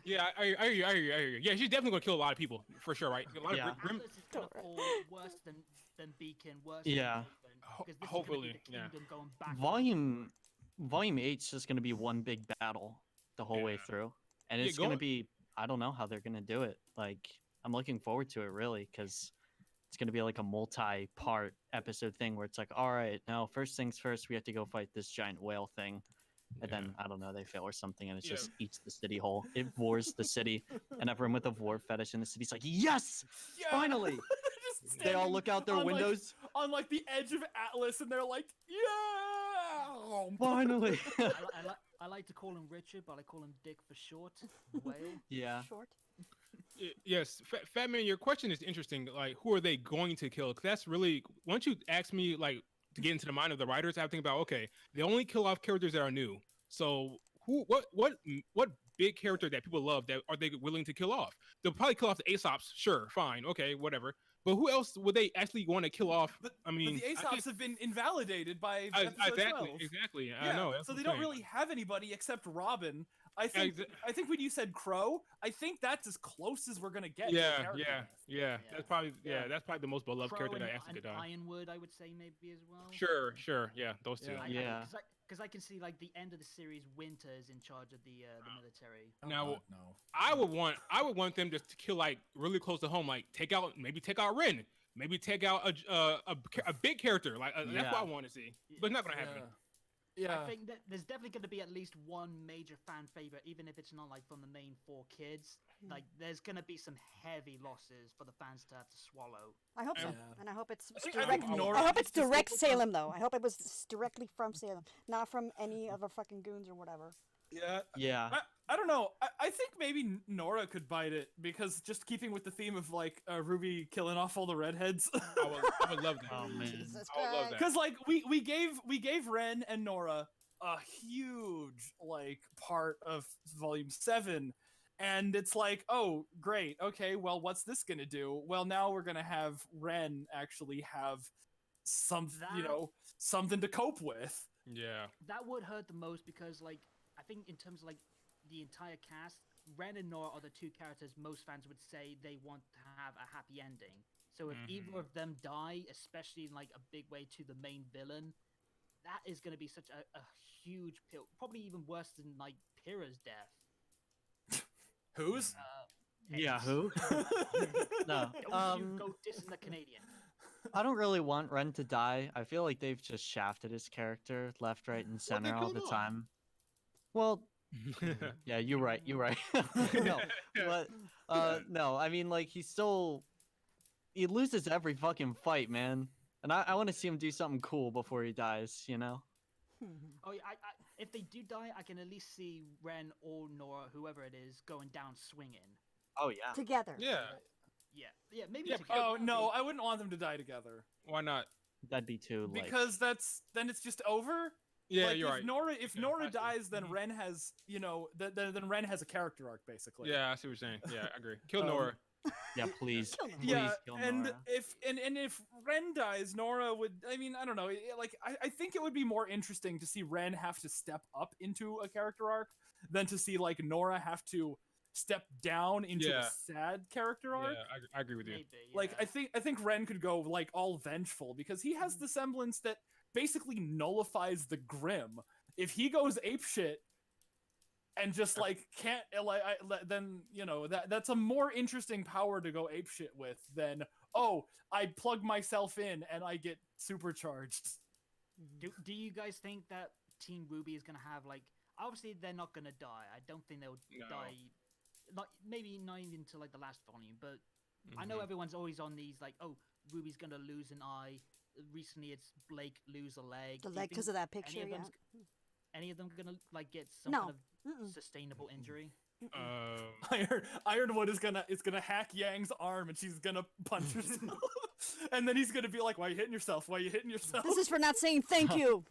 Yeah, I hear you. Yeah, she's definitely gonna kill a lot of people for sure, right? A lot Yeah. of grim. Atlas is gonna fall worse than Beacon, worse Yeah. than Maiden, because this is Hopefully, gonna be the yeah. kingdom going back. Volume 8's just gonna be one big battle the whole way Yeah. through, and Yeah, it's go gonna on. be. I don't know how they're gonna do it. Like, I'm looking forward to it really, because it's gonna be like a multi-part episode thing where it's like, all right, now first things first, we have to go fight this giant whale thing, and then I don't know, they fail or something, and it Yeah. just eats the city whole. It vores the city, and everyone with a vor fetish in the city's like, yes, Yeah. finally. Just They all standing look out their on, like- windows. on like the edge of Atlas, and they're like, yeah. Finally. I like to call him Richard, but I call him Dick for short. Whale. Yeah. Short. Yes, Fatman, your question is interesting. Like, who are they going to kill? 'Cause that's really once you ask me like to get into the mind of the writers, I have to think about okay, they only kill off characters that are new. So what big character that people love that are they willing to kill off? They'll probably kill off the Aesops. Sure, fine, okay, whatever. But who else would they actually want to kill off? But, I mean, but the Aesops have been invalidated by I- episode exactly, 12. exactly. Yeah, I know. that's so what they I'm don't saying. really have anybody except Robin. I think. Exa- I think when you said Crow, I think that's as close as we're gonna get. to a Yeah, character yeah, death. yeah. Yeah. That's probably Yeah. that's probably the most beloved Crow character and, that actually could die. Ironwood, I would say maybe as well. Sure, yeah, those two. Yeah. Yeah. Because I can see like the end of the series, Winter is in charge of the military. Oh, Now, God, no. I would want them just to kill like really close to home, like take out Ren, maybe take out a big character, like that's what I Yeah. want to see, but it's not gonna happen. Yeah. I think that there's definitely going to be at least one major fan favorite, even if it's not like from the main 4 kids. Like, there's going to be some heavy losses for the fans to have to swallow. I hope so, Yeah. and I hope it's think direct. Nora I hope it's needs to direct focus Salem though. I hope it was directly from Salem, not from any of our fucking goons or whatever. Yeah. Yeah. I don't know. I think maybe Nora could bite it because just keeping with the theme of like RWBY killing off all the redheads. I would love that. Oh man. Jesus I would love Christ. that. Because like we gave Ren and Nora a huge like part of Volume 7, and it's like, oh great, okay, well what's this gonna do? Well, now we're gonna have Ren actually have something to cope with. Yeah. That would hurt the most because, like, I think in terms of, like, the entire cast, Ren and Nora are the 2 characters most fans would say they want to have a happy ending. So if either of them die, especially in, like, a big way to the main villain, that is going to be such a huge pill. Probably even worse than, like, Pyrrha's death. Who's? Yeah. Who? No. Go dissing the Canadian. I don't really want Ren to die. I feel like they've just shafted his character left, right, and they center all killed the him off. time. Well, yeah, you're right. You're right. No, but no, I mean, like he loses every fucking fight, man. And I want to see him do something cool before he dies. You know? Oh, yeah, if they do die, I can at least see Ren or Nora, whoever it is, going down swinging. Oh yeah. Together. Yeah. Yeah, maybe Yeah, together. Oh no, I wouldn't want them to die together Why not? That'd be too like. because then it's just over. Yeah, Like, you're if right. If Yeah, Nora I see. dies, then Ren has then Ren has a character arc basically. Yeah, I see what you're saying. Yeah, I agree. Kill Um, Nora. Yeah, please. Kill him. Please Yeah, kill and Nora. if Ren dies, Nora would. I mean, I don't know. Like, I think it would be more interesting to see Ren have to step up into a character arc than to see like Nora have to step down into Yeah. a sad character arc. Yeah, I agree with you. Maybe, Like, yeah. I think Ren could go like all vengeful because he has the semblance that basically nullifies the Grim. If he goes apeshit and just like can't then that's a more interesting power to go apeshit with than I plug myself in and I get supercharged. Do you guys think that Team RWBY is gonna have like? Obviously, they're not gonna die. I don't think they'll No. die. Maybe not even to like the last volume, but I know everyone's always on these like, oh, Ruby's gonna lose an eye. recently it's Blake lose a leg. The Do you leg because think of that picture, any of yeah. them's- Any of them gonna like get some No. kind of Mm-mm. sustainable injury? Ironwood is gonna hack Yang's arm, and she's gonna punch herself. And then he's gonna be like, "Why are you hitting yourself? Why are you hitting yourself?" This is for not saying thank you.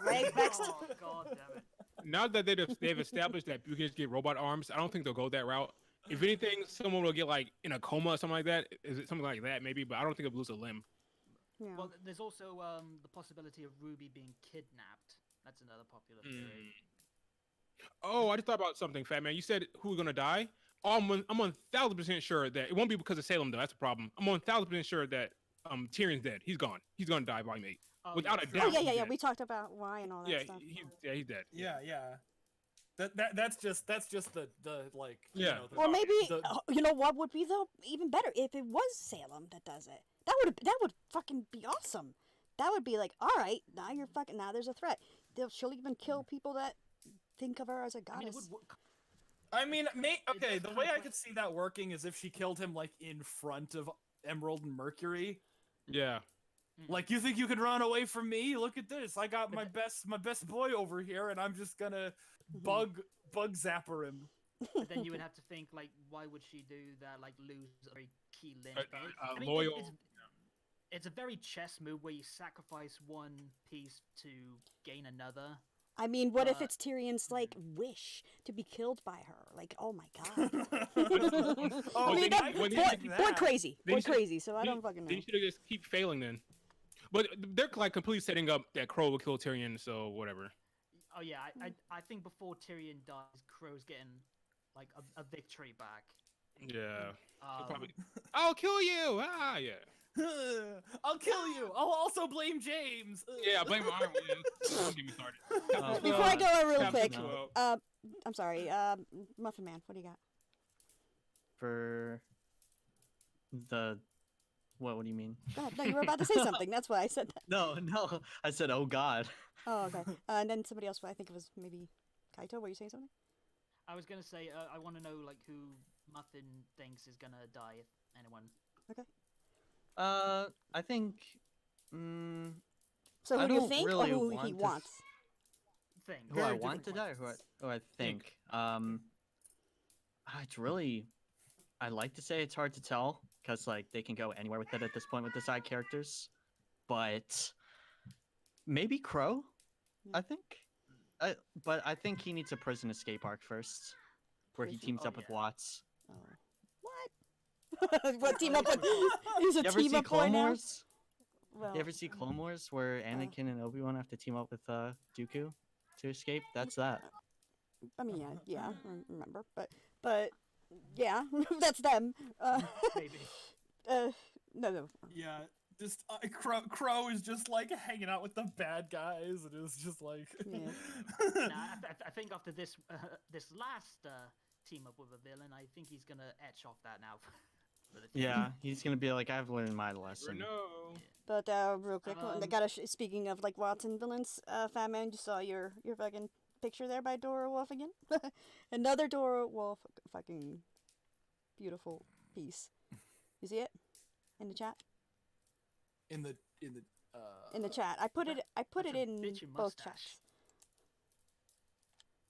Right, Vexed? Oh god damn it! Now that they've established that you can just get robot arms, I don't think they'll go that route. If anything, someone will get like in a coma or something like that. Is it something like that maybe? But I don't think they'll lose a limb. Yeah. Well, there's also the possibility of Ruby being kidnapped. That's another popular theory. Oh, I just thought about something, Fat Man. You said who's gonna die? Oh, I'm 1000% sure that it won't be because of Salem though. That's a problem. I'm 1000% sure that Tyrion's dead. He's gone. He's gonna die by me. Oh, Without a yes. doubt. Oh yeah, he's yeah, yeah. dead. We talked about why and all that Yeah, stuff. he's dead. Yeah. That's just the like. Yeah. You know, Or maybe the- you know what would be even better if it was Salem that does it. That would fucking be awesome. That would be like, all right, now there's a threat. She'll even kill people that think of her as a I mean, it goddess. would work. I mean, okay. does The kind way of I like- could see that working is if she killed him like in front of Emerald and Mercury. Yeah. Like, you think you could run away from me? Look at this. I got But my best boy over here, and I'm just gonna bug zapper him. But then you would have to think like, why would she do that? Like lose a very key link. I mean, Loyal. It's a very chess move where you sacrifice one piece to gain another. I mean, what if uh, it's Tyrion's like wish to be killed by her? Like, oh my god. Oh, I mean, then that, I boy, could like boy that. crazy, They boy should- crazy. So I don't fucking know. They should just keep failing then. But they're like completely setting up that Crow will kill Tyrion, so whatever. Oh yeah, I think before Tyrion dies, Crow's getting like a victory back. Yeah. Um, Probably. I'll kill you. Ah, yeah. I'll kill you. I'll also blame James. Yeah, blame Ironwood. Don't get me started. Before I go real Captain quick, Phil. I'm sorry, Muffin Man, what do you got? For the what do you mean? Go ahead. No, you were about to say something. That's why I said that. No, I said, oh god. Oh, okay. And then somebody else. I think it was maybe Kaito. Were you saying something? I was gonna say I want to know like who Muffin thinks is gonna die, if anyone. Okay. I think. So I who do you don't think, really or who want he to wants? Thing. Who Very I different want to die, or questions. who I think. It's really. I like to say it's hard to tell because like they can go anywhere with it at this point with the side characters, but maybe Crow. I think. But I think he needs a prison escape arc first, where he Prison- teams oh, up with yeah. Watts. Oh. What? What team up with? He's a You ever team see up boy Clone now. Wars? Well, You ever see Clone Wars where Anakin and Obi-Wan have to team up with Dooku to escape? That's that. I mean, yeah, I remember, but yeah, that's them. Maybe. No. Yeah, just Crow is just like hanging out with the bad guys, and it's just like. Yeah. Nah, I think after this this last team up with a villain, I think he's gonna etch off that now. for the team. Yeah, he's gonna be like, I've learned my lesson. No. But real quick, I gotta. Speaking of like Watson villains, Fatman, you saw your fucking picture there by Dora Wolf again. Another Dora Wolf fucking beautiful piece. You see it in the chat? in the In the chat, I put it That's a in bitchy both mustache. chats.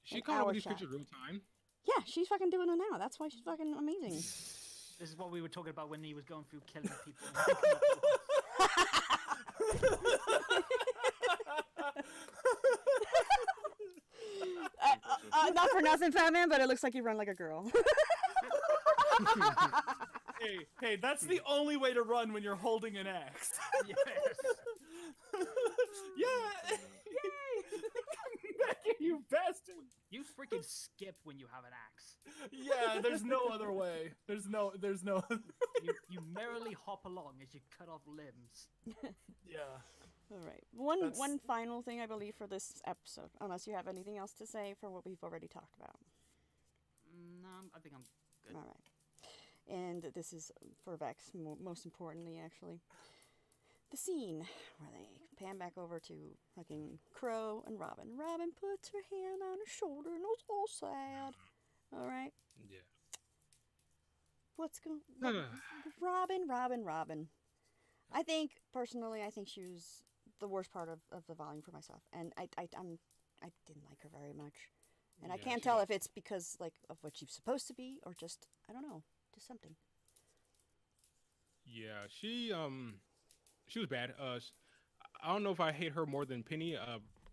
She An coming up hour with these shot. pictures real time. Yeah, she's fucking doing it now. That's why she's fucking amazing. This is what we were talking about when he was going through killing people. and picking up the Not for nothing, Fatman, but it looks like you run like a girl. hey, that's the only way to run when you're holding an axe. yes. Yeah. Come back here, you bastard. You freaking skip when you have an axe. Yeah, there's no other way. There's no. You merrily hop along as you cut off limbs. Yeah. All right. One That's- final thing I believe for this episode, unless you have anything else to say for what we've already talked about. No, I think I'm good. All right. And this is for Vex, most importantly, actually. The scene where they pan back over to fucking Crow and Robin. Robin puts her hand on her shoulder and was all sad. All right. Yeah. What's going? Robin. I think personally, I think she was the worst part of the volume for myself, and I didn't like her very much, and I Yeah, can't she's tell a- if it's because like of what she's supposed to be or just I don't know, just something. Yeah, she was bad. I don't know if I hate her more than Penny.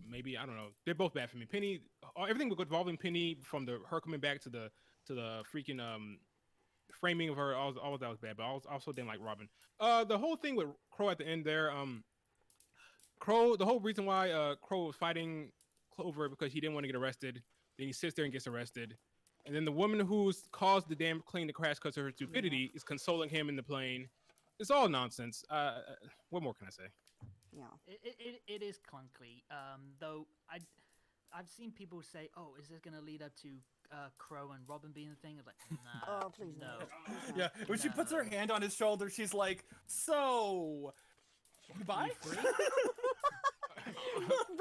Maybe I don't know. They're both bad for me. Penny, everything involving Penny from her coming back to the freaking framing of her, all of that was bad. But I also didn't like Robin. The whole thing with Crow at the end there. Crow, the whole reason why Crow was fighting Clover because he didn't want to get arrested. Then he sits there and gets arrested. And then the woman who's caused the damn plane to crash because of her stupidity is consoling him in the plane. It's all nonsense. What more can I say? Yeah. It is clunky. Though I've seen people say, "Oh, is this gonna lead up to Crow and Robin being the thing?" It's like, nah, Oh, please no. no. Please no. Yeah, when she puts her No. hand on his shoulder, she's like, "So, goodbye."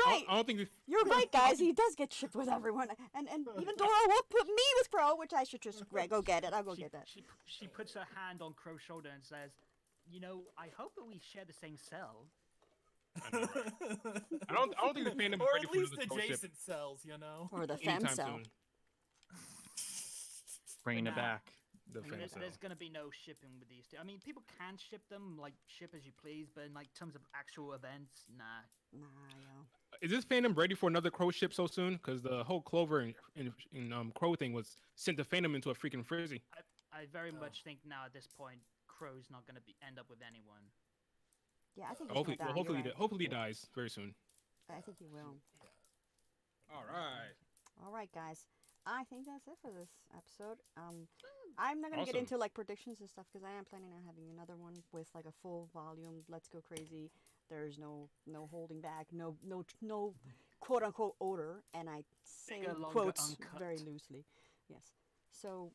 Right. I don't think we. You're right, guys. He does get shipped with everyone, and even Dora will put me with Crow, which I should just go get it. I'll go get that. She puts her hand on Crow's shoulder and says, "You know, I hope that we share the same cell." I don't think the fandom Or ready at for least another Crow ship adjacent cells, you know. Or the fem anytime cell. soon. Bringing it Nah. back. The I mean, fam cell. there's gonna be no shipping with these two. I mean, people can ship them, like ship as you please, but in like terms of actual events, nah. Nah, yo. Is this fandom ready for another Crow ship so soon? Because the whole Clover and Crow thing was sent the fandom into a freaking frenzy. I very much think now at this point, Crow's not gonna end up with anyone. Yeah, I think he's Hopefully, gonna die. hopefully, You're right. hopefully he dies very soon. I think he will. All right. All right, guys. I think that's it for this episode. I'm not gonna get Awesome. into like predictions and stuff because I am planning on having another one with like a full volume. Let's go crazy. There's no holding back. No quote unquote order, and I say Bigger, longer, quotes uncut. very loosely. Yes. So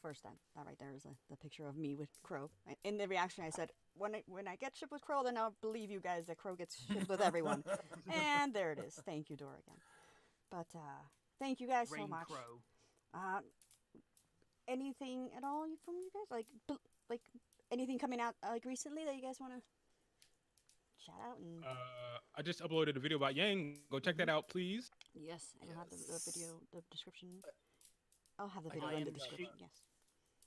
first then, that right there is the picture of me with Crow. In the reaction, I said, when I get shipped with Crow, then I'll believe you guys that Crow gets shipped with everyone. And there it is. Thank you, Dora, again. But thank you guys so Rain much. Crow. Anything at all from you guys? Like anything coming out like recently that you guys want to shout out? And I just uploaded a video about Yang. Go check that out, please. yes, I'll have the video, the description. I'll have the I video in the am description. shoot- Yes.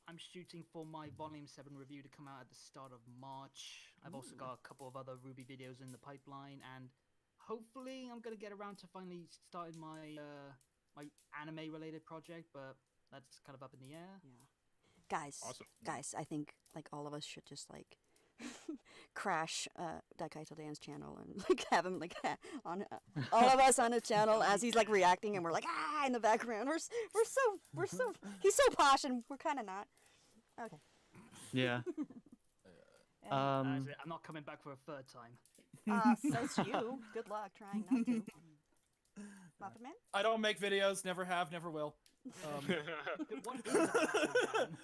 I'm shooting for my Volume 7 review to come out at the start of March. I've also got a couple of other RWBY videos in the pipeline, and hopefully I'm going to get around to finally starting my my anime-related project, but that's kind of up in the air. Yeah. Guys, Awesome. guys, I think like all of us should just like crash ThatKaitoDan's channel and like have him like on all of us on his channel as he's like reacting and we're like in the background. We're so he's so posh and we're kind of not. Okay. Yeah. I'm not coming back for a third time. Says you. Good luck trying not to. Muffin Man? I don't make videos. Never have. Never will. One thing about Dan,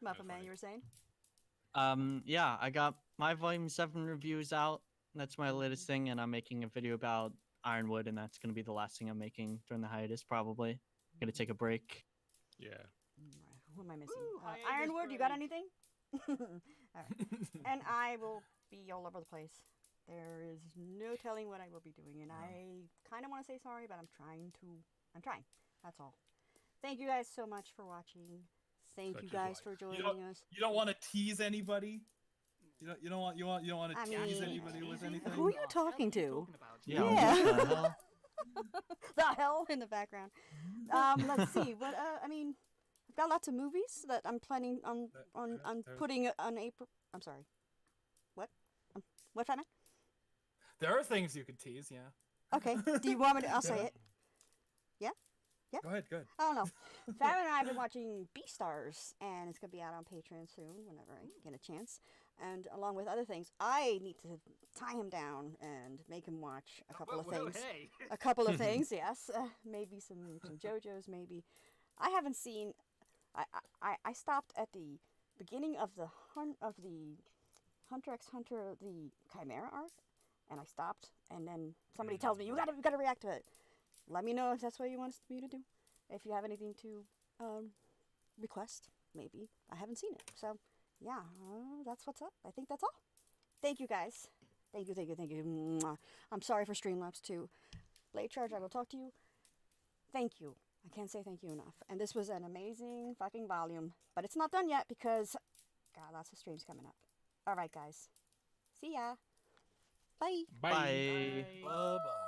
Muffin Man, you were saying? Yeah, I got my Volume 7 reviews out. That's my latest thing, and I'm making a video about Ironwood, and that's going to be the last thing I'm making during the hiatus, probably. Gonna take a break. Yeah. Who am I missing? Woo, hiatus Ironwood, you got break. anything? All right. And I will be all over the place. There is no telling what I will be doing, and I kind of want to say sorry, but I'm trying. That's all. Thank you guys so much for watching. Thank Such you is guys life. for You joining us. don't want to tease anybody. You don't want to I tease mean, anybody with Teasing? anything. Who are you What talking the hell to? are you talking about? Yeah. What the hell? The hell in the background. Let's see. What? I mean, I've got lots of movies that I'm planning on putting on April. I'm sorry. What? What, Fatman? There are things you could tease. Yeah. Okay. Do you want me to? I'll say it. Go ahead. Good. I don't know. Fatman and I have been watching Beastars, and it's gonna be out on Patreon soon, whenever I get a chance. And along with other things, I need to tie him down and make him watch a couple of Whoa, things. hey. A couple of things, yes. Maybe some JoJo's, maybe. I haven't seen. I stopped at the beginning of the Hunter x Hunter the Chimera arc, and I stopped. And then somebody tells me you gotta react to it. Let me know if that's what you want me to do. If you have anything to request, maybe. I haven't seen it. So, yeah, that's what's up. I think that's all. Thank you, guys. Thank you, thank you, thank you. Mwah. I'm sorry for Streamlabs too. Late charge, I will talk to you. Thank you. I can't say thank you enough. And this was an amazing fucking volume. But it's not done yet because got lots of streams coming up. Alright, guys. See ya. Bye. Bye. Bye. Bye-bye.